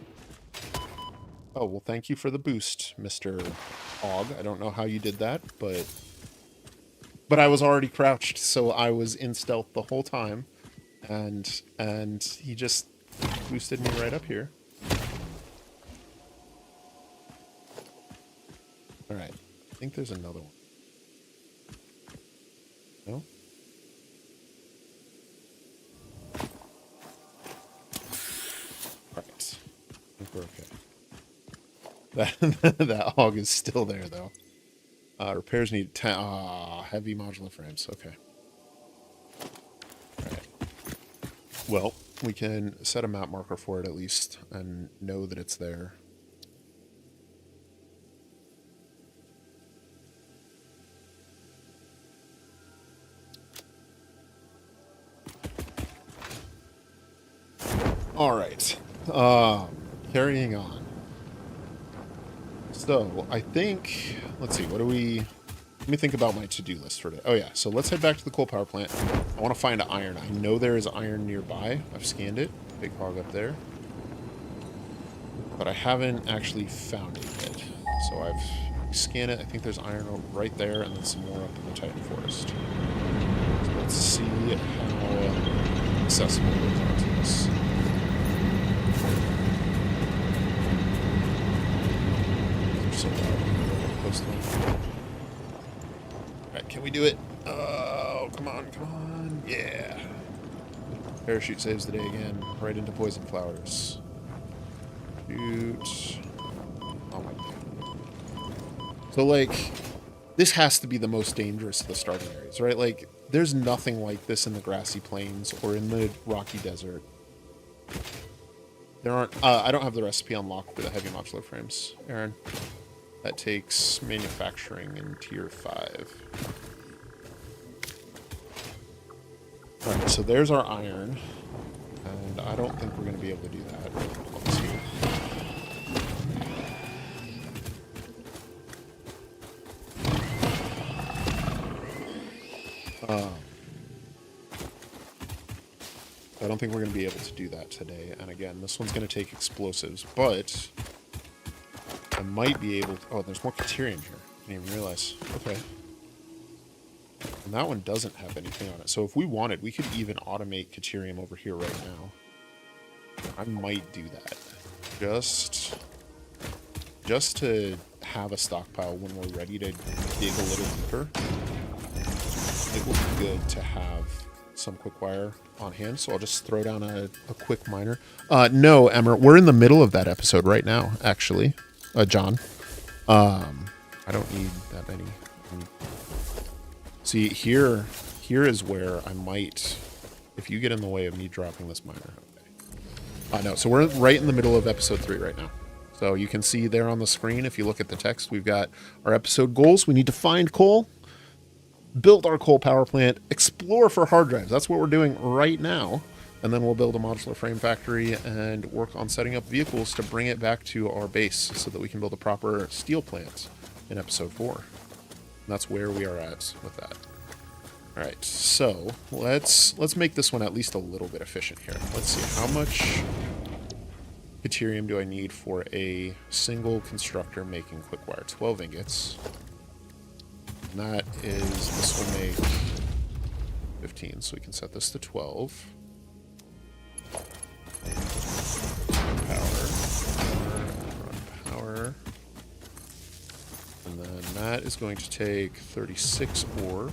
Oh, well, thank you for the boost, Mr. Hog. I don't know how you did that, but I was already crouched, so I was in stealth the whole time, and he just boosted me right up here. All right, I think there's another one. No? All right, I think we're okay. That hog is still there, though. Repairs need 10. Heavy modular frames. Okay. Well, we can set a map marker for it at least and know that it's there. All right. Carrying on. So I think, let's see, let me think about my to-do list for today. Oh yeah, so let's head back to the coal power plant. I want to find iron. I know there is iron nearby. I've scanned it. Big hog up there. But I haven't actually found it yet. So I've scanned it. I think there's iron right there and then some more up in the Titan Forest. So let's see how accessible those are to us. So close to them. Alright, can we do it? Oh, come on, come on. Yeah. Parachute saves the day again. Right into poison flowers. Shoot. Oh my god. So, like, this has to be the most dangerous of the starting areas, right? Like, there's nothing like this in the grassy plains or in the rocky desert. There aren't... I don't have the recipe unlocked for the heavy modular frames, Aaron. That takes manufacturing in tier 5. Alright, so there's our iron. And I don't think we're going to be able to do that. Let's see. I don't think we're going to be able to do that today. And again, this one's going to take explosives, but I might be able to... Oh, there's more Caterium here. I didn't even realize. Okay. And that one doesn't have anything on it. So if we wanted, we could even automate Caterium over here right now. I might do that. Just to have a stockpile when we're ready to dig a little deeper. It will be good to have some quick wire on hand, so I'll just throw down a quick miner. No, Emmer, we're in the middle of that episode right now, actually. John. I don't need that many. See, here is where I might, if you get in the way of me dropping this miner. Okay. No, so we're right in the middle of episode 3 right now. So you can see there on the screen, if you look at the text, we've got our episode goals. We need to find coal, build our coal power plant, explore for hard drives. That's what we're doing right now. And then we'll build a modular frame factory and work on setting up vehicles to bring it back to our base so that we can build a proper steel plant in episode 4. And that's where we are at with that. All right, so let's make this one at least a little bit efficient here. Let's see, how much Caterium do I need for a single constructor making quick wire? 12 ingots. And that is, this will make 15, so we can set this to 12. Power. And then that is going to take 36 ore.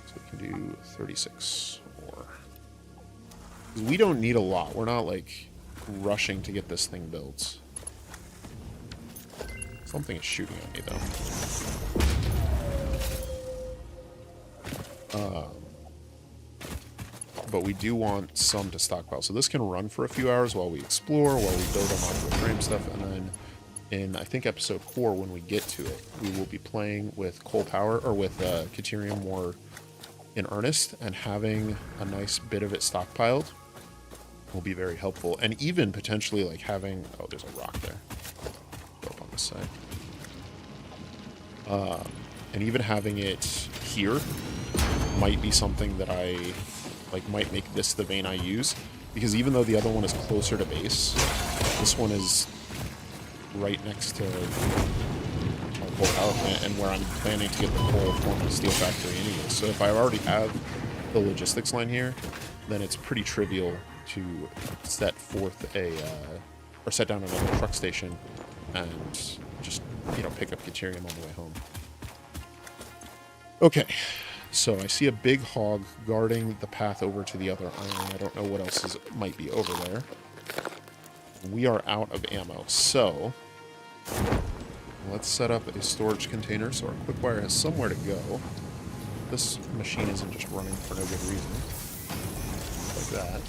So we can do 36 ore. We don't need a lot. We're not like rushing to get this thing built. Something is shooting at me though. But we do want some to stockpile. So this can run for a few hours while we explore, while we build our modular frame stuff, and then in, I think, episode 4, when we get to it, we will be playing with coal power, or with Caterium more in earnest, and having a nice bit of it stockpiled will be very helpful. And even potentially, like, having... Oh, there's a rock there. Go up on this side. And even having it here might be something that I... like, might make this the vein I use, because even though the other one is closer to base, this one is right next to our coal power plant and where I'm planning to get the coal from the steel factory anyway. So if I already have the logistics line here, then it's pretty trivial to set forth or set down another truck station and just, you know, pick up Caterium on the way home. Okay. So I see a big hog guarding the path over to the other iron. I don't know what else might be over there. We are out of ammo. So let's set up a storage container so our quick wire has somewhere to go. This machine isn't just running for no good reason. that.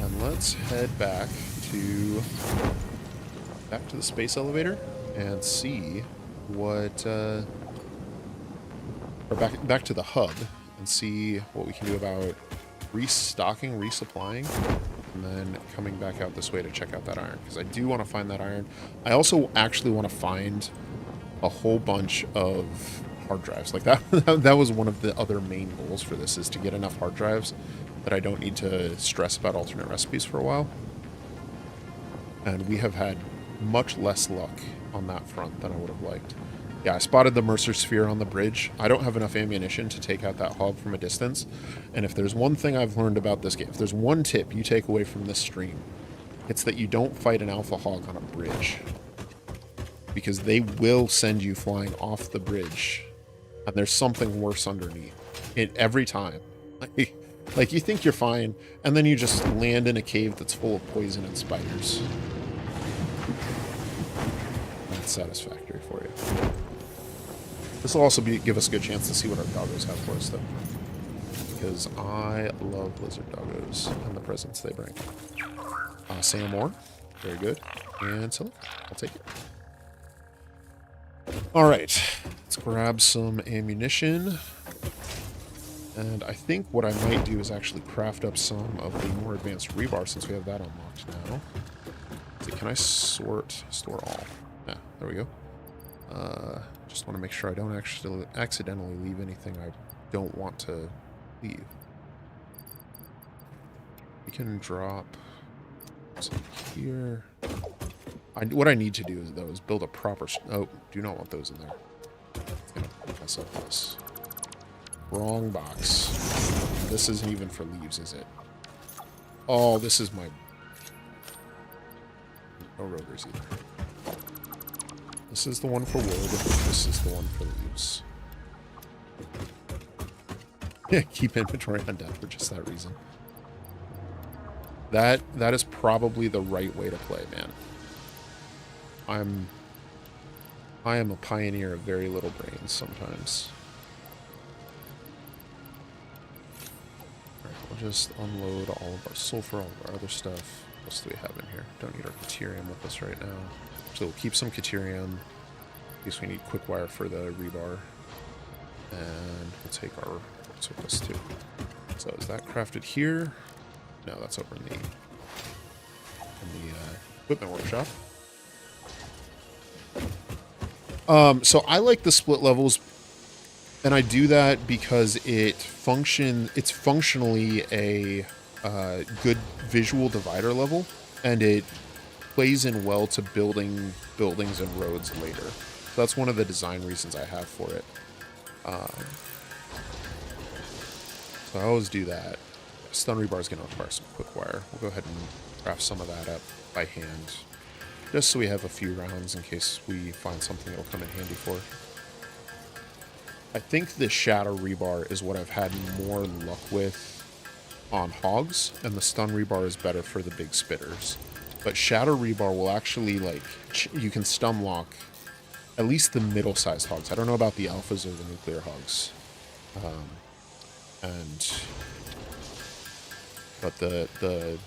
And let's head back to the space elevator and see what or back to the hub and see what we can do about restocking, resupplying, and then coming back out this way to check out that iron, because I do want to find that iron. I also actually want to find a whole bunch of hard drives. Like that was one of the other main goals for this, is to get enough hard drives that I don't need to stress about alternate recipes for a while. And we have had much less luck on that front than I would have liked. Yeah, I spotted the Mercer sphere on the bridge. I don't have enough ammunition to take out that hog from a distance. And if there's one thing I've learned about this game, if there's one tip you take away from this stream, it's that you don't fight an alpha hog on a bridge. Because they will send you flying off the bridge. And there's something worse underneath. Every time. Like you think you're fine, and then you just land in a cave that's full of poison and spiders. That's satisfactory for you. This will also give us a good chance to see what our doggos have for us, though. Because I love lizard doggos and the presents they bring. Sam ore. Very good. And silver. I'll take it. Alright. Let's grab some ammunition. And I think what I might do is actually craft up some of the more advanced rebar, since we have that unlocked now. Let's see, can I store all? Yeah, there we go. Just want to make sure I don't actually accidentally leave anything I don't want to leave. We can drop some here. What I need to do, though, is build a proper... Oh, do not want those in there. It's going to mess up this. Wrong box. This isn't even for leaves, is it? Oh, this is my... No rotors either. This is the one for wood. This is the one for leaves. Yeah, keep inventory on deck for just that reason. That is probably the right way to play, man. I am a pioneer of very little brains sometimes. Alright, we'll just unload all of our sulfur, all of our other stuff. What else do we have in here? Don't need our Caterium with us right now. So we'll keep some Caterium, in case we need quick wire for the rebar. And we'll take our quartz with us too. So is that crafted here? No, that's over in the equipment workshop. So I like the split levels, and I do that because it's functionally a good visual divider level, and it plays in well to building buildings and roads later. So that's one of the design reasons I have for it. So I always do that. Stun rebar is going to require some quick wire. We'll go ahead and craft some of that up by hand, just so we have a few rounds in case we find something that'll come in handy for. I think the shadow rebar is what I've had more luck with on hogs, and the stun rebar is better for the big spitters. But shadow rebar will actually, like, you can stun lock at least the middle-sized hogs. I don't know about the alphas or the nuclear hogs. But the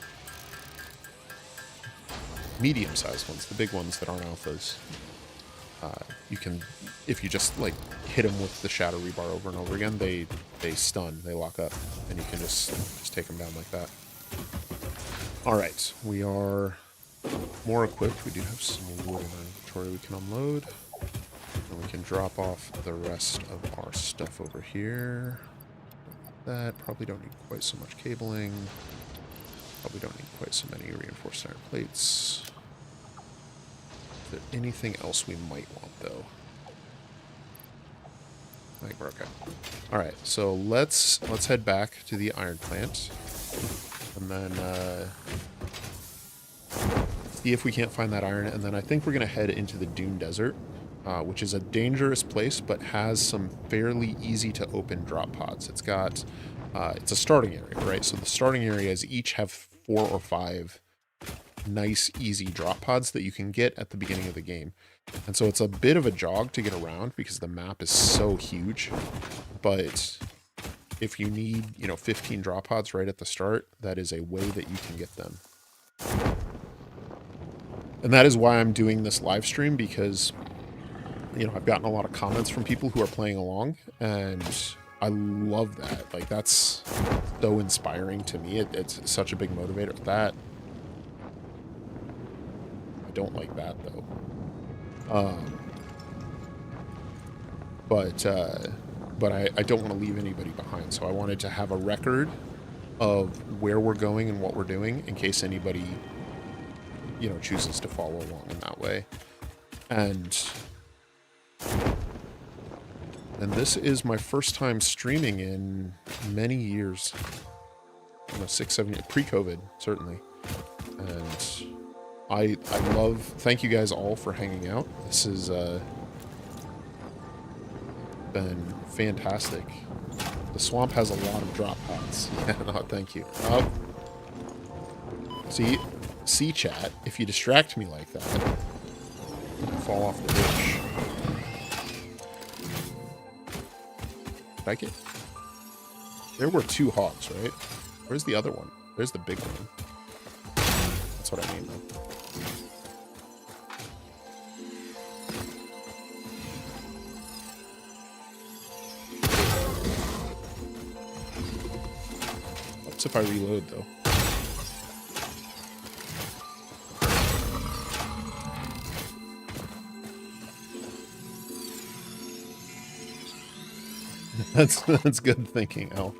medium-sized ones, the big ones that aren't alphas, you can, if you just like hit them with the shadow rebar over and over again, they stun, they lock up, and you can just take them down like that. All right, we are more equipped. We do have some wood in our inventory we can unload, and we can drop off the rest of our stuff over here. That probably don't need quite so much cabling. Probably don't need quite so many reinforced iron plates. Is there anything else we might want, though? I think we're okay. All right, so let's head back to the iron plant, and then see if we can't find that iron. And then I think we're gonna head into the Dune Desert, which is a dangerous place, but has some fairly easy to open drop pods. It's got, it's a starting area, right? So the starting areas each have 4 or 5 nice, easy drop pods that you can get at the beginning of the game. And so it's a bit of a jog to get around because the map is so huge, but if you need, 15 drop pods right at the start, that is a way that you can get them. And that is why I'm doing this live stream, because, I've gotten a lot of comments from people who are playing along, and I love that. Like, that's so inspiring to me. It's such a big motivator. That, I don't like that, though. But I don't want to leave anybody behind, so I wanted to have a record of where we're going and what we're doing in case anybody, chooses to follow along in that way. And this is my first time streaming in many years. 6, 7 years, pre-COVID, certainly. And I love, thank you guys all for hanging out. This has been fantastic. The swamp has a lot of drop pods. Oh, thank you. See, chat, if you distract me like that, I'll fall off the ditch. Like it? There were 2 hogs, right? Where's the other one? There's the big one. That's what I mean, though. What's if I reload, though? That's good thinking, Al.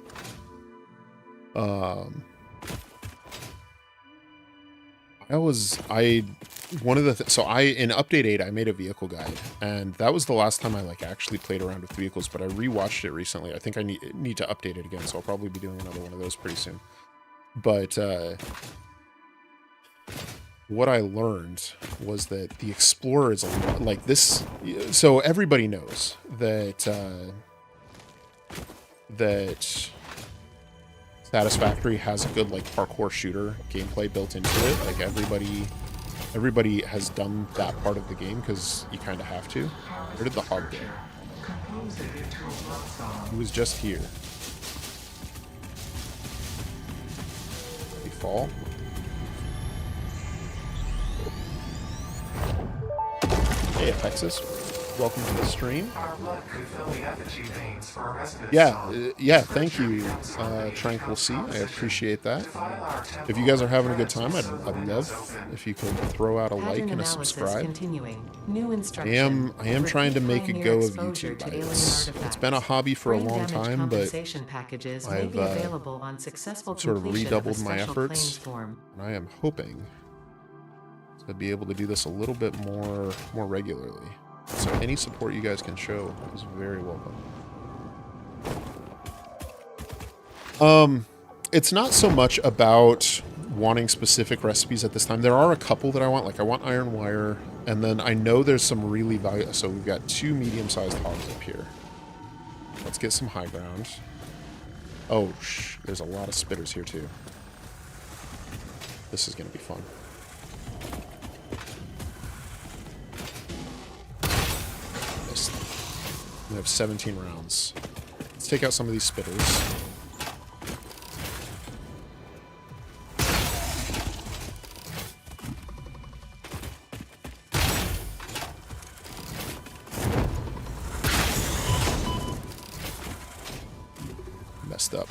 In update 8 I made a vehicle guide, and that was the last time I actually played around with vehicles, but I rewatched it recently. I think I need to update it again, so I'll probably be doing another one of those pretty soon. But what I learned was that the Explorer is a lot like this. So everybody knows that that Satisfactory has a good parkour shooter gameplay built into it. Like everybody has done that part of the game because you kind of have to. Where did the hog go? He was just here. Did he fall? Hey, Alexis. Welcome to the stream. Yeah, thank you, Tranquil C. I appreciate that. If you guys are having a good time, I'd love if you could throw out a like and a subscribe. I am trying to make a go of YouTube. It's been a hobby for a long time, but I've sort of redoubled my efforts, and I am hoping to be able to do this a little bit more regularly. So any support you guys can show is very welcome. It's not so much about wanting specific recipes at this time. There are a couple that I want. I want iron wire, and then I know there's some really valuable. So we've got 2 medium-sized hogs up here. Let's get some high ground. Oh, there's a lot of spitters here too. This is going to be fun. We have 17 rounds. Let's take out some of these spitters. Messed up.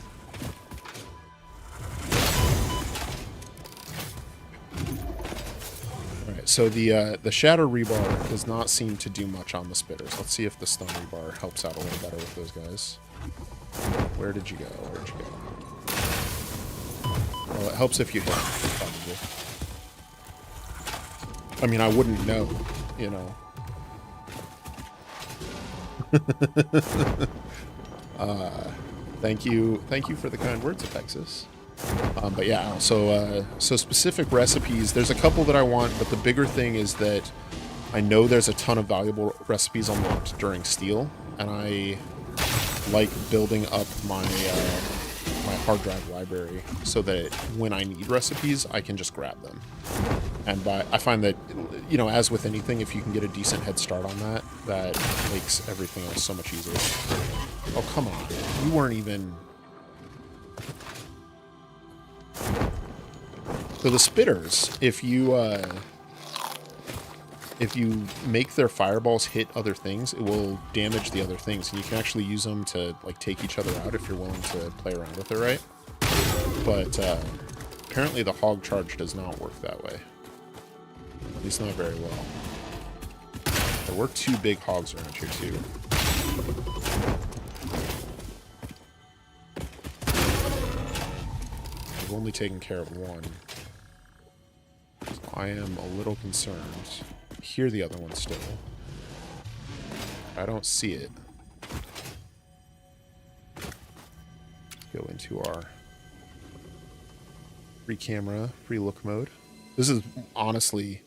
So the shatter rebar does not seem to do much on the spitters. Let's see if the stun rebar helps out a little better with those guys. Where did you go? Where'd you go? Well, it helps if you hit, probably. I mean, I wouldn't know, Thank you for the kind words, Alexis. But yeah, so specific recipes, there's a couple that I want, but the bigger thing is that I know there's a ton of valuable recipes unlocked during Steel, and I like building up my my hard drive library so that when I need recipes, I can just grab them. And I find that, as with anything, if you can get a decent head start on that, that makes everything else so much easier. Oh, come on. You weren't even... So the spitters, if you make their fireballs hit other things, it will damage the other things, and you can actually use them to like take each other out if you're willing to play around with it right. But apparently the hog charge does not work that way. At least not very well. There were 2 big hogs around here too. I've only taken care of one. So I am a little concerned. I hear the other one still. I don't see it. Go into our free camera, free look mode. This is honestly,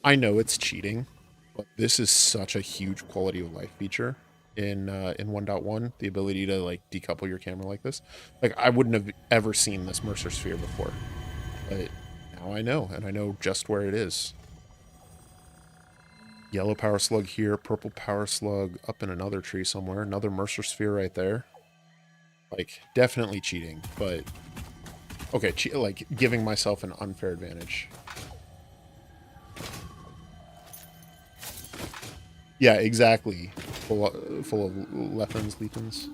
I know it's cheating, but this is such a huge quality of life feature in 1.1, the ability to like decouple your camera like this. Like I wouldn't have ever seen this Mercer sphere before, but now I know, and I know just where it is. Yellow power slug here, purple power slug up in another tree somewhere, another Mercer sphere right there. Like definitely cheating, but okay, like giving myself an unfair advantage. Yeah, exactly. Full of Lethans.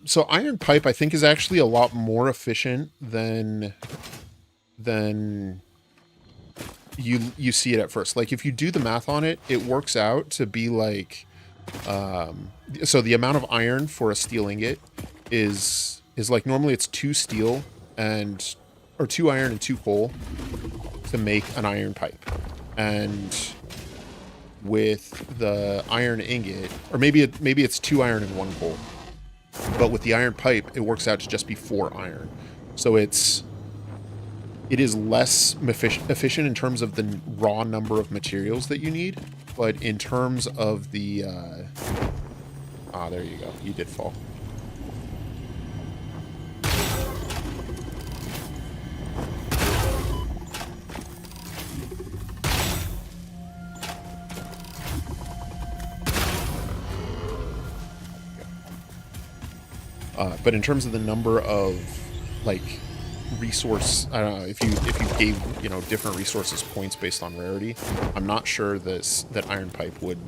So iron pipe I think is actually a lot more efficient than you see it at first. Like if you do the math on it, it works out to be like so the amount of iron for a steel ingot is like normally it's 2 steel or 2 iron and 2 coal to make an iron pipe. And with the iron ingot, or maybe it's 2 iron and 1 coal. But with the iron pipe, it works out to just be 4 iron. So it is less efficient in terms of the raw number of materials that you need, but in terms of the there you go. You did fall. But in terms of the number of like resource, I don't know, if you gave, you know, different resources points based on rarity, I'm not sure that iron pipe would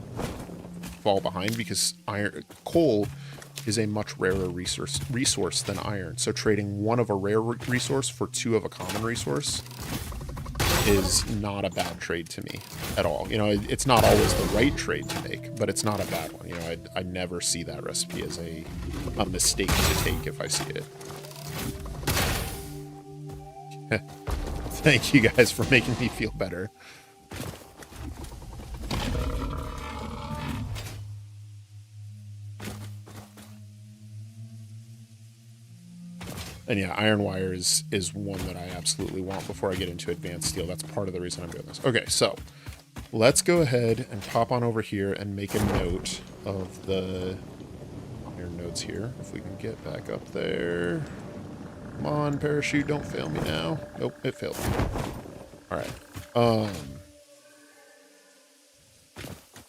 fall behind, because coal is a much rarer resource than iron. So trading 1 of a rare resource for 2 of a common resource is not a bad trade to me at all. You know, it's not always the right trade to make, but it's not a bad one. You know, I never see that recipe as a mistake to take if I see it. Thank you guys for making me feel better. And yeah, iron wire is one that I absolutely want before I get into advanced steel. That's part of the reason I'm doing this. Okay, so let's go ahead and pop on over here and make a note of the iron nodes here. If we can get back up there. Come on, parachute, don't fail me now. Nope, it failed me. All right.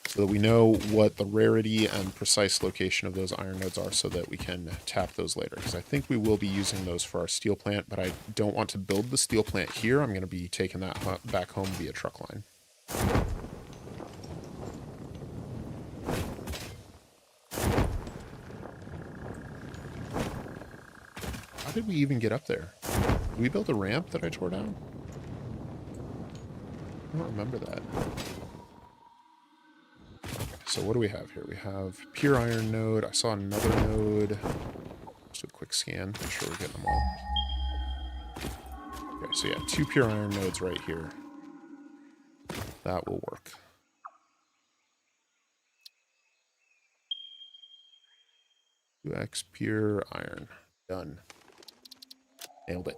So that we know what the rarity and precise location of those iron nodes are, so that we can tap those later. Because I think we will be using those for our steel plant, but I don't want to build the steel plant here. I'm going to be taking that back home via truck line. How did we even get up there? Did we build a ramp that I tore down? I don't remember that. So what do we have here? We have pure iron node. I saw another node. Just a quick scan. Make sure we're getting them all. Okay, so yeah, 2 pure iron nodes right here. That will work. X pure iron. Done. Nailed it.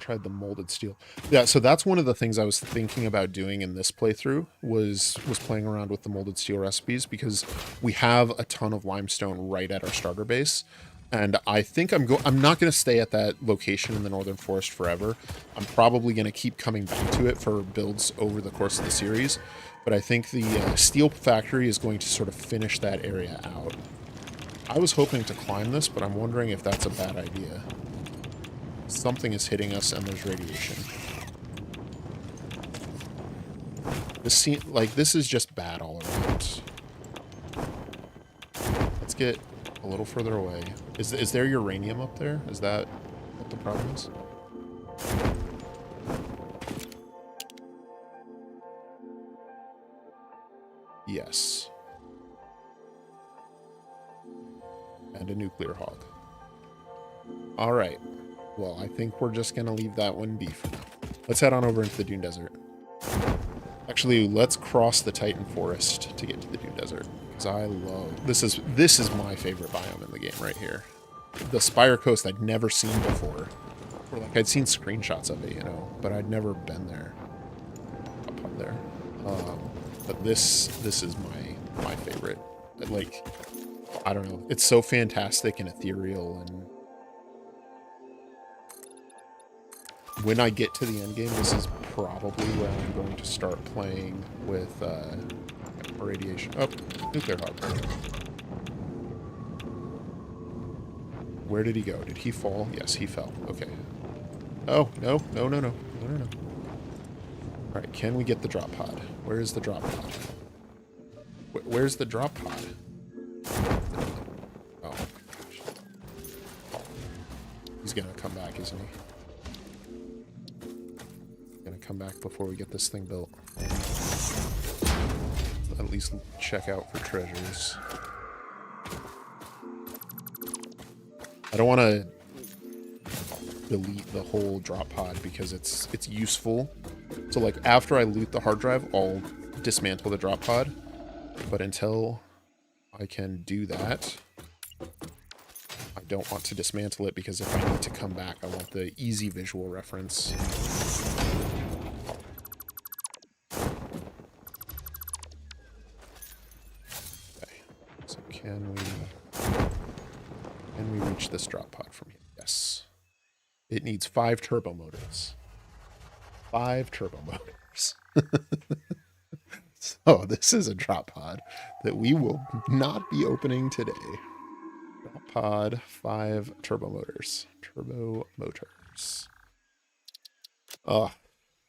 Tried the molded steel. Yeah, so that's one of the things I was thinking about doing in this playthrough was playing around with the molded steel recipes, because we have a ton of limestone right at our starter base, and I think I'm not going to stay at that location in the Northern Forest forever. I'm probably going to keep coming back to it for builds over the course of the series, But I think the steel factory is going to sort of finish that area out. I was hoping to climb this, but I'm wondering if that's a bad idea. Something is hitting us and there's radiation. This is just bad all around. Let's get a little further away. Is there uranium up there? Is that what the problem is? Yes. And a nuclear hog. Alright. Well, I think we're just going to leave that one be for now. Let's head on over into the Dune Desert. Actually, let's cross the Titan Forest to get to the Dune Desert. Because I love... This is my favorite biome in the game right here. The Spire Coast I'd never seen before. Or like, I'd seen screenshots of it, you know, but I'd never been there. Up there. But this is my favorite. Like, I don't know. It's so fantastic and ethereal, and when I get to the end game, this is probably where I'm going to start playing with radiation. Oh, nuclear hog. Where did he go? Did he fall? Yes, he fell. Okay. Oh, no. All right, can we get the drop pod? Where is the drop pod? Where's the drop pod? Oh, gosh. He's gonna come back, isn't he? Gonna come back before we get this thing built. At least check out for treasures. I don't want to delete the whole drop pod because it's useful. So like after I loot the hard drive, I'll dismantle the drop pod. But until I can do that, I don't want to dismantle it, because if I need to come back, I want the easy visual reference. Okay, so can we reach this drop pod from here? Yes. It needs 5 turbo motors. 5 turbo motors. So this is a drop pod that we will not be opening today. Drop pod, 5 turbo motors. Turbo motors. Oh,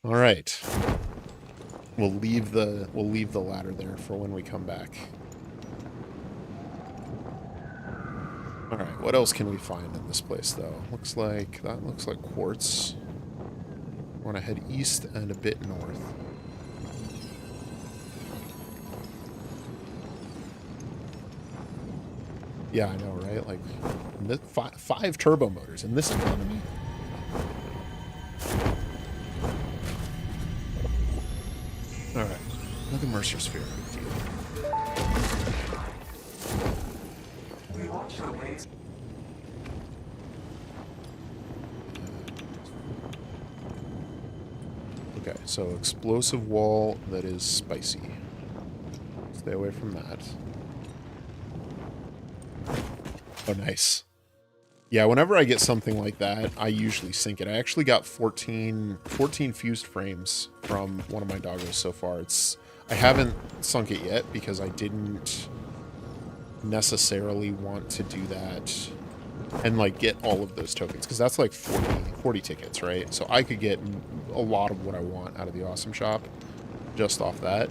all right. We'll leave the ladder there for when we come back. All right, what else can we find in this place though? Looks like quartz. Want to head east and a bit north. Yeah, I know, right? Like, 5 turbo motors in this economy. All right, another Mercer sphere. Good deal. Okay, so explosive wall that is spicy. Stay away from that. Oh, nice. Yeah, whenever I get something like that, I usually sink it. I actually got 14 fused frames from one of my doggos so far. I haven't sunk it yet because I didn't necessarily want to do that and like get all of those tokens, because that's like 40 tickets, right? So I could get a lot of what I want out of the awesome shop just off that.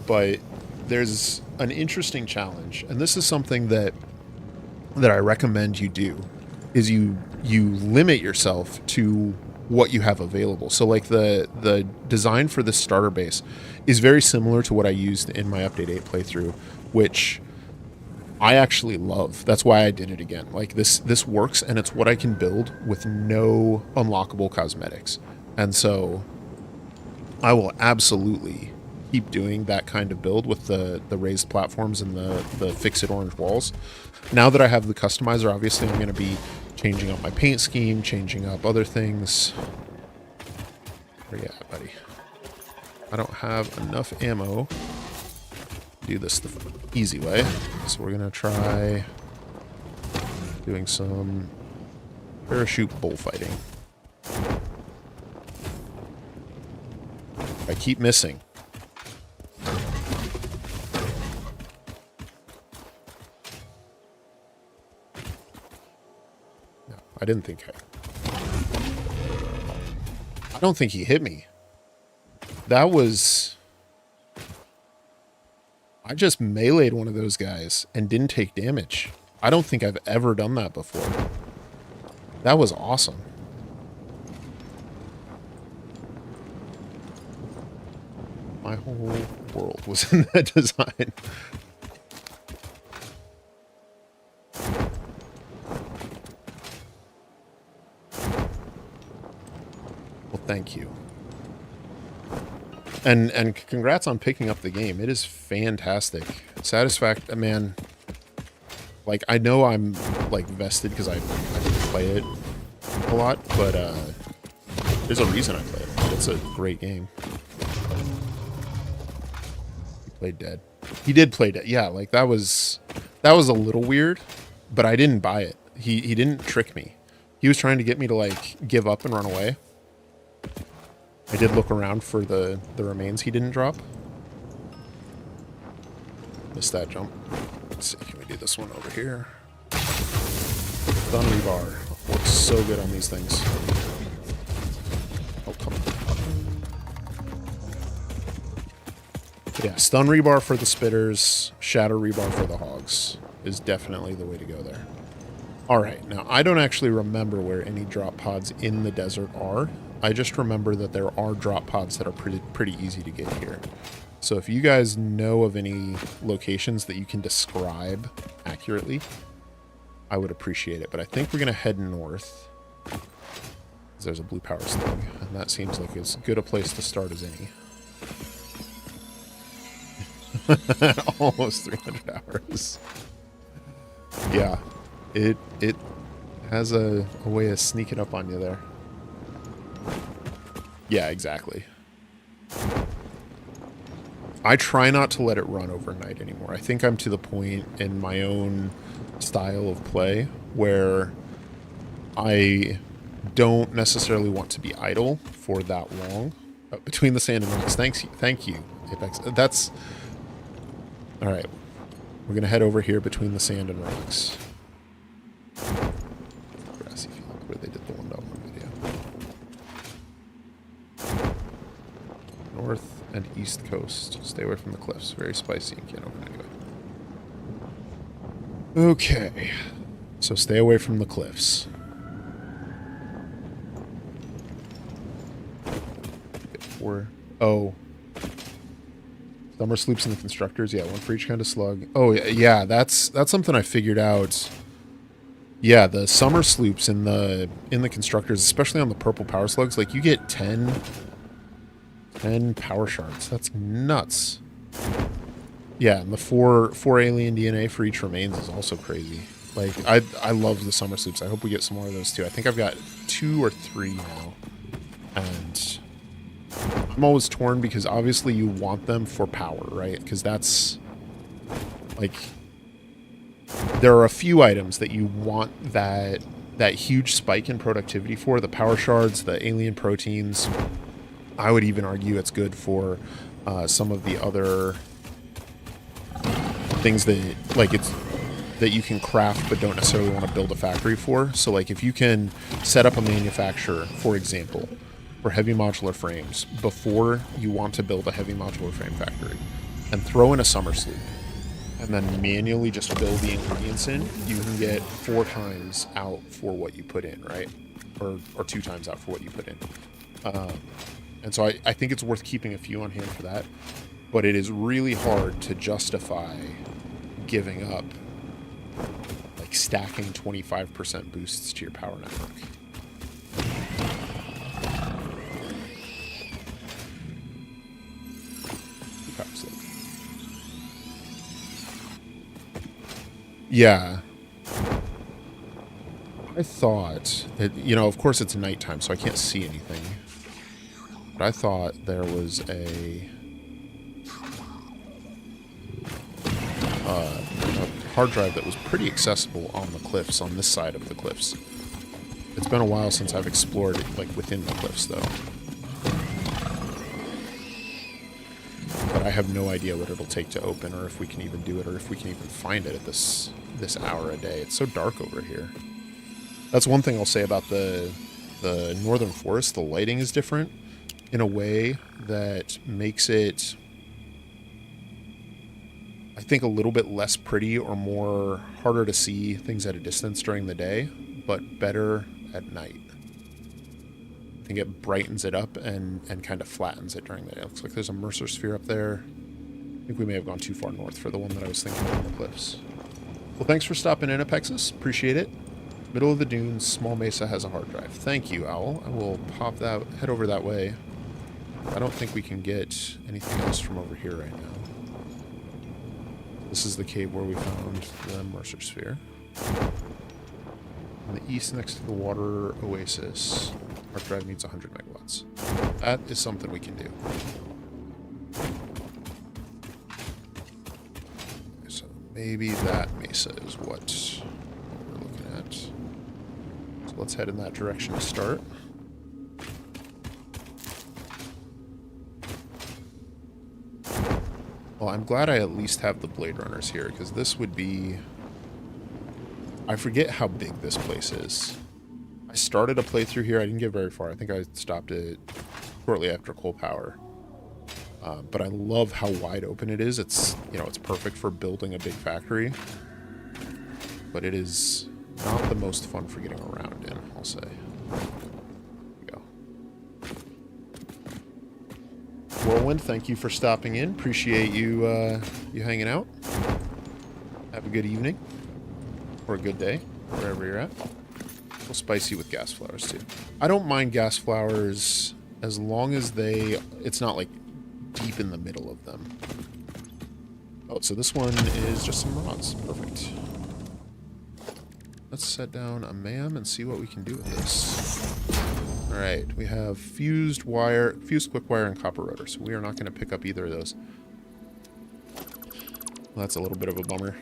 But there's an interesting challenge, and this is something that I recommend you do, is you limit yourself to what you have available. So like the design for this starter base is very similar to what I used in my Update 8 playthrough, which I actually love. That's why I did it again. Like this works, and it's what I can build with no unlockable cosmetics. And so I will absolutely keep doing that kind of build with the raised platforms and the fix-it orange walls. Now that I have the customizer, obviously I'm going to be changing up my paint scheme, changing up other things. Where you at, buddy? I don't have enough ammo to do this the easy way, so we're going to try doing some parachute bullfighting. I keep missing. I didn't think I don't think he hit me. That was... I just meleeed one of those guys and didn't take damage. I don't think I've ever done that before. That was awesome. My whole world was in that design. Well, thank you. And congrats on picking up the game. It is fantastic. Man, like, I know I'm, like, vested because I play it a lot, but there's a reason I play it. It's a great game. He played dead. He did play dead. Yeah, like, that was a little weird, but I didn't buy it. He didn't trick me. He was trying to get me to, like, give up and run away. I did look around for the remains he didn't drop. Missed that jump. Let's see, can we do this one over here? Stun rebar. Works so good on these things. Oh, come on. Yeah, stun rebar for the spitters, shatter rebar for the hogs is definitely the way to go there. Alright, now I don't actually remember where any drop pods in the desert are. I just remember that there are drop pods that are pretty easy to get here. So if you guys know of any locations that you can describe accurately, I would appreciate it. But I think we're going to head north. There's a blue power slug, and that seems like as good a place to start as any. Almost 300 hours. Yeah, it has a way of sneaking up on you there. Yeah, exactly. I try not to let it run overnight anymore. I think I'm to the point in my own style of play where I don't necessarily want to be idle for that long. Between the sand and rocks. Thank you, Apex. That's... Alright. We're going to head over here between the sand and rocks. Grassy field where they did the 1.1 video. North and east coast. Stay away from the cliffs. Very spicy and can't open anyway. Okay. So stay away from the cliffs. Oh. Summer sloops and the constructors. Yeah, one for each kind of slug. Oh, yeah, that's something I figured out. Yeah, the summer sloops in the constructors, especially on the purple power slugs, like you get 10 power shards. That's nuts. Yeah, and the four alien DNA for each remains is also crazy. Like, I love the summer sloops. I hope we get some more of those too. I think I've got 2 or 3 now. And I'm always torn because obviously you want them for power, right? Because that's, like, there are a few items that you want that huge spike in productivity for. The power shards, the alien proteins. I would even argue it's good for some of the other things that, like, it's that you can craft but don't necessarily want to build a factory for. So, like, if you can set up a manufacturer, for example, for heavy modular frames before you want to build a heavy modular frame factory, and throw in a summer sloop, and then manually just build the ingredients in, you can get 4 times out for what you put in, right? Or 2 times out for what you put in. And so I think it's worth keeping a few on hand for that. But it is really hard to justify giving up, like, stacking 25% boosts to your power network. Yeah. I thought that, you know, of course it's nighttime, so I can't see anything. But I thought there was a hard drive that was pretty accessible on the cliffs, on this side of the cliffs. It's been a while since I've explored it, like, within the cliffs, though. But I have no idea what it'll take to open, or if we can even do it, or if we can even find it at this hour a day. It's so dark over here. That's one thing I'll say about the northern forest. The lighting is different in a way that makes it, I think, a little bit less pretty or more harder to see things at a distance during the day, but better at night. I think it brightens it up and kind of flattens it during the day. It looks like there's a Mercer sphere up there. I think we may have gone too far north for the one that I was thinking on the cliffs. Well, thanks for stopping in, Apexis. Appreciate it. Middle of the dunes, small mesa has a hard drive. Thank you, Owl. I will head over that way. I don't think we can get anything else from over here right now. This is the cave where we found the Mercer sphere. In the east, next to the water oasis, hard drive needs 100 megawatts. That is something we can do. So maybe that mesa is what we're looking at. So let's head in that direction to start. Well, I'm glad I at least have the Blade Runners here, because this would be... I forget how big this place is. I started a playthrough here. I didn't get very far. I think I stopped it shortly after Coal Power. But I love how wide open it is. It's, you know, it's perfect for building a big factory. But it is not the most fun for getting around in, I'll say. Whirlwind, thank you for stopping in. Appreciate you you hanging out. Have a good evening. Or a good day, wherever you're at. We'll spice you with gas flowers, too. I don't mind gas flowers as long as it's not, like, deep in the middle of them. Oh, so this one is just some rods. Perfect. Let's set down a MAM and see what we can do with this. Alright, we have fused quick wire, and copper rotor, so we are not going to pick up either of those. Well, that's a little bit of a bummer.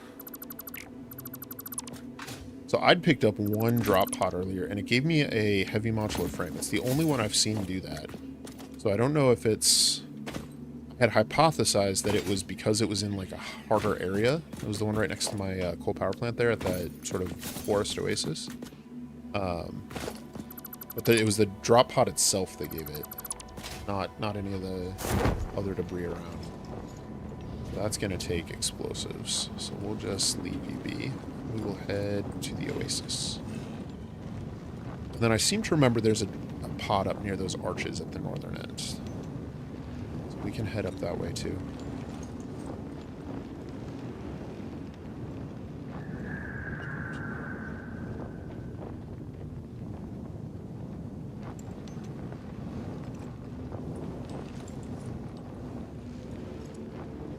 So I'd picked up one drop pod earlier, and it gave me a heavy modular frame. It's the only one I've seen do that. So I don't know if it's... I had hypothesized that it was because it was in like a harder area. It was the one right next to my coal power plant there at that sort of forest oasis. But it was the drop pod itself that gave it, not any of the other debris around. That's going to take explosives, so we'll just leave you be. We will head to the oasis. And then I seem to remember there's a pod up near those arches at the northern end. So we can head up that way too.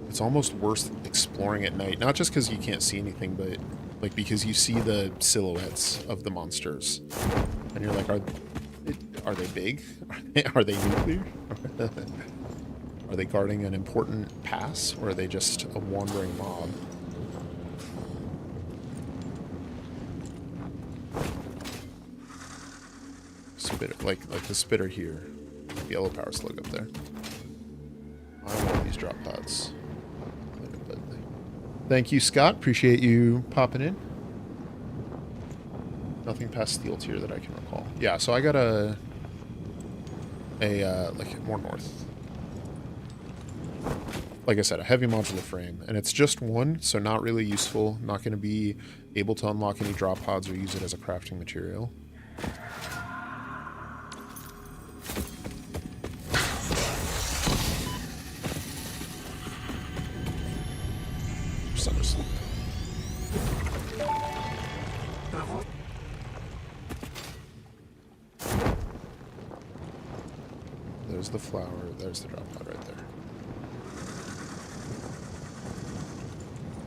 It's almost worth exploring at night, not just because you can't see anything, but like because you see the silhouettes of the monsters, and you're like, are they big? Are they nuclear? Are they guarding an important pass, or are they just a wandering mob? Spitter, like the spitter here, the yellow power slug up there. I want these drop pods. Thank you, Scott. Appreciate you popping in. Nothing past steel tier that I can recall. Yeah, so I got like more north. Like I said, a heavy modular frame, and it's just one, so not really useful. Not going to be able to unlock any drop pods or use it as a crafting material. There's the flower, there's the drop pod right there.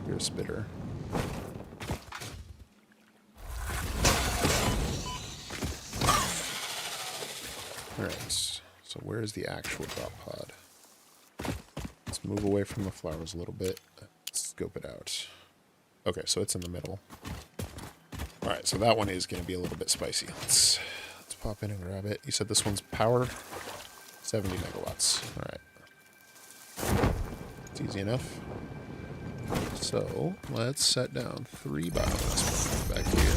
Here's a spitter. Alright, so where's the actual drop pod? Let's move away from the flowers a little bit. Let's scope it out. Okay, so it's in the middle. Alright, so that one is going to be a little bit spicy. Let's pop in and grab it. You said this one's power? 70 megawatts. Alright. It's easy enough. So, let's set down 3 biomass back here.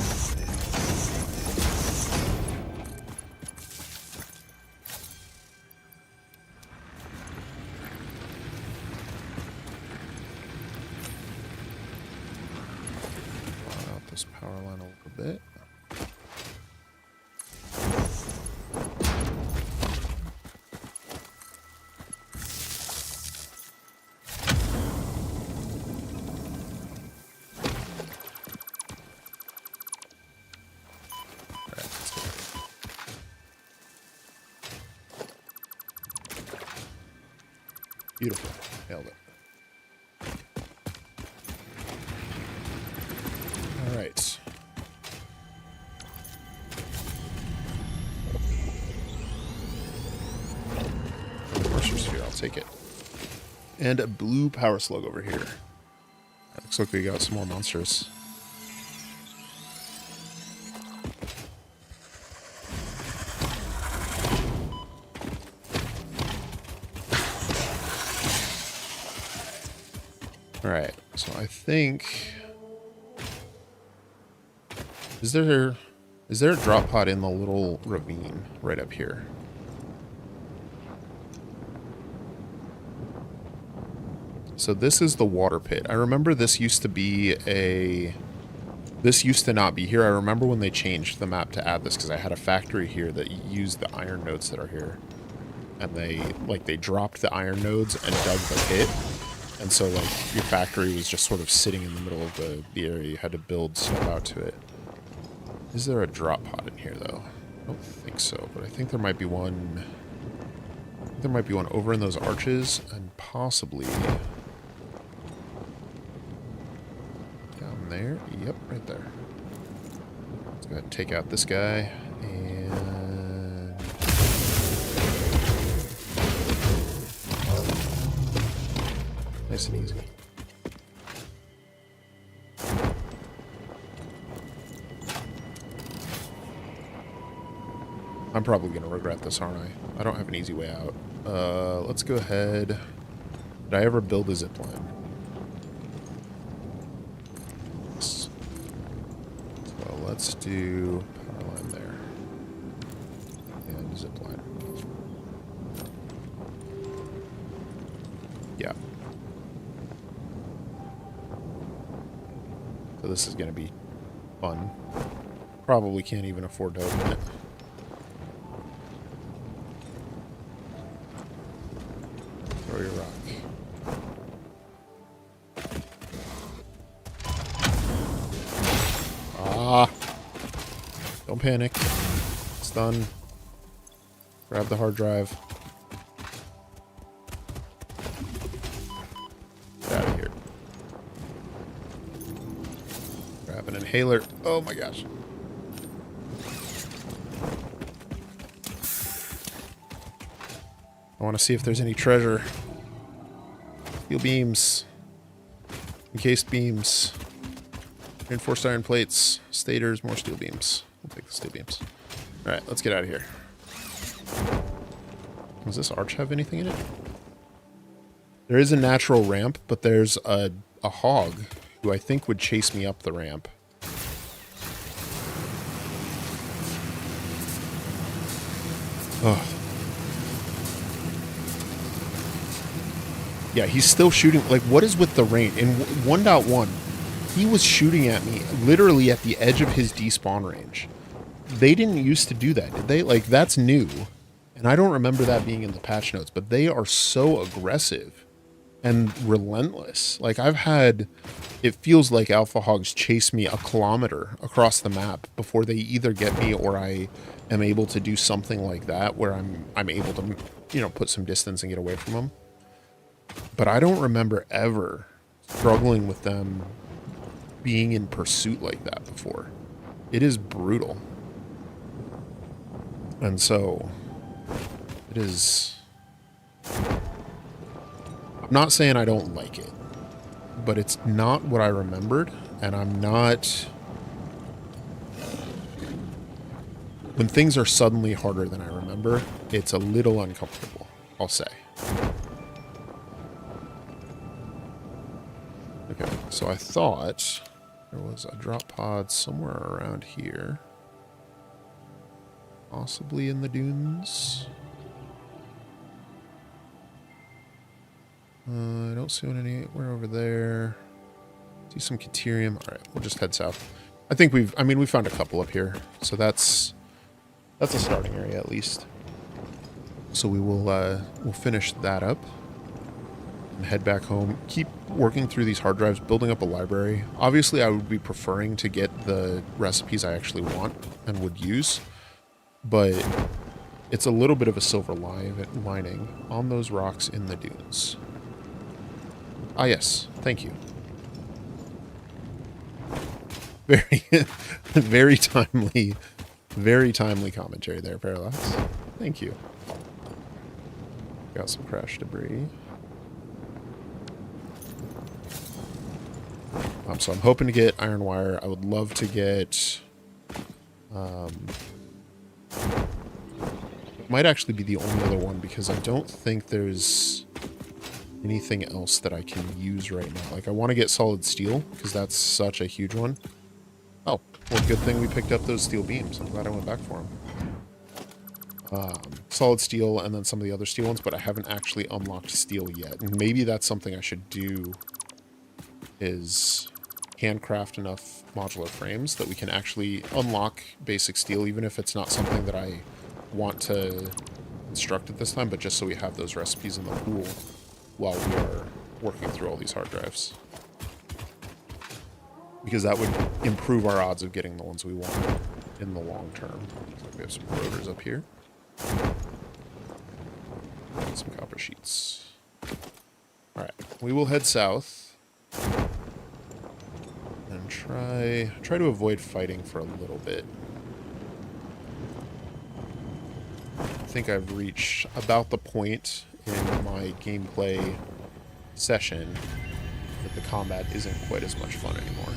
bit. Beautiful. Nailed it. All right. Moisture sphere, I'll take it. And a blue power slug over here. Looks like we got some more monsters. Alright, so I think... Is there a drop pod in the little ravine right up here? So this is the water pit. I remember this used to be a... This used to not be here. I remember when they changed the map to add this, because I had a factory here that used the iron nodes that are here. And they dropped the iron nodes and dug the pit. And so, like, your factory was just sort of sitting in the middle of the area. You had to build stuff out to it. Is there a drop pod in here, though? I don't think so, but I think there might be one... There might be one over in those arches, and possibly... Down there? Yep, right there. Let's go ahead and take out this guy, and... Nice and easy. I'm probably going to regret this, aren't I? I don't have an easy way out. Let's go ahead. Did I ever build a zipline? Yes. So let's do power line there. And zipline. Yeah. So this is going to be fun. Probably can't even afford to open it. Throw your rock. Ah! Don't panic. It's done. Grab the hard drive. Get out of here. Grab an inhaler. Oh my gosh. I want to see if there's any treasure. Steel beams. Encased beams. Reinforced iron plates. Stators. More steel beams. We'll take the steel beams. Alright, let's get out of here. Does this arch have anything in it? There is a natural ramp, but there's a hog who I think would chase me up the ramp. Oh. Yeah, he's still shooting. Like, what is with the rain? In 1.1, he was shooting at me literally at the edge of his despawn range. They didn't used to do that, did they? Like, that's new. And I don't remember that being in the patch notes, but they are so aggressive and relentless. Like, I've had... It feels like alpha hogs chase me a kilometer across the map before they either get me or I am able to do something like that where I'm able to, you know, put some distance and get away from them. But I don't remember ever struggling with them being in pursuit like that before. It is brutal. And so, it is... I'm not saying I don't like it, but it's not what I remembered, and I'm not... When things are suddenly harder than I remember, it's a little uncomfortable, I'll say. Okay, so I thought there was a drop pod somewhere around here. Possibly in the dunes. I don't see one anywhere over there. See some Caterium. Alright, we'll just head south. I think we've, I mean, we found a couple up here. So that's a starting area at least. So we'll finish that up and head back home. Keep working through these hard drives, building up a library. Obviously, I would be preferring to get the recipes I actually want and would use, but it's a little bit of a silver lining on those rocks in the dunes. Ah, yes. Thank you. Very, very timely commentary there, Parallax. Thank you. Got some crash debris. So I'm hoping to get iron wire. I would love to get... might actually be the only other one because I don't think there's anything else that I can use right now. Like, I want to get solid steel because that's such a huge one. Oh, well, good thing we picked up those steel beams. I'm glad I went back for them. Solid steel and then some of the other steel ones, but I haven't actually unlocked steel yet. And maybe that's something I should do, is handcraft enough modular frames that we can actually unlock basic steel, even if it's not something that I want to construct at this time, but just so we have those recipes in the pool while we are working through all these hard drives. Because that would improve our odds of getting the ones we want in the long term. So we have some rotors up here. Some copper sheets. Alright, we will head south and try to avoid fighting for a little bit. I think I've reached about the point in my gameplay session that the combat isn't quite as much fun anymore.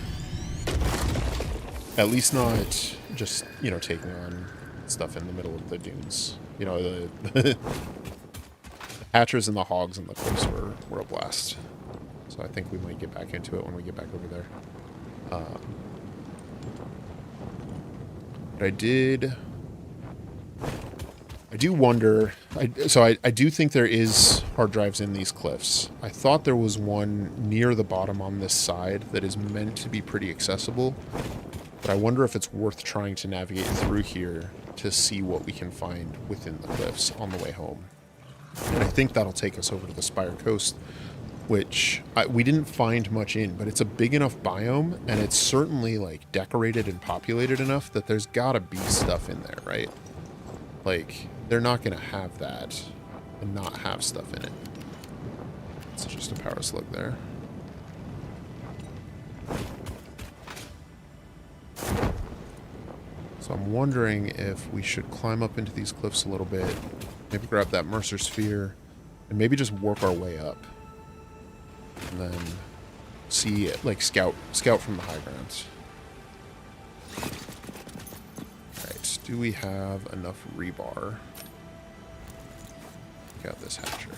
At least not just, you know, taking on stuff in the middle of the dunes. You know, the hatchers and the hogs and the cliffs were a blast. So I think we might get back into it when we get back over there. But I do wonder, I do think there is hard drives in these cliffs. I thought there was one near the bottom on this side that is meant to be pretty accessible, but I wonder if it's worth trying to navigate through here to see what we can find within the cliffs on the way home. And I think that'll take us over to the Spire Coast, which we didn't find much in, but it's a big enough biome, and it's certainly like decorated and populated enough that there's gotta be stuff in there, right? Like, they're not gonna have that and not have stuff in it. It's just a power slug there. So I'm wondering if we should climb up into these cliffs a little bit, maybe grab that Mercer Sphere, and maybe just work our way up. And then see, like, scout from the high grounds. Alright, do we have enough rebar? Got this hatcher.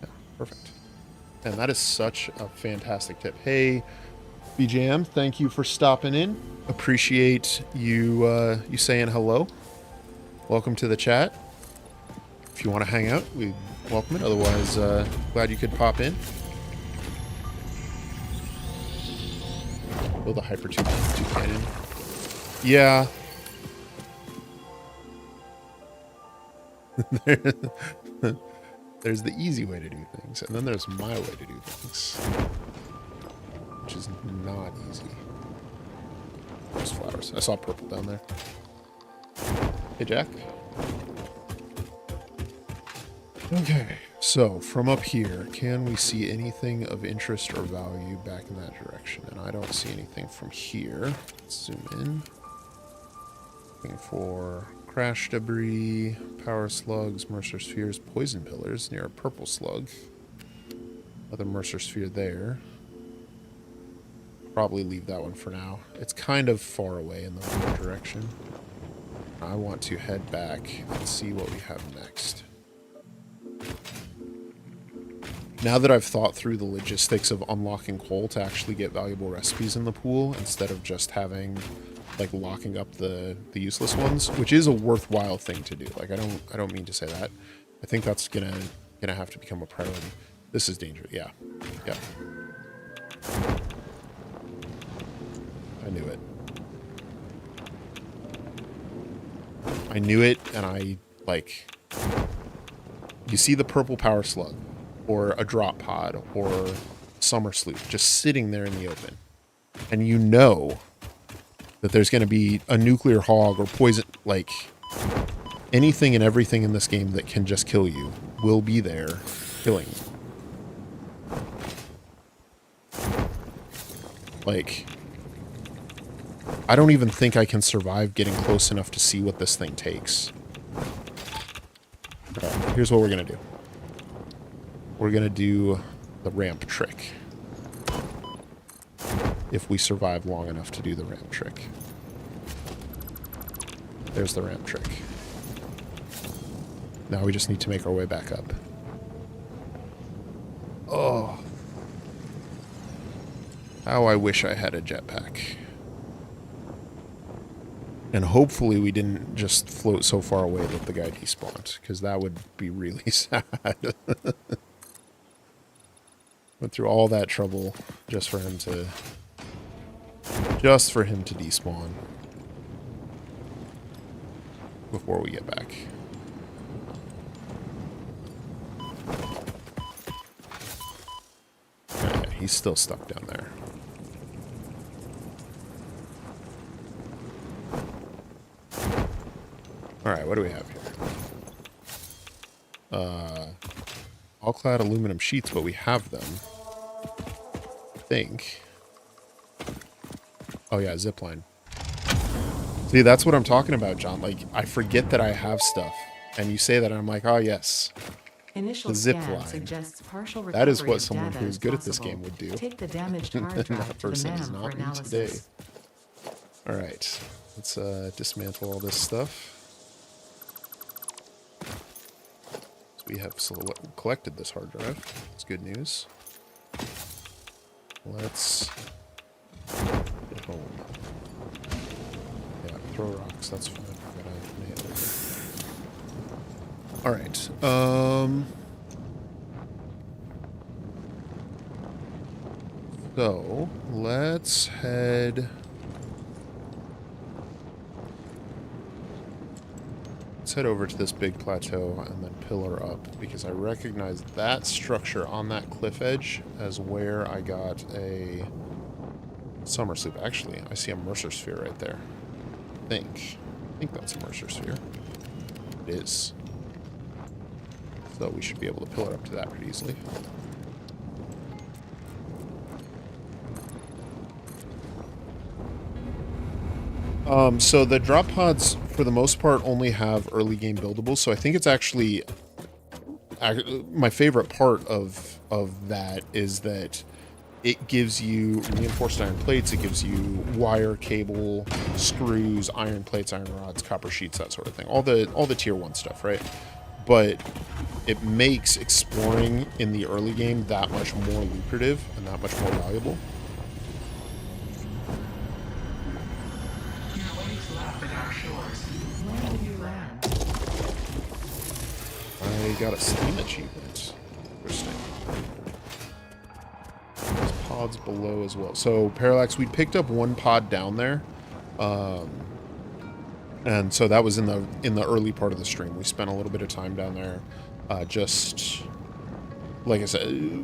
Yeah, perfect. And that is such a fantastic tip. Hey, BJM, thank you for stopping in. Appreciate you you saying hello. Welcome to the chat. If you want to hang out, we welcome it. Otherwise, glad you could pop in. Build a hyper tube cannon. Yeah. There's the easy way to do things, and then there's my way to do things, which is not easy. There's flowers. I saw purple down there. Hey, Jack. Okay, so from up here, can we see anything of interest or value back in that direction? And I don't see anything from here. Let's zoom in. Looking for crash debris, power slugs, Mercer spheres, poison pillars near a purple slug. Another Mercer sphere there. Probably leave that one for now. It's kind of far away in the wrong direction. I want to head back and see what we have next. Now that I've thought through the logistics of unlocking coal to actually get valuable recipes in the pool, instead of just having, like, locking up the useless ones, which is a worthwhile thing to do. Like, I don't mean to say that. I think that's gonna have to become a priority. This is dangerous. Yeah. Yeah. I knew it. I knew it, and I, like... You see the purple power slug, or a drop pod, or summer sloop just sitting there in the open. And you know that there's going to be a nuclear hog or poison, like... Anything and everything in this game that can just kill you will be there killing you. Like, I don't even think I can survive getting close enough to see what this thing takes. All right, here's what we're going to do. We're going to do the ramp trick. If we survive long enough to do the ramp trick. There's the ramp trick. Now we just need to make our way back up. Oh. How I wish I had a jetpack. And hopefully we didn't just float so far away that the guy despawned, because that would be really sad. Went through all that trouble just for him to despawn before we get back. Right, he's still stuck down there. Alright, what do we have here? All-clad aluminum sheets, but we have them. I think. Oh yeah, zipline. See, that's what I'm talking about, John. Like, I forget that I have stuff. And you say that, and I'm like, oh yes. Initial The zip scan line. suggests partial That is recovery what of someone data who is is good at this possible. game would do. Take the damaged hard drive That to the person is NAM not for me today. analysis. Alright, let's dismantle all this stuff. So we have collected this hard drive. That's good news. Let's get home. Yeah, throw rocks, that's fine. Alright, so let's head over to this big plateau and then pillar up, because I recognize that structure on that cliff edge as where I got a summer sloop. Actually, I see a Mercer sphere right there. I think that's a Mercer sphere. It is. So we should be able to pillar up to that pretty easily. So the drop pods, for the most part, only have early game buildables. So I think it's actually my favorite part of that is that it gives you reinforced iron plates. It gives you wire, cable, screws, iron plates, iron rods, copper sheets, that sort of thing. All the tier 1 stuff, right? But it makes exploring in the early game that much more lucrative and that much more valuable. I got a Steam achievement. Interesting. There's pods below as well. So, Parallax, we picked up one pod down there. And so that was in the early part of the stream. We spent a little bit of time down there, just, like I said,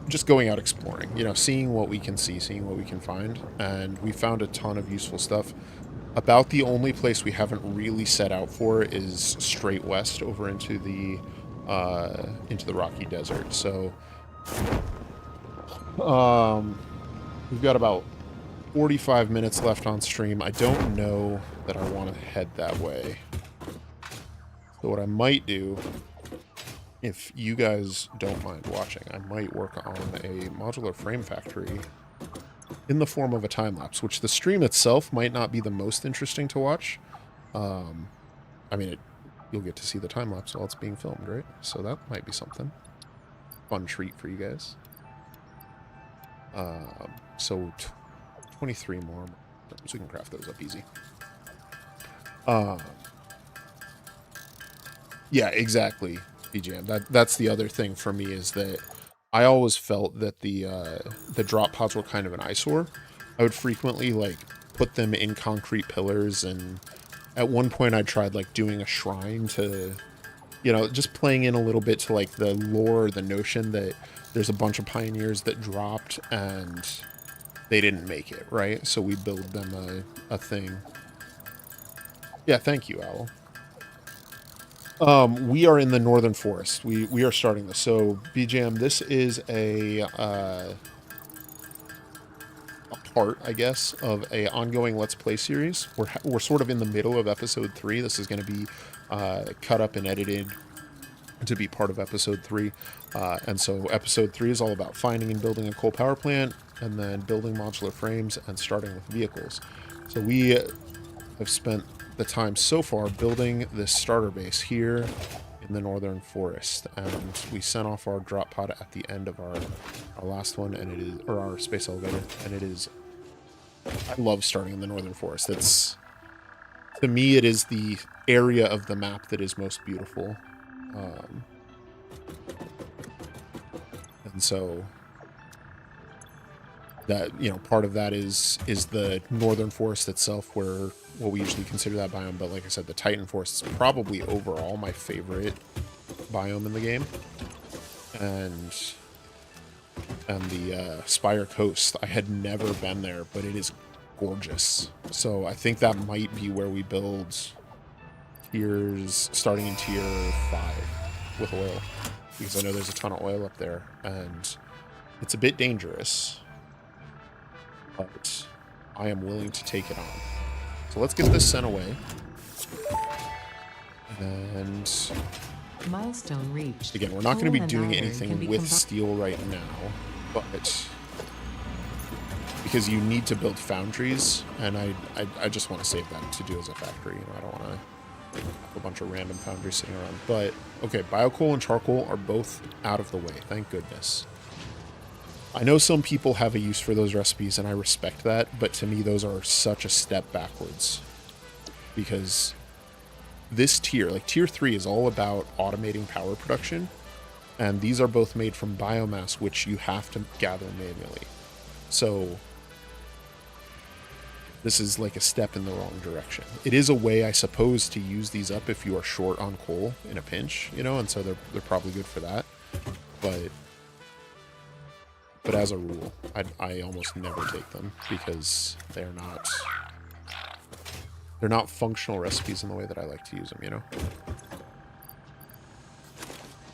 just going out exploring. You know, seeing what we can see, seeing what we can find. And we found a ton of useful stuff. About the only place we haven't really set out for is straight west over into the Rocky Desert. So we've got about 45 minutes left on stream. I don't know that I want to head that way. So what I might do, if you guys don't mind watching, I might work on a modular frame factory in the form of a time-lapse, which the stream itself might not be the most interesting to watch. I mean, you'll get to see the time-lapse while it's being filmed, right? So that might be something. Fun treat for you guys. So 23 more. So we can craft those up easy. Yeah, exactly, BGM. That's the other thing for me is that I always felt that the drop pods were kind of an eyesore. I would frequently like put them in concrete pillars, and at one point I tried like doing a shrine to, you know, just playing in a little bit to like the lore, the notion that there's a bunch of pioneers that dropped and they didn't make it, right? So we build them a thing. Yeah, thank you, Owl. We are in the northern forest. We are starting this. So BJM, this is a part, I guess, of a ongoing Let's Play series. We're sort of in the middle of episode 3. This is going to be cut up and edited to be part of episode 3. And so episode 3 is all about finding and building a coal power plant, and then building modular frames and starting with vehicles. So we have spent the time so far building this starter base here in the northern forest, and we sent off our drop pod at the end of our last one, and it is, or our space elevator, and it is, I love starting in the northern forest. It's, to me, it is the area of the map that is most beautiful. And so that, you know, part of that is the northern forest itself, where what we usually consider that biome. But like I said, the Titan forest is probably overall my favorite biome in the game. And the Spire Coast, I had never been there, but it is gorgeous. So I think that might be where we build tiers, starting in tier 5 with oil, because I know there's a ton of oil up there, and it's a bit dangerous, but I am willing to take it on. So let's get this sent away. And milestone reached. Again, we're not going to be doing anything with steel right now, but because you need to build foundries, and I just want to save that to do as a factory. You know, I don't want to have a bunch of random foundries sitting around. But okay, biocoal and charcoal are both out of the way, thank goodness. I know some people have a use for those recipes, and I respect that, but to me those are such a step backwards, because this tier, like tier 3, is all about automating power production, and these are both made from biomass, which you have to gather manually. So this is like a step in the wrong direction. It is a way, I suppose, to use these up if you are short on coal in a pinch, you know, and so they're probably good for that. But as a rule, I almost never take them, because they're not functional recipes in the way that I like to use them, you know?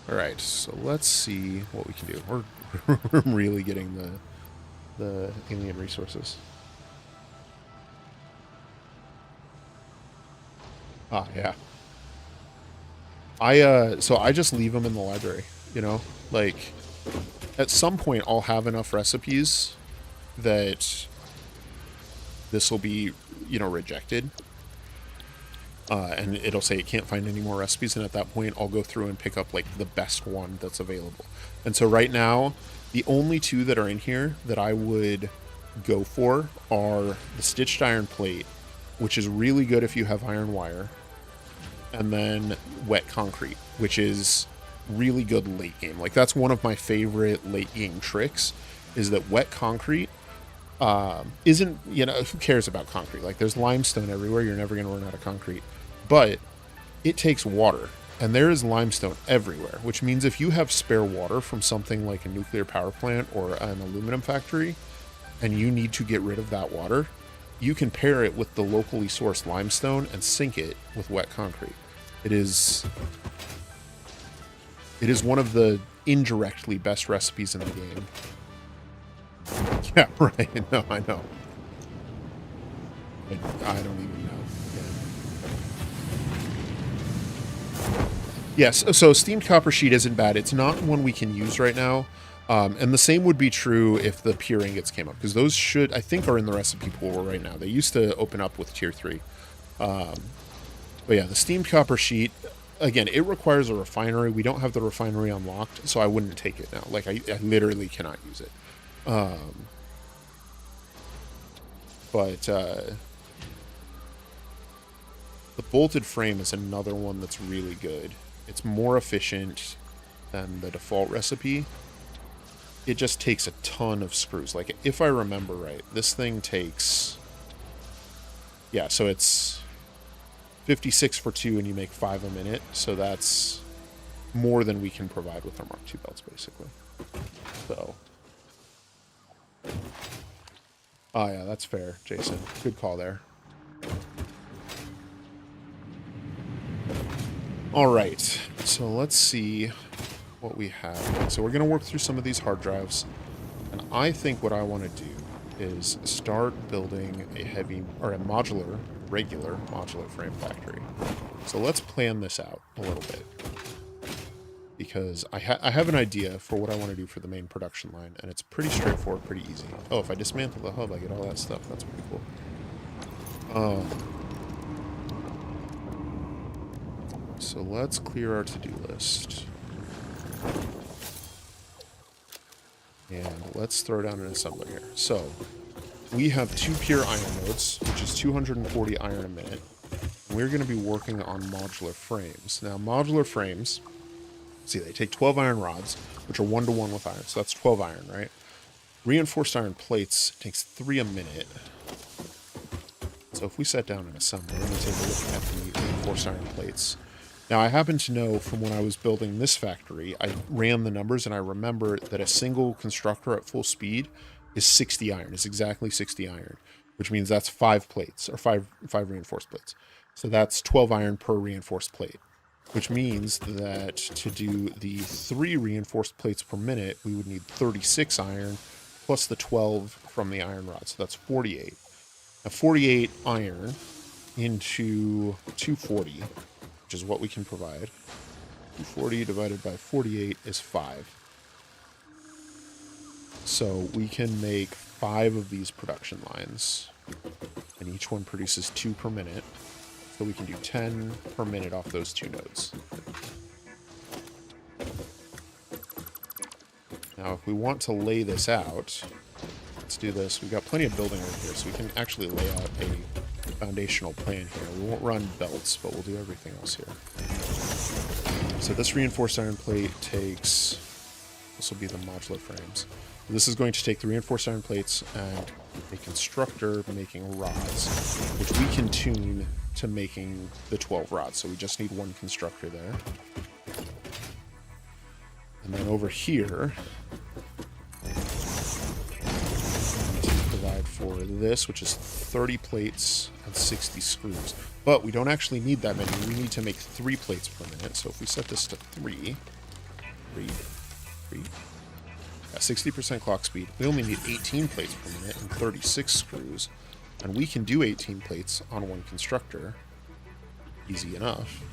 Alright, so let's see what we can do. We're really getting the alien resources. Ah, yeah. So I just leave them in the library, you know? Like, at some point I'll have enough recipes that this will be, you know, rejected. And it'll say it can't find any more recipes, and at that point I'll go through and pick up like the best one that's available. And so right now, the only two that are in here that I would go for are the stitched iron plate, which is really good if you have iron wire, and then wet concrete, which is really good late game. Like, that's one of my favorite late game tricks, is that wet concrete isn't, you know, who cares about concrete? Like, there's limestone everywhere, you're never going to run out of concrete, but it takes water, and there is limestone everywhere, which means if you have spare water from something like a nuclear power plant or an aluminum factory, and you need to get rid of that water, you can pair it with the locally sourced limestone and sink it with wet concrete. It is one of the indirectly best recipes in the game. Yeah, right. No, I know. I don't even know. Yeah. Yes, so steamed copper sheet isn't bad. It's not one we can use right now. And the same would be true if the pure ingots came up, because those should, I think, are in the recipe pool right now. They used to open up with tier 3. But yeah, the steamed copper sheet, again, it requires a refinery. We don't have the refinery unlocked, so I wouldn't take it now. Like, I literally cannot use it. But the bolted frame is another one that's really good. It's more efficient than the default recipe. it just takes a ton of screws. Like, if I remember right, this thing takes... Yeah, so it's 56 for 2, and you make 5 a minute. So that's more than we can provide with our Mark II belts, basically. So... Oh, yeah, that's fair, Jason. Good call there. All right, so let's see what we have. So we're going to work through some of these hard drives. And I think what I want to do is start building a heavy, or a modular, regular modular frame factory. So let's plan this out a little bit. Because I have an idea for what I want to do for the main production line, and it's pretty straightforward, pretty easy. Oh, if I dismantle the hub, I get all that stuff. That's pretty cool. So let's clear our to-do list. And let's throw down an assembler here. So we have 2 pure iron nodes, which is 240 iron a minute. And we're going to be working on modular frames. Now, modular frames... See, they take 12 iron rods, which are 1-to-1 with iron, so that's 12 iron, right? Reinforced iron plates takes 3 a minute. So if we sat down and assemble, we're going to take a look at the reinforced iron plates. Now, I happen to know from when I was building this factory, I ran the numbers, and I remember that a single constructor at full speed is 60 iron. It's exactly 60 iron, which means that's 5 plates, or 5 reinforced plates. So that's 12 iron per reinforced plate. Which means that to do the 3 reinforced plates per minute, we would need 36 iron plus the 12 from the iron rod. So that's 48. Now 48 iron into 240, which is what we can provide. 240 divided by 48 is 5. So we can make 5 of these production lines. And each one produces 2 per minute. So we can do 10 per minute off those 2 nodes. Now, if we want to lay this out, let's do this. We've got plenty of building right here, so we can actually lay out a foundational plan here. We won't run belts, but we'll do everything else here. So this reinforced iron plate takes... This will be the modular frames. This is going to take the reinforced iron plates and a constructor making rods, which we can tune to making the 12 rods. So we just need 1 constructor there. And then over here, to provide for this, which is 30 plates and 60 screws. But we don't actually need that many. We need to make 3 plates per minute. So if we set this to 3, 60% clock speed, we only need 18 plates per minute and 36 screws. And we can do 18 plates on 1 constructor. Easy enough.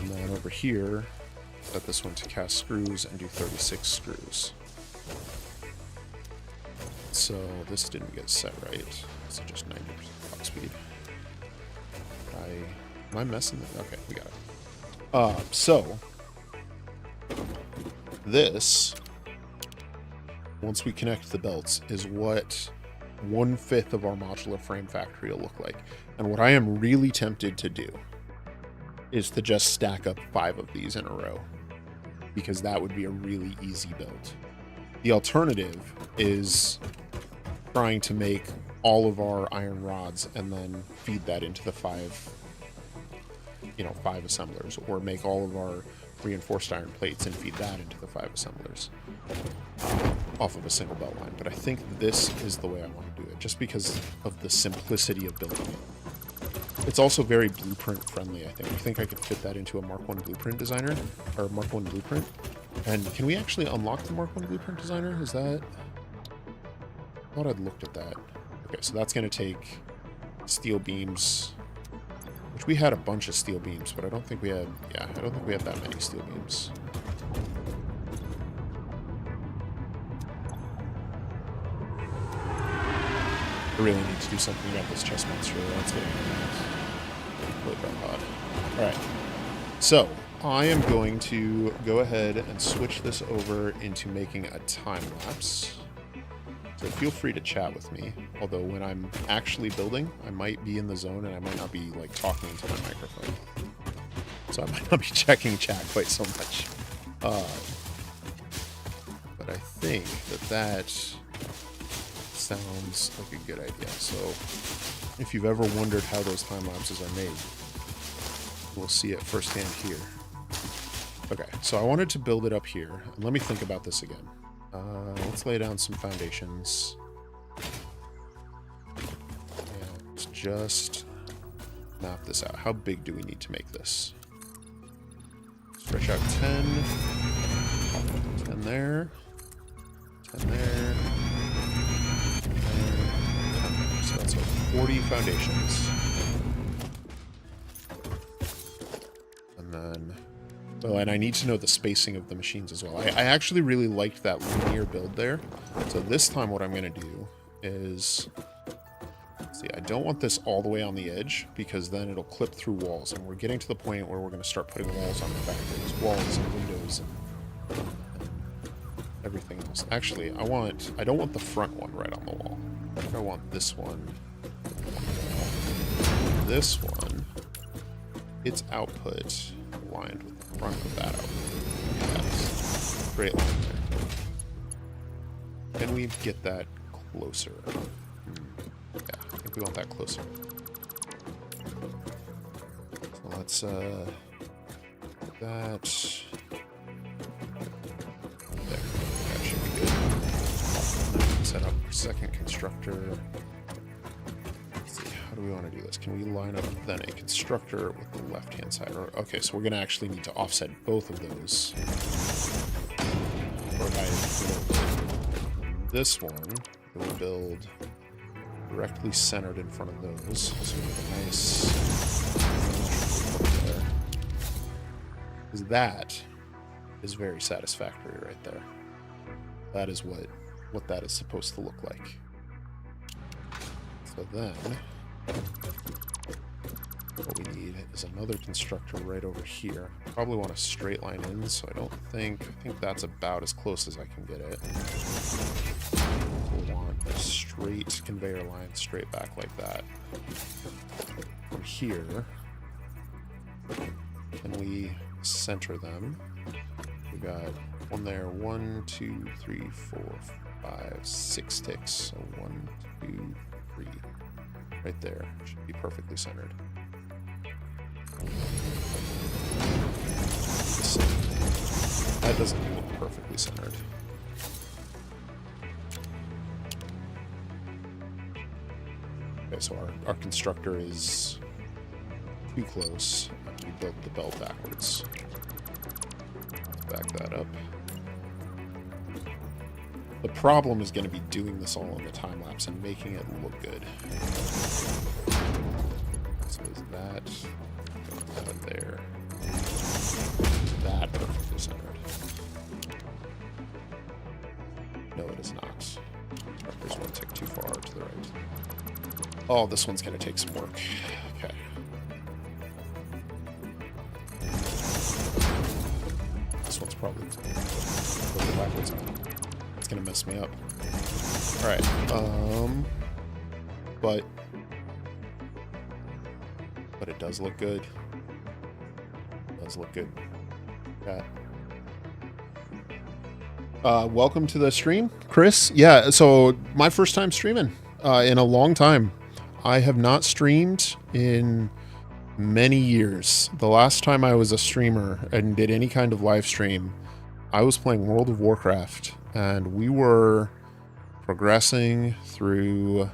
And then over here, set this one to cast screws and do 36 screws. So this didn't get set right. So just 90% clock speed. Am I messing this? Okay, we got it. So this, once we connect the belts, is what 1/5 of our modular frame factory will look like. And what I am really tempted to do is to just stack up 5 of these in a row, because that would be a really easy build. The alternative is trying to make all of our iron rods and then feed that into the 5 assemblers, or make all of our reinforced iron plates and feed that into the 5 assemblers off of a single belt line. But I think this is the way I want to do it, just because of the simplicity of building it. It's also very blueprint friendly, I think I could fit that into a Mark I blueprint designer, or Mark I blueprint. And can we actually unlock the Mark I blueprint designer? Is that... I thought I'd looked at that. Okay, so that's going to take steel beams, which we had a bunch of steel beams, but I don't think we had... Yeah, I don't think we had that many steel beams. I really need to do something about this chest monster. That's getting really hard. Alright. So, I am going to go ahead and switch this over into making a time lapse. So feel free to chat with me. Although when I'm actually building, I might be in the zone and I might not be like talking into my microphone. So I might not be checking chat quite so much. But I think that sounds like a good idea. So if you've ever wondered how those time lapses are made, we'll see it firsthand here. Okay, so I wanted to build it up here. And let me think about this again. Let's lay down some foundations. And just map this out. How big do we need to make this? Stretch out 10. 10 there. 10 there. 10 there. So that's 40 foundations. And then... well, and I need to know the spacing of the machines as well. I actually really liked that linear build there. So this time what I'm going to do is... see, I don't want this all the way on the edge, because then it'll clip through walls. And we're getting to the point where we're going to start putting walls on the back of these walls and windows and everything else. Actually, I don't want the front one right on the wall. I want this one. This one, its output aligned with the front of that output. That's a great line there. Can we get that closer? Yeah, I think we want that closer. So let's put that there. That should be good. And then set up our second constructor. Let's see, how do we want to do this? Can we line up then a constructor with the left-hand side? Or, okay, so we're going to actually need to offset both of those. Or this one, we'll build directly centered in front of those. So we have a nice there. Because that is very satisfactory right there. That is what that is supposed to look like. So then what we need is another constructor right over here. Probably want a straight line in, so I think that's about as close as I can get it. We'll want a straight conveyor line straight back like that. From here, can we center them? We got one there, 1, 2, 3, 4, 5, 6 ticks. So 1, 2, 3. Right there. Should be perfectly centered. That doesn't look perfectly centered. Okay, so our constructor is too close. We built the belt backwards. Back that up. The problem is going to be doing this all in the time lapse and making it look good. So is that there? That perfectly centered. No, it is not. Constructors one tick too far to the right. Oh, this one's going to take some work. Okay. This one's probably backwards. It's going to mess me up. Alright. But it does look good. It does look good. Yeah. Welcome to the stream, Chris. Yeah, so my first time streaming in a long time. I have not streamed in many years. The last time I was a streamer and did any kind of live stream, I was playing World of Warcraft, and we were progressing through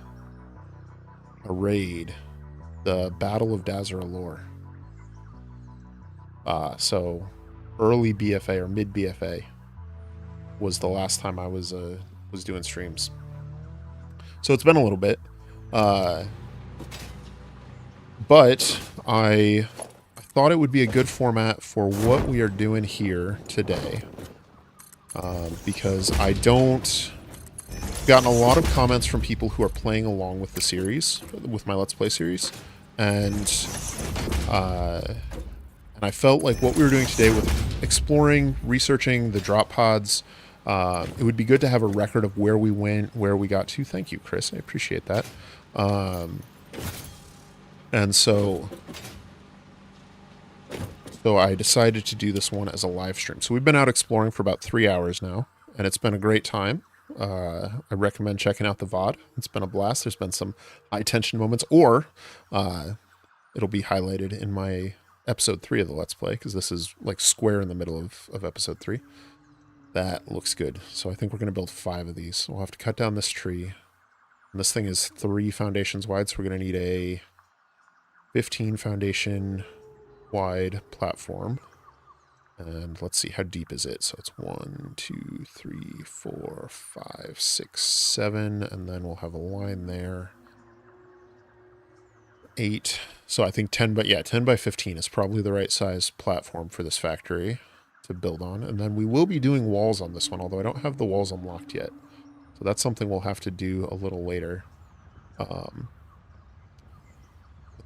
a raid, the Battle of Dazar'alor. So early BFA or mid BFA was the last time I was doing streams. So it's been a little bit. But I thought it would be a good format for what we are doing here today. Because I've gotten a lot of comments from people who are playing along with the series, with my Let's Play series. And I felt like what we were doing today with exploring, researching the drop pods, it would be good to have a record of where we went, where we got to. Thank you, Chris. I appreciate that. And so I decided to do this one as a live stream. So we've been out exploring for about 3 hours now, and it's been a great time. I recommend checking out the VOD. It's been a blast. There's been some high tension moments, or it'll be highlighted in my episode 3 of the Let's Play, because this is like square in the middle of episode 3. That looks good. So I think we're going to build 5 of these. We'll have to cut down this tree. And this thing is 3 foundations wide, so we're going to need a 15 foundation wide platform. And let's see, how deep is it? So it's 1, 2, 3, 4, 5, 6, 7, and then we'll have a line there. 8. So I think 10 by 15 is probably the right size platform for this factory to build on. And then we will be doing walls on this one, although I don't have the walls unlocked yet. So that's something we'll have to do a little later. But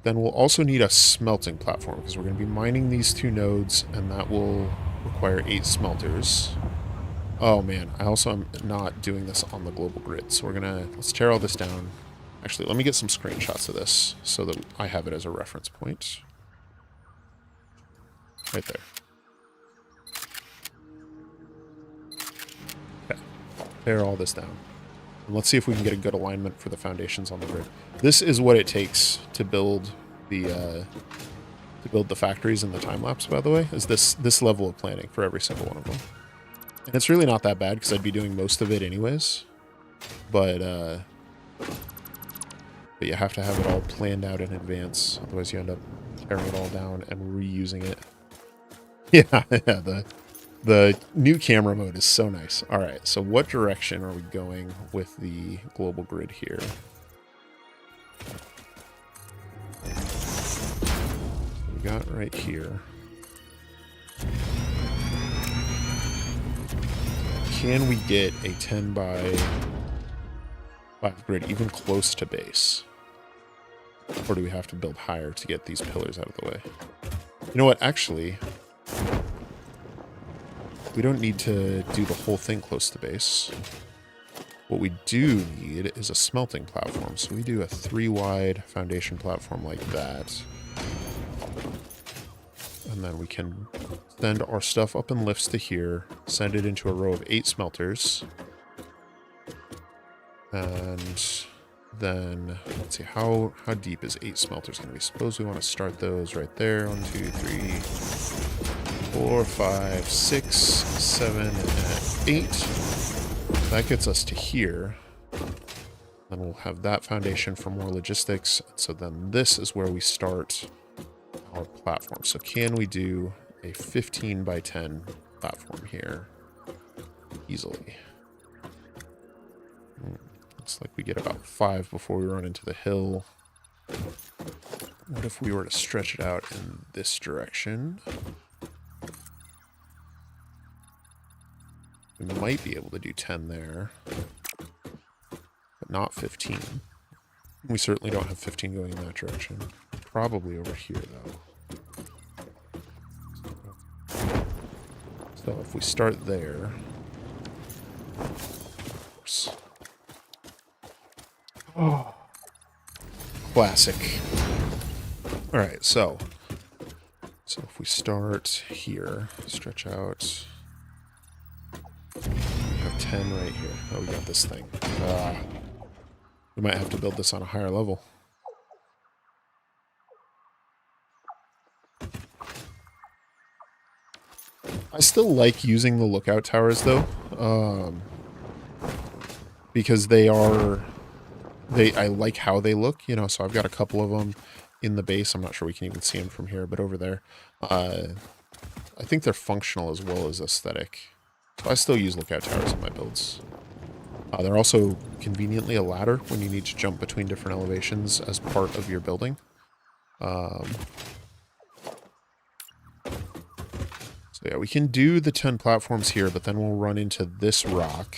then we'll also need a smelting platform, because we're going to be mining these 2 nodes, and that will require 8 smelters. Oh man, I also am not doing this on the global grid, so let's tear all this down. Actually, let me get some screenshots of this so that I have it as a reference point. Right there. Okay, tear all this down. And let's see if we can get a good alignment for the foundations on the grid. This is what it takes to build the factories in the time lapse, by the way, is this level of planning for every single one of them. And it's really not that bad, because I'd be doing most of it anyways. But you have to have it all planned out in advance, otherwise you end up tearing it all down and reusing it. Yeah, the new camera mode is so nice. All right, so what direction are we going with the global grid here? We got right here. Can we get a 10 by 5 grid even close to base? Or do we have to build higher to get these pillars out of the way? You know what, actually, we don't need to do the whole thing close to base. What we do need is a smelting platform. So we do a 3 wide foundation platform like that. And then we can send our stuff up in lifts to here, send it into a row of 8 smelters. And then, let's see, how deep is 8 smelters going to be? Suppose we want to start those right there. 1, 2, 3, 4, 5, 6, 7, and 8. That gets us to here. Then we'll have that foundation for more logistics. So then this is where we start our platform. So can we do a 15 by 10 platform here easily? Looks like we get about 5 before we run into the hill. What if we were to stretch it out in this direction? We might be able to do 10 there, but not 15. We certainly don't have 15 going in that direction. Probably over here, though. So if we start there... Oh, classic. All right, so if we start here, stretch out, we have 10 right here. Oh, we got this thing. We might have to build this on a higher level. I still like using the lookout towers, though, because I like how they look, you know, so I've got a couple of them in the base. I'm not sure we can even see them from here, but over there. I think they're functional as well as aesthetic. So I still use lookout towers in my builds. They're also conveniently a ladder when you need to jump between different elevations as part of your building. So yeah, we can do the 10 platforms here, but then we'll run into this rock.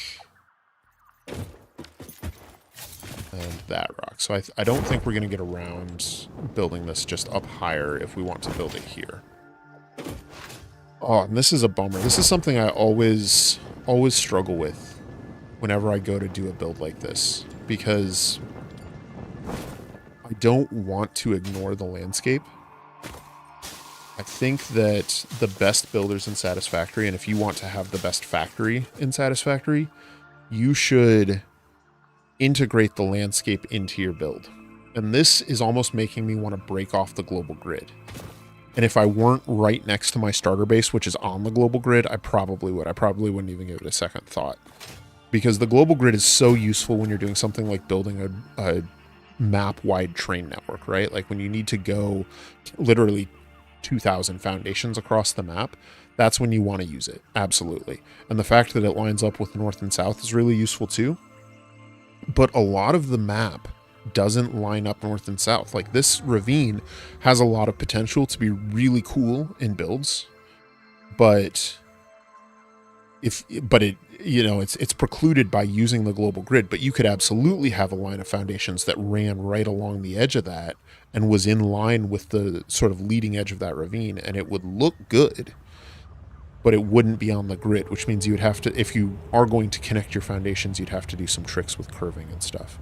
And that rock. So I don't think we're going to get around building this just up higher if we want to build it here. Oh, and this is a bummer. This is something I always struggle with whenever I go to do a build like this, because I don't want to ignore the landscape. I think that the best builders in Satisfactory, and if you want to have the best factory in Satisfactory, you should integrate the landscape into your build. And this is almost making me want to break off the global grid. And if I weren't right next to my starter base, which is on the global grid, I probably would. I probably wouldn't even give it a second thought. Because the global grid is so useful when you're doing something like building a map-wide train network, right? Like when you need to go literally 2,000 foundations across the map, that's when you want to use it. Absolutely. And the fact that it lines up with north and south is really useful too. But a lot of the map doesn't line up north and south. Like this ravine has a lot of potential to be really cool in builds, but it's precluded by using the global grid. But you could absolutely have a line of foundations that ran right along the edge of that and was in line with the sort of leading edge of that ravine, and it would look good, but it wouldn't be on the grid, which means you would have to, if you are going to connect your foundations, you'd have to do some tricks with curving and stuff.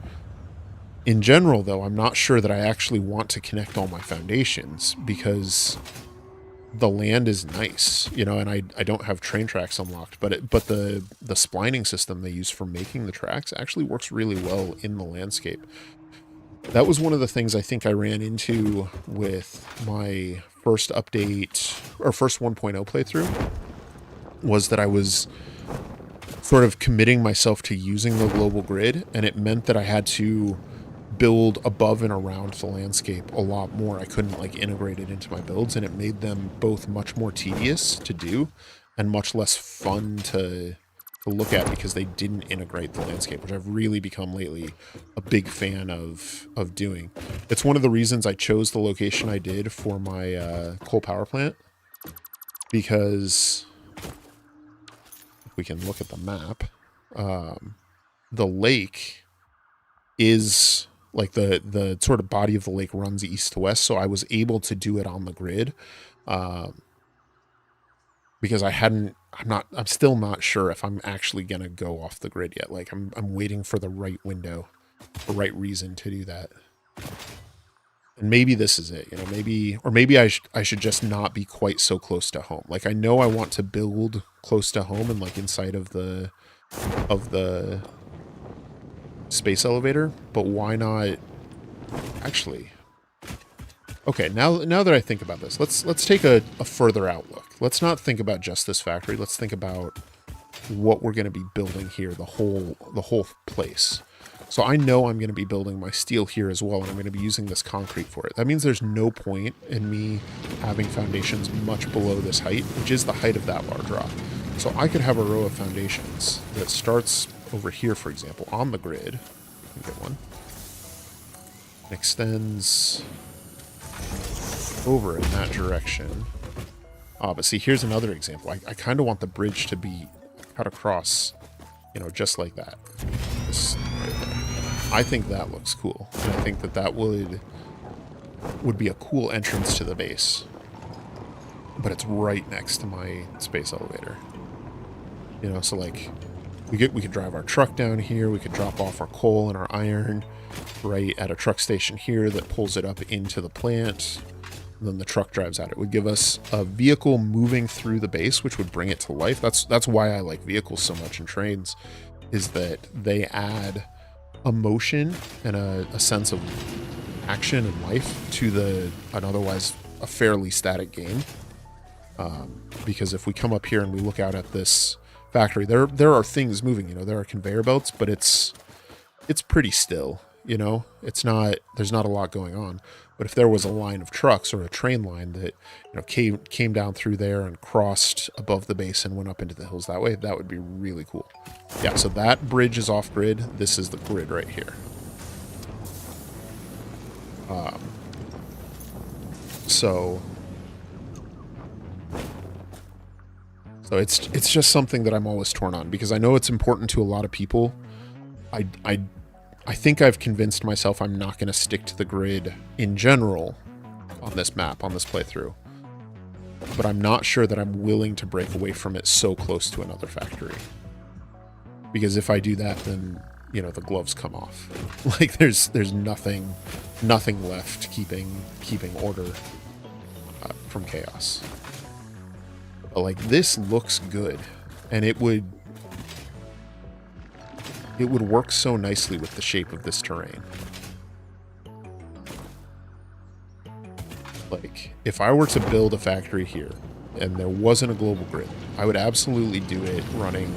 In general, though, I'm not sure that I actually want to connect all my foundations because the land is nice, and I don't have train tracks unlocked, but the splining system they use for making the tracks actually works really well in the landscape. That was one of the things I think I ran into with my first update, or first 1.0 playthrough, was that I was sort of committing myself to using the global grid, and it meant that I had to build above and around the landscape a lot more. I couldn't like integrate it into my builds, and it made them both much more tedious to do and much less fun to look at because they didn't integrate the landscape, which I've really become lately a big fan of doing. It's one of the reasons I chose the location I did for my coal power plant, because if we can look at the map, the lake is like the sort of body of the lake runs east to west, so I was able to do it on the grid, because I'm still not sure if I'm actually gonna go off the grid yet. Like I'm waiting for the right window, the right reason to do that. And maybe this is it, maybe I should just not be quite so close to home. Like I know I want to build close to home and like inside of the space elevator, but why not actually? Okay, now that I think about this, let's take a further outlook. Let's not think about just this factory. Let's think about what we're going to be building here, the whole place. So I know I'm going to be building my steel here as well, and I'm going to be using this concrete for it. That means there's no point in me having foundations much below this height, which is the height of that large rock. So I could have a row of foundations that starts over here, for example, on the grid. Let me get one. It extends over in that direction. But see, here's another example. I kind of want the bridge to be cut across, just like that. This right there. I think that looks cool. And I think that would be a cool entrance to the base. But it's right next to my space elevator. So like we could drive our truck down here, we could drop off our coal and our iron right at a truck station here that pulls it up into the plant. And then the truck drives out. It would give us a vehicle moving through the base, which would bring it to life. That's why I like vehicles so much in trains, is that they add emotion and a sense of action and life to an otherwise a fairly static game. Because if we come up here and we look out at this factory, there are things moving. There are conveyor belts, but it's pretty still. It's not, there's not a lot going on. But if there was a line of trucks or a train line that came down through there and crossed above the base and went up into the hills that way, that would be really cool. Yeah, so that bridge is off grid. This is the grid right here. So it's just something that I'm always torn on, because I know it's important to a lot of people. I think I've convinced myself I'm not going to stick to the grid in general on this map, on this playthrough. But I'm not sure that I'm willing to break away from it so close to another factory. Because if I do that, then, the gloves come off. Like there's nothing left keeping order from chaos. But like this looks good, and it would work so nicely with the shape of this terrain. Like, if I were to build a factory here and there wasn't a global grid, I would absolutely do it running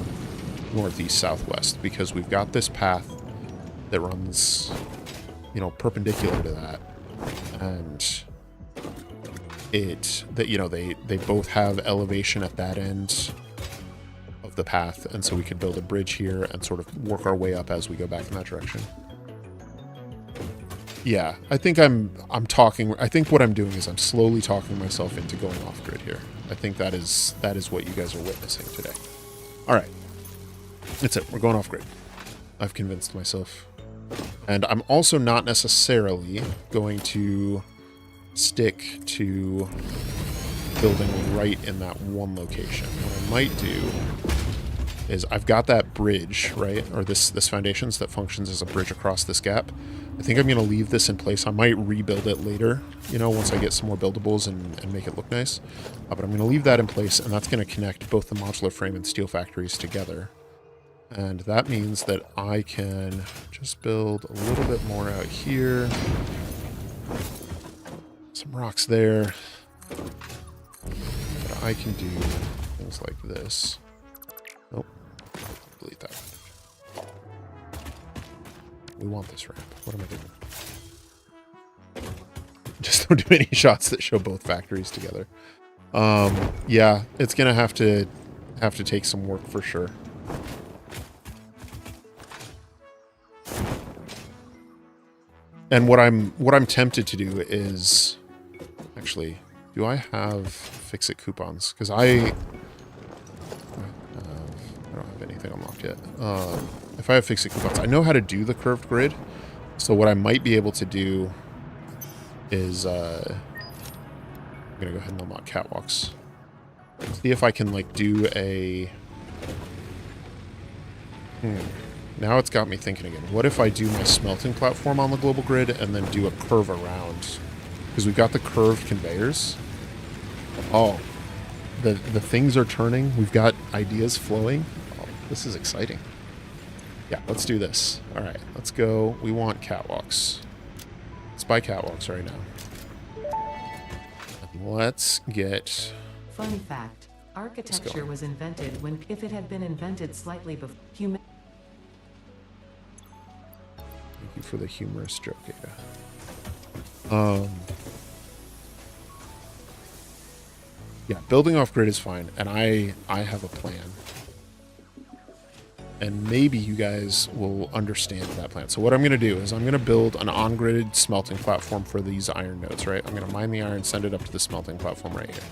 northeast southwest, because we've got this path that runs, you know, perpendicular to that, and they both have elevation at that end of the path, and so we could build a bridge here and sort of work our way up as we go back in that direction. Yeah, I think I think what I'm doing is I'm slowly talking myself into going off grid here. I think that is what you guys are witnessing today. All right. That's it. We're going off grid. I've convinced myself. And I'm also not necessarily going to stick to building right in that one location. What I might do is I've got that bridge, right? Or this foundations that functions as a bridge across this gap. I think I'm going to leave this in place. I might rebuild it later, you know, once I get some more buildables and make it look nice. But I'm going to leave that in place, and that's going to connect both the modular frame and steel factories together. And that means that I can just build a little bit more out here. Some rocks there. But I can do things like this. Nope. Delete that. We want this ramp. What am I doing? Just don't do any shots that show both factories together. Yeah, it's gonna have to take some work for sure. And what I'm tempted to do is actually, do I have fix-it coupons? Because I don't have anything unlocked yet. If I have fix-it coupons, I know how to do the curved grid. So what I might be able to do is I'm gonna go ahead and unlock catwalks. See if I can like do a. Now it's got me thinking again. What if I do my smelting platform on the global grid and then do a curve around? Because we've got the curved conveyors. Oh, the things are turning. We've got ideas flowing. Oh, this is exciting. Yeah, let's do this. All right, let's go. We want catwalks. Let's buy catwalks right now. Let's get... Fun fact, architecture was invented when, if it had been invented slightly before human... Thank you for the humorous joke, Ada. Yeah, building off grid is fine, and I have a plan. And maybe you guys will understand that plan. So what I'm going to do is I'm going to build an on-grid smelting platform for these iron nodes, right? I'm going to mine the iron, send it up to the smelting platform right here.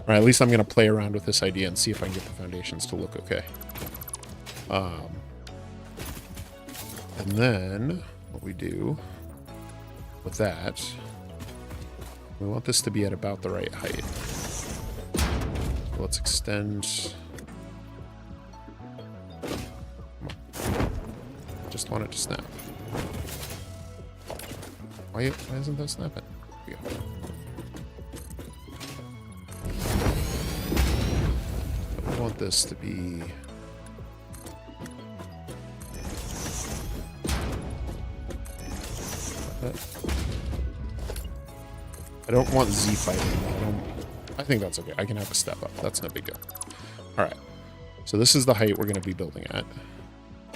Or at least I'm going to play around with this idea and see if I can get the foundations to look okay. And then what we do with that, we want this to be at about the right height. So let's extend... Just want it to snap. Why isn't that snapping? Here we go. I want this to be... I don't want Z fighting. I think that's okay. I can have a step up. That's no big deal. Alright. So this is the height we're going to be building at.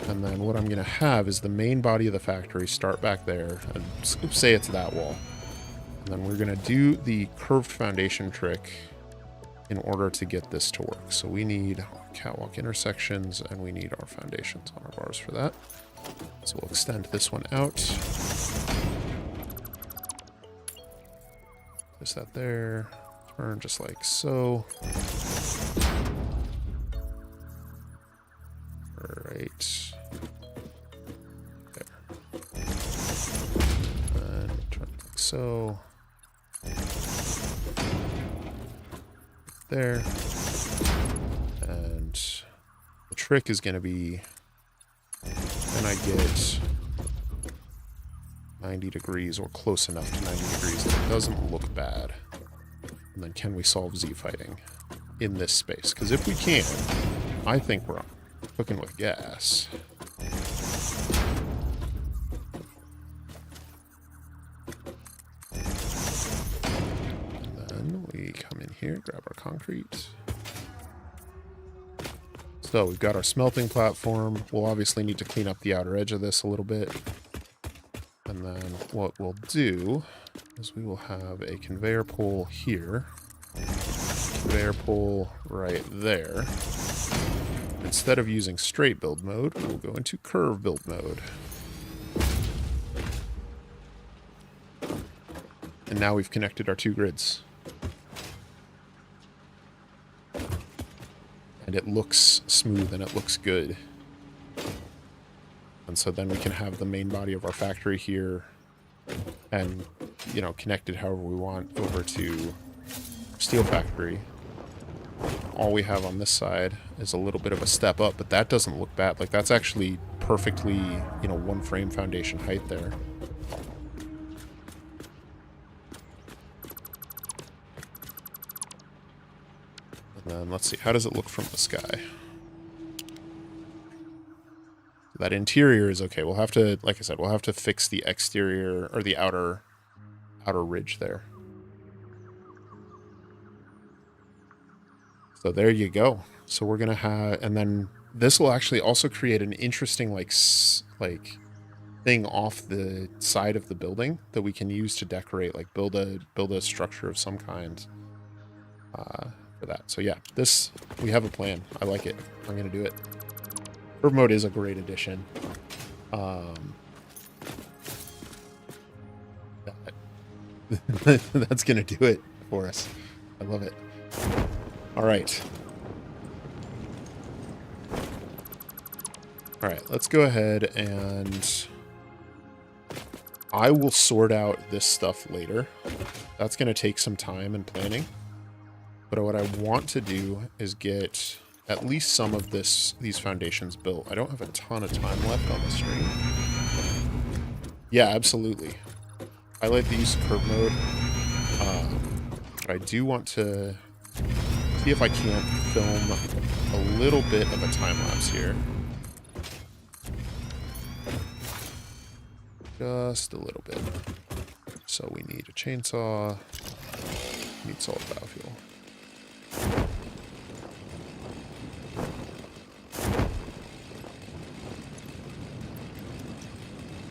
And then what I'm going to have is the main body of the factory start back there and say it's that wall. And then we're going to do the curved foundation trick in order to get this to work. So we need catwalk intersections and we need our foundations on our bars for that. So we'll extend this one out. Place that there. Turn just like so. Right there. And turn like so. There. And the trick is going to be, can I get 90 degrees or close enough to 90 degrees that it doesn't look bad? And then can we solve Z fighting in this space? Because if we can, I think we're cooking with gas. And then we come in here, grab our concrete. So we've got our smelting platform. We'll obviously need to clean up the outer edge of this a little bit. And then what we'll do is we will have a conveyor pole here. Conveyor pole right there. Instead of using straight build mode, we'll go into curve build mode. And now we've connected our two grids. And it looks smooth and it looks good. And so then we can have the main body of our factory here and, you know, connected however we want over to steel factory. All we have on this side is a little bit of a step up, but that doesn't look bad. Like, that's actually perfectly, you know, one frame foundation height there. And then let's see, how does it look from the sky? That interior is okay. We'll have to, like I said, we'll have to fix the exterior or the outer ridge there. So there you go. So we're gonna have, and then this will actually also create an interesting like thing off the side of the building that we can use to decorate, like build a structure of some kind for that. So yeah, this, we have a plan. I like it. I'm gonna do it. Curve mode is a great addition. That's gonna do it for us. I love it. All right. All right, let's go ahead and I will sort out this stuff later. That's going to take some time and planning. But what I want to do is get at least some of these foundations built. I don't have a ton of time left on the stream. Yeah, absolutely. I like the use of curve mode. But I do want to see if I can't film a little bit of a time lapse here. Just a little bit. So we need a chainsaw. We need solid biofuel.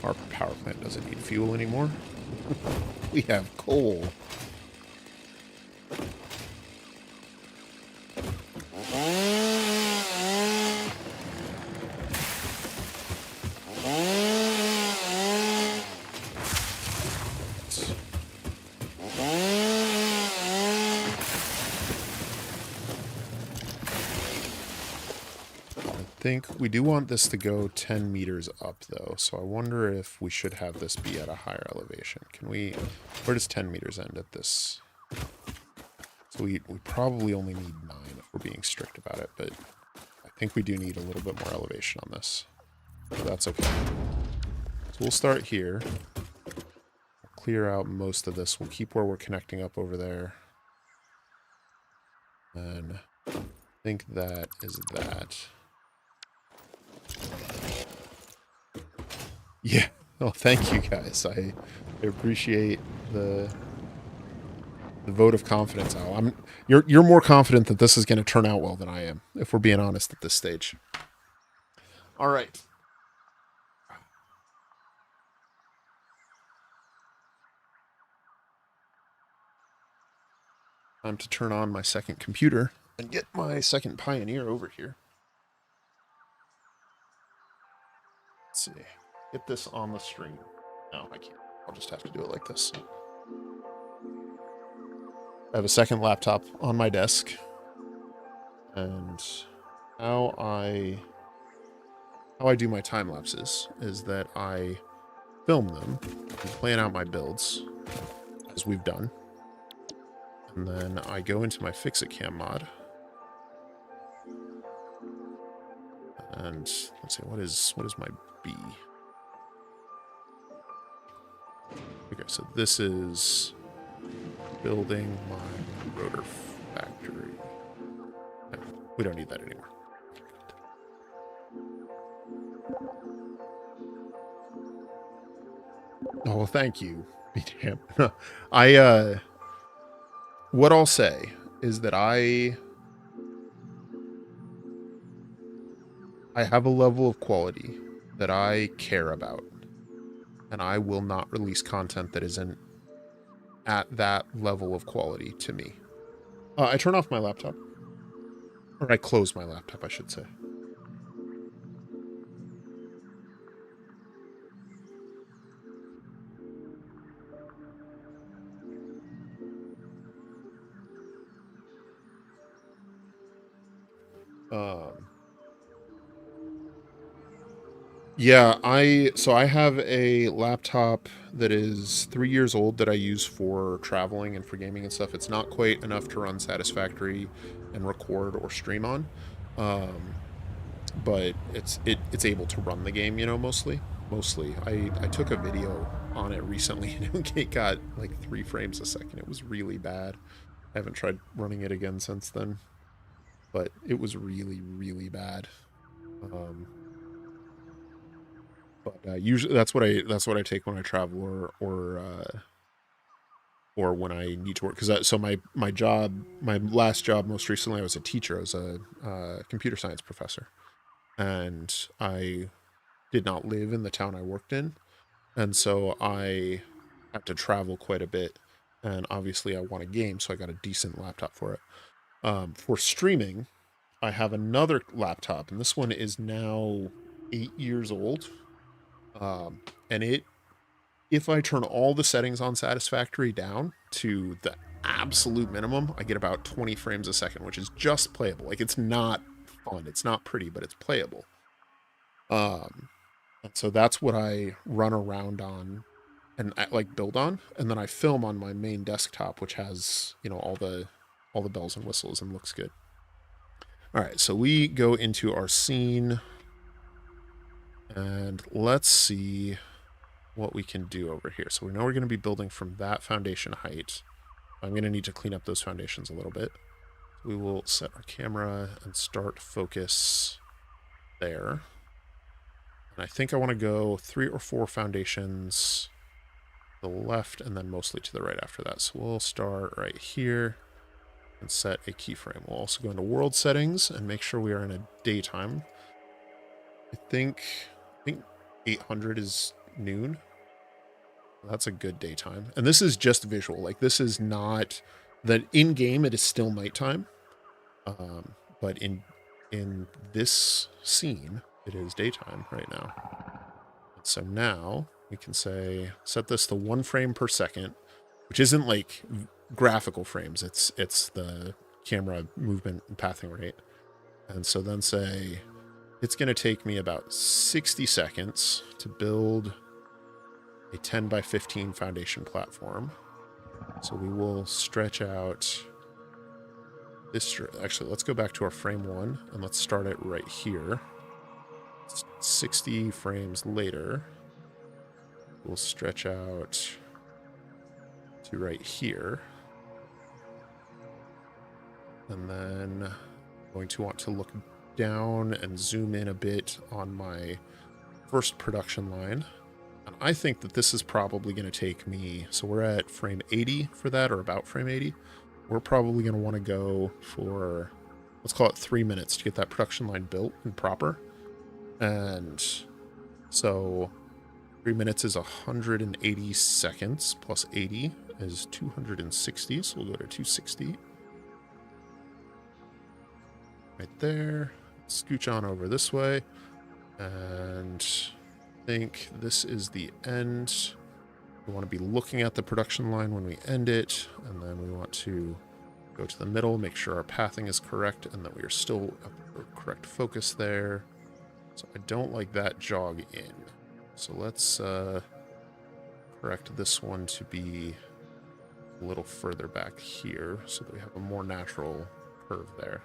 Our power plant doesn't need fuel anymore. We have coal. I think we do want this to go 10 meters up though, so I wonder if we should have this be at a higher elevation. Can we, where does 10 meters end at this? So we probably only need 9 if we're being strict about it, but I think we do need a little bit more elevation on this. So that's okay. So we'll start here. We'll clear out most of this. We'll keep where we're connecting up over there. And I think that is that. Yeah. Oh, thank you guys. I appreciate the vote of confidence, Al. You're more confident that this is going to turn out well than I am, if we're being honest at this stage. All right. Time to turn on my second computer and get my second Pioneer over here. Let's see. Get this on the stream. No, I can't. I'll just have to do it like this. I have a second laptop on my desk. And how I do my time lapses is that I film them and plan out my builds, as we've done. And then I go into my Fix-It-Cam mod. And let's see, what is my B? Okay, so this is building my rotor factory. No, we don't need that anymore. Oh, well, thank you, BTM. What I'll say is that I have a level of quality that I care about, and I will not release content that isn't at that level of quality to me. I turn off my laptop, or I close my laptop, I should say. Um, yeah, I have a laptop that is 3 years old that I use for traveling and for gaming and stuff. It's not quite enough to run Satisfactory and record or stream on. Um, but it's able to run the game, mostly. I took a video on it recently and it got like 3 frames a second. It was really bad. I haven't tried running it again since then, but it was really bad. um but usually that's what I take when I travel, or when I need to work, because so my job, my last job, most recently, I was a teacher. I was a computer science professor, and I did not live in the town I worked in. And so I had to travel quite a bit. And obviously, I want a game, so I got a decent laptop for it. For streaming, I have another laptop, and this one is now 8 years old. And if I turn all the settings on Satisfactory down to the absolute minimum, I get about 20 frames a second, which is just playable. Like, it's not fun, it's not pretty, but it's playable. Um, And so that's what I run around on and like build on, and then I film on my main desktop, which has all the bells and whistles and looks good. All right, so we go into our scene, and let's see what we can do over here. So we know we're going to be building from that foundation height. I'm going to need to clean up those foundations a little bit. We will set our camera and start focus there. And I think I want to go 3 or 4 foundations to the left and then mostly to the right after that. So we'll start right here and set a keyframe. We'll also go into world settings and make sure we are in a daytime. I think 800 is noon. That's a good daytime. And this is just visual. Like, this is not that in game. It is still nighttime. But in this scene, it is daytime right now. So now we can say, set this to 1 frame per second, which isn't like graphical frames. It's the camera movement and pathing rate. And so then say, it's going to take me about 60 seconds to build a 10 by 15 foundation platform. So we will stretch out this. Actually, let's go back to our frame 1 and let's start it right here. 60 frames later, we'll stretch out to right here. And then I'm going to want to look down and zoom in a bit on my first production line. And I think that this is probably going to take me, so we're at frame 80 for that, or about frame 80. We're probably going to want to go for, let's call it 3 minutes to get that production line built and proper. And so 3 minutes is 180 seconds plus 80 is 260. So we'll go to 260. Right there. Scooch on over this way. And I think this is the end. We want to be looking at the production line when we end it. And then we want to go to the middle, make sure our pathing is correct and that we are still at the correct focus there. So I don't like that jog in. So let's correct this one to be a little further back here so that we have a more natural curve there.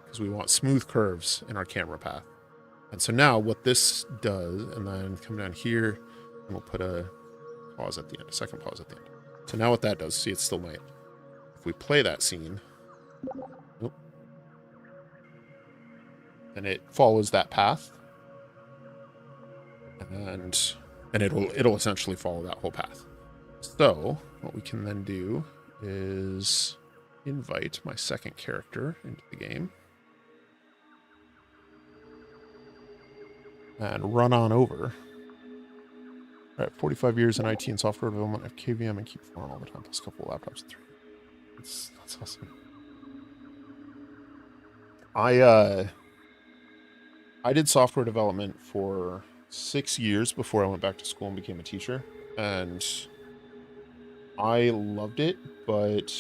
Because we want smooth curves in our camera path. And so now what this does, and then come down here, and we'll put a pause at the end, a second pause at the end. So now what that does, see, it's still night. If we play that scene, and it follows that path, and it'll essentially follow that whole path. So what we can then do is invite my second character into the game and run on over. All right, 45 years in IT and software development at KVM and keep flying all the time, plus a couple of laptops and 3. That's awesome. I did software development for 6 years before I went back to school and became a teacher, and I loved it, but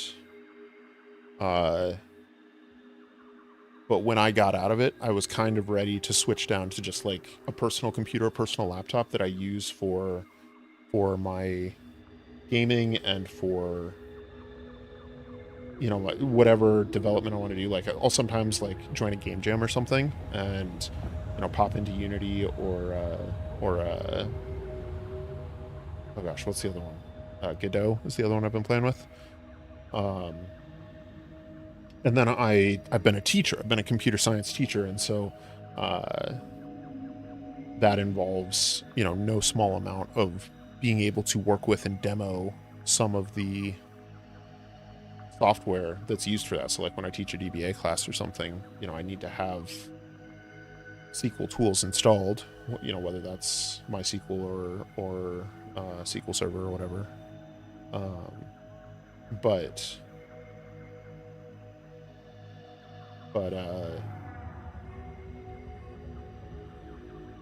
when I got out of it, I was kind of ready to switch down to just like a personal computer, a personal laptop that I use for my gaming and for, you know, like whatever development I want to do. Like I'll sometimes like join a game jam or something and, you know, pop into Unity or oh gosh, what's the other one? Godot is the other one I've been playing with. And then I've been a teacher. I've been a computer science teacher, and so that involves, you know, no small amount of being able to work with and demo some of the software that's used for that. So like when I teach a DBA class or something, you know, I need to have SQL tools installed, you know, whether that's MySQL or SQL Server or whatever. But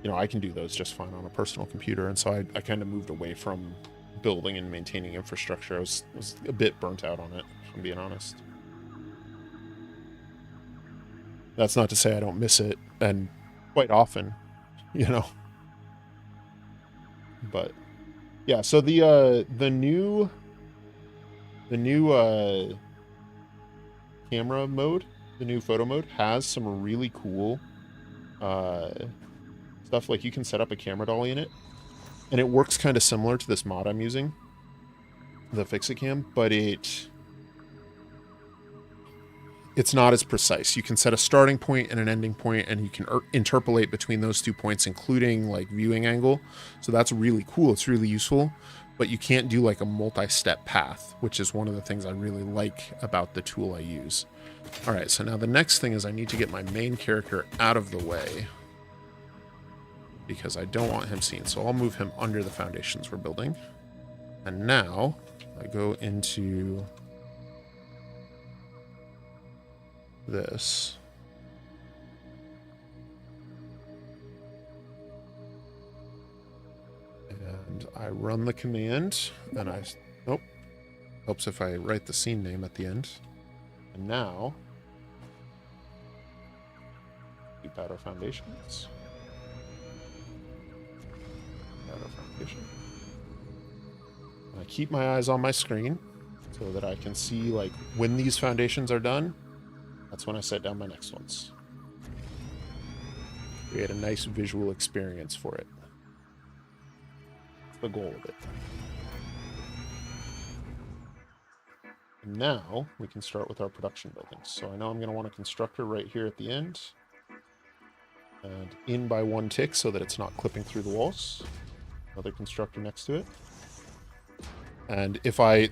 you know, I can do those just fine on a personal computer, and so I kind of moved away from building and maintaining infrastructure. I was a bit burnt out on it, if I'm being honest. That's not to say I don't miss it, and quite often, you know. But yeah, so the new camera mode, the new photo mode, has some really cool stuff. Like you can set up a camera dolly in it, and it works kind of similar to this mod I'm using, the Fix-It-Cam, but it's not as precise. You can set a starting point and an ending point, and you can interpolate between those 2 points, including like viewing angle. So that's really cool. It's really useful, but you can't do like a multi-step path, which is one of the things I really like about the tool I use. All right, so now the next thing is I need to get my main character out of the way because I don't want him seen. So I'll move him under the foundations we're building. And now I go into this. And I run the command, and helps if I write the scene name at the end. And now, keep out our foundations. Out our foundation. And I keep my eyes on my screen so that I can see like when these foundations are done. That's when I set down my next ones. Create a nice visual experience for it. That's the goal of it. And now we can start with our production buildings. So I know I'm going to want a constructor right here at the end. And in by 1 tick so that it's not clipping through the walls. Another constructor next to it. And if I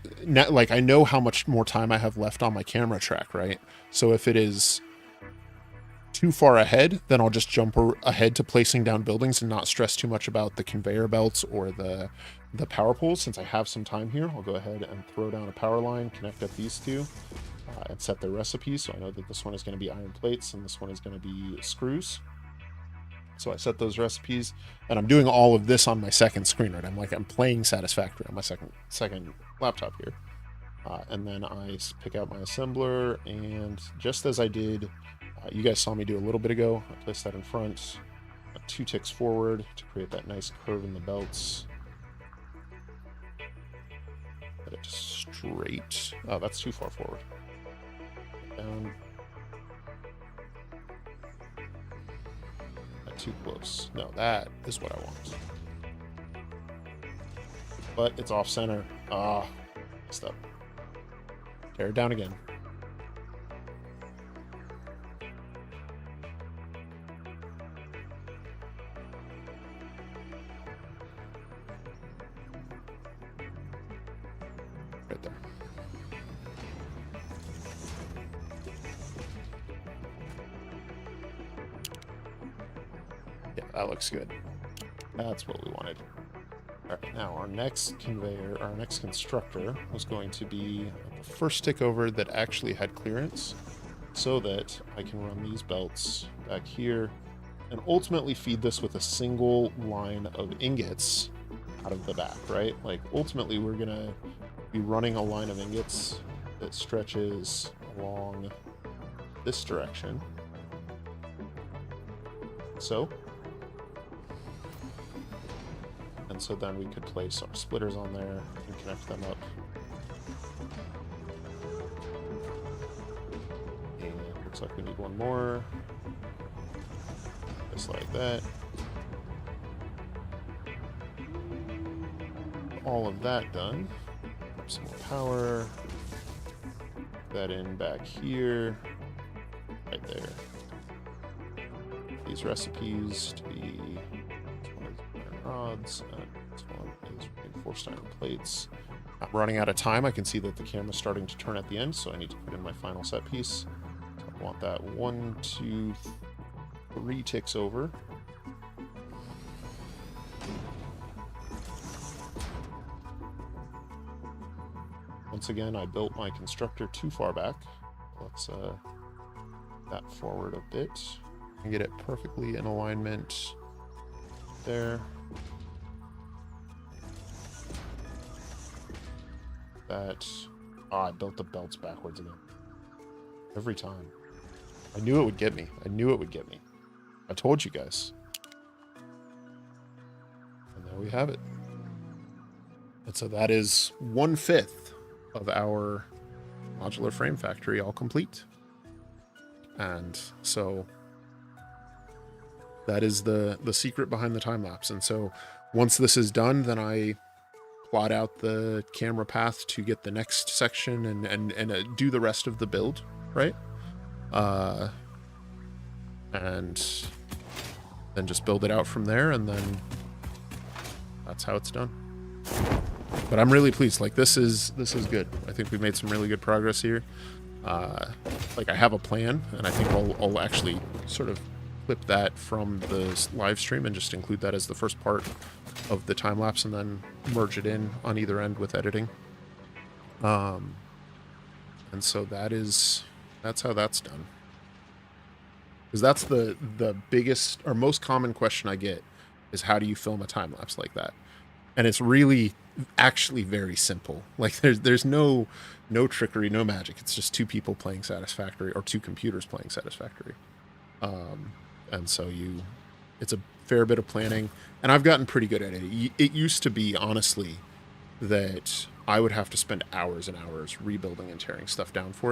know how much more time I have left on my camera track, right? So if it is too far ahead, then I'll just jump ahead to placing down buildings and not stress too much about the conveyor belts or the power poles. Since I have some time here, I'll go ahead and throw down a power line, connect up these two, and set their recipes. So I know that this one is going to be iron plates and this one is going to be screws. So I set those recipes, and I'm doing all of this on my second screen, right? I'm playing Satisfactory on my second laptop here. And then I pick out my assembler, and just as I did, you guys saw me do a little bit ago, I placed that in front, 2 ticks forward to create that nice curve in the belts. Get it straight. Oh, that's too far forward. Down. Too close. No, that is what I want. But it's off center. Stop. Tear it down again. Right there. Yeah, that looks good. That's what we wanted. All right, now our next conveyor, our next constructor was going to be the first stick over that actually had clearance so that I can run these belts back here and ultimately feed this with a single line of ingots out of the back, right? Like ultimately we're gonna be running a line of ingots that stretches along this direction. So. And so then we could place our splitters on there and connect them up. And looks like we need one more. Just like that. All of that done. Some more power. Put that in back here. Right there. These recipes to be rods, and this one is reinforced iron plates. I'm running out of time. I can see that the camera's starting to turn at the end, so I need to put in my final set piece. So I want that 1, 2, 3 ticks over. Once again, I built my constructor too far back. Let's that forward a bit and get it perfectly in alignment there. That I built the belts backwards again. Every time. I knew it would get me. I knew it would get me. I told you guys. And there we have it. And so that is 1/5 of our modular frame factory all complete. And so that is the secret behind the time lapse. And so once this is done, then I plot out the camera path to get the next section and do the rest of the build, right? And then just build it out from there, and then that's how it's done. But I'm really pleased. Like this is good. I think we've made some really good progress here. Like I have a plan, and I think I'll actually sort of clip that from the live stream and just include that as the first part of the time lapse, and then merge it in on either end with editing. And so that's how that's done. Because that's the biggest or most common question I get is how do you film a time lapse like that? And it's really actually very simple. Like there's no trickery, no magic. It's just two people playing Satisfactory, or two computers playing Satisfactory. And so it's a fair bit of planning, and I've gotten pretty good at it. It used to be, honestly, that I would have to spend hours and hours rebuilding and tearing stuff down for it.